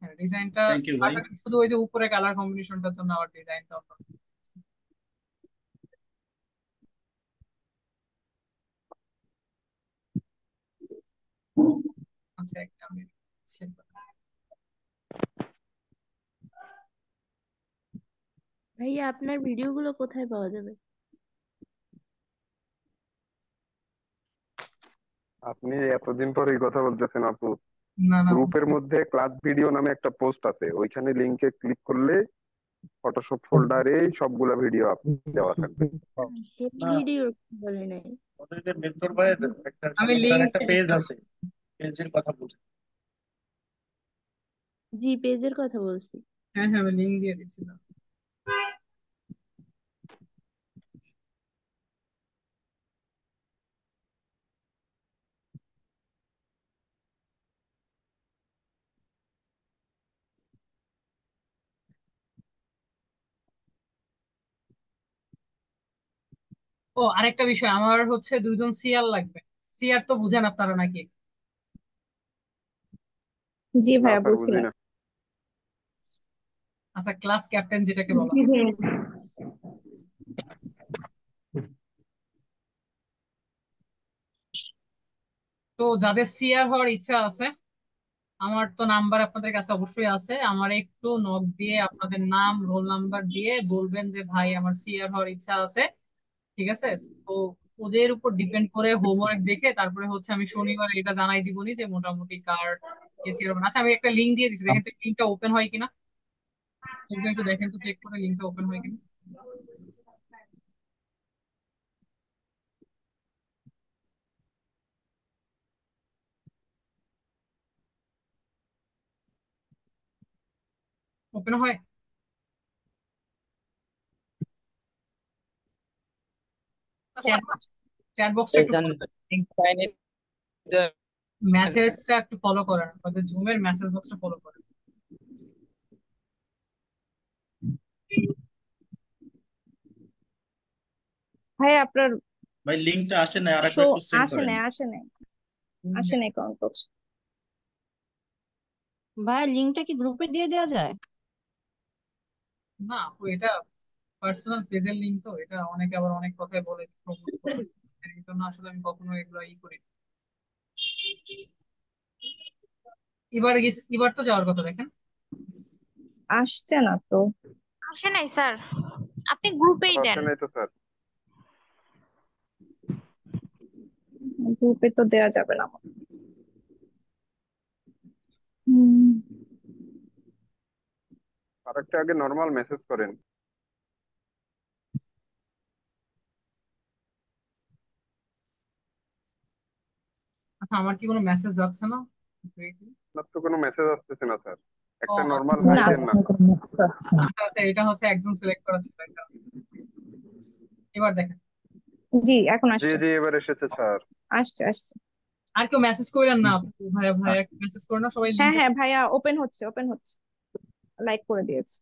হ্যাঁ, ডিজাইনটা থ্যাংক ইউ ভাই। শুধু ওই যে উপরে কালার কম্বিনেশনটার জন্য আবার ডিজাইনটা। আচ্ছা, একটা আমি ভাইয়া আপনার ভিডিওগুলো কোথায় পাওয়া যাবে? আপনি এতদিন পর এই কথা বলতেছেন আপু। না না, গ্রুপের মধ্যে ক্লাস ভিডিও নামে একটা পোস্ট আছে, ওইখানে লিংকে ক্লিক করলে ফটোশপ ফোল্ডারে সবগুলা ভিডিও দেওয়া থাকবে। সেই ভিডিও বলে নাই। ওদের মেন্টর ভাইয়ের একটা আমি চমৎকার লিংক একটা পেজ আছে, পেজের কথা বলছি। জি, পেজের কথা বলছি। হ্যাঁ হ্যাঁ, আমি লিংক দিয়ে দিচ্ছি না। ও, আরেকটা বিষয়, আমার হচ্ছে দুজন সিআর লাগবে। সিআর তো বুঝেন আপনারা নাকি? জি না ভাইয়া স্যার, বুঝি বলছিলাম। না। আচ্ছা, ক্লাস ক্যাপ্টেন যেটাকে বলা জি হয়। ভাইয়া। তো যাদের সিআর হওয়ার ইচ্ছা আছে, আমার তো নাম্বার আপনাদের কাছে অবশ্যই আছে, আমার একটু নক দিয়ে আপনাদের নাম রোল নাম্বার দিয়ে বলবেন যে ভাই আমার সিআর হওয়ার ইচ্ছা আছে। ঠিক আছে? তো ওদের উপর ডিপেন্ড করে হোমওয়ার্ক দেখে তারপরে হচ্ছে আমি শনিবার এটা জানাই দিবনি যে মোটামুটি কার সিআর হবে। আচ্ছা, আমি একটা লিংক দিয়ে দিচ্ছি, দেখেন তো লিংকটা ওপেন হয় কিনা। একদম একটু দেখেন তো, চেক করে লিংকটা ওপেন হয় কিনা। ওপেন হয়? চ্যাট বক্সটা একটু মেসেজটা একটু ফলো করেন, আপনাদের জুমের মেসেজ বক্সটা ফলো করেন। ভাই আপনার ভাই লিংকটা আসে না, শো আরেকবার একটু সেন্ড আসে করেন। নাই, আসে নাই, আসে নাই কাউন্ট বক্স। ভাই লিঙ্কটা কি গ্রুপে দিয়ে দেওয়া যায়? না আপু, এটা পার্সোনাল পেজের লিংক, তো এটা অনেকে আবার অনেক কথাই বলে প্রমোট করে, এই জন্য আসলে আমি কখনো এগুলো করি না। এবার তো যাওয়ার কথা, দেখেন। আসছে না তো। আসে নাই স্যার, আপনি গ্রুপেই দেন। আসে নাই তো স্যার। গ্রুপে তো দেওয়া যাবে না। হুম। আরেকটা আগে নর্মাল মেসেজ করেন। আচ্ছা, আমার কি কোনো মেসেজ যাচ্ছে না? আপনার তো কোনো মেসেজ আসতেছে না স্যার, ও একটা নর্মাল আচ্ছা হাই না, দেন না। আচ্ছা আচ্ছা, এটা হচ্ছে একজন সিলেক্ট করা ছিল এটা। এবার দেখেন। জি এখন জি আসছে, জি, এবার এসেছে স্যার। আসছে আসছে। আর কেউ মেসেজ করেন না আপু, ভাইয়া ভাইয়া মেসেজ করে না, সবাই হ্যাঁ লিঙ্কে। হ্যাঁ ভাইয়া, ওপেন হচ্ছে, ওপেন হচ্ছে, লাইক করে দিয়েছে।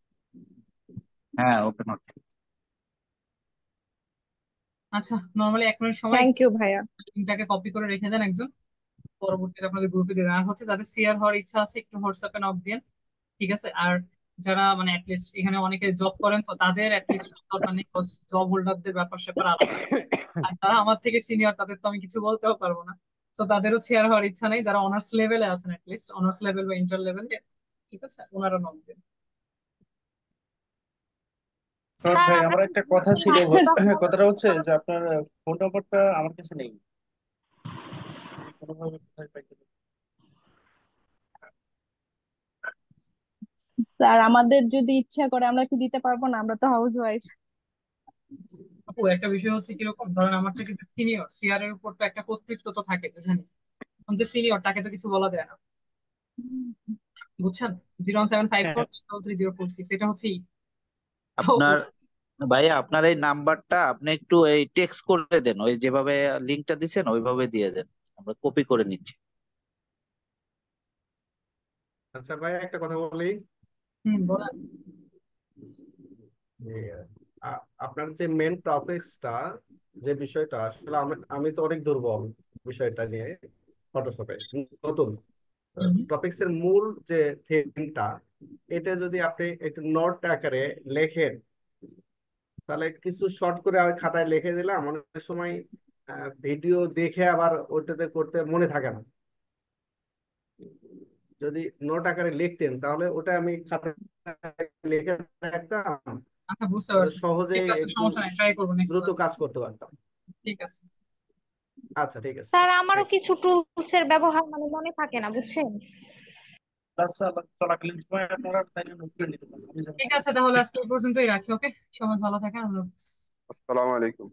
হ্যাঁ, ওপেন হচ্ছে। আচ্ছা, নর্মালি 1 মিনিট সময় থ্যাংক ইউ ভাইয়া। লিঙ্কটাকে কপি করে রেখে দেন একজন, পরবর্তীতে আপনাদের গ্রুপে দিবেন। আর হচ্ছে যাদের শেয়ার হওয়ার ইচ্ছা আছে একটু হোয়াটসঅ্যাপে নক দিন। ঠিক আছে? আর যারা মানে অ্যাটলিস্ট এখানে অনেকে জব করেন, তো তাদের অ্যাটলিস্ট দরকার নেই, জব হোল্ডারদের ব্যাপার স্যাপার আলাদা। আর যারা আমার থেকে সিনিয়র তাদের তো আমি কিছু বলতেও পারবো না, তো তাদেরও শেয়ার হওয়ার ইচ্ছা নেই। যারা অনার্স লেভেলে আছেন, অ্যাটলিস্ট অনার্স লেভেল বা ইন্টার লেভেলে, ঠিক আছে, ওনারা নক দিন। স্যার ভাই আমরা আমার কি একটা কথা গ্রুপে ছিল লাইভে কথাটা হচ্ছে যে আপনার ফোন নাম্বারটা আমার কাছে নেই কোনোভাবে কোথায় পাইতে পারি? স্যার আমাদের যদি ইচ্ছা করে আমরা কি দিতে পারবো না, আমরা তো হাউস ওয়াইফ। আপু একটা বিষয় হচ্ছে কিরকম, ধরেন আমার থেকে সিনিয়র সিআর এর উপর তো একটা কর্তৃত্ব তো থাকে, বুঝেন? এখন যে সিনিয়র তাকে তো কিছু বলা যায় না, বুঝছেন? 01754 33046 এটা হচ্ছে তো। আপনার ভাইয়া আপনার এই নাম্বারটা আপনি একটু এই টেক্সট করে দেন, ওই যেভাবে লিঙ্কটা দিছেন ওইভাবে দিয়ে দেন, আমরা কপি করে নিচ্ছি। আচ্ছা ভাই একটা কথা বলি বলেন। যে আপনার যে মেন টপিকসটা, যে বিষয়টা আসলে আমি আমি তো অনেক দুর্বল বিষয়টা নিয়ে ফটোশপে, নতুন টপিকস এর মূল যে থিমটা, এটা যদি আপনি একটু নোট আকারে লেখেন তাহলে কিছু শর্ট করে আমি খাতায় লিখে দিলাম, অনেক সময় ভিডিও দেখে আবার ওইটাতে করতে মনে থাকে না। যদি নোট আকারে লিখতেন তাহলে ওটা আমি খাতায় লিখে রাখতাম, আচ্ছা বুঝতে তাহলে পারছি, সহজে ঠিক আছে একটু সমস্যা নাই, ট্রাই করবো নেক্সট দ্রুত ক্লাস। কাজ করতে পারতাম। ঠিক আছে। আচ্ছা ঠিক আছে, স্যার আমারও থ্যাংক কিছু টুলস এর ব্যবহার মনে থাকে না, বুঝছেন? ক্লাস চলাকালীন সময় আপনারা তাইলে নোট করে নিতে পারেন, আমি যেমন ঠিক আছে তাহলে আজকে এই পর্যন্তই রাখি, ওকে? সবাই ভালো থাকেন, আল্লাহ হাফেজ। আসসালামু আলাইকুম।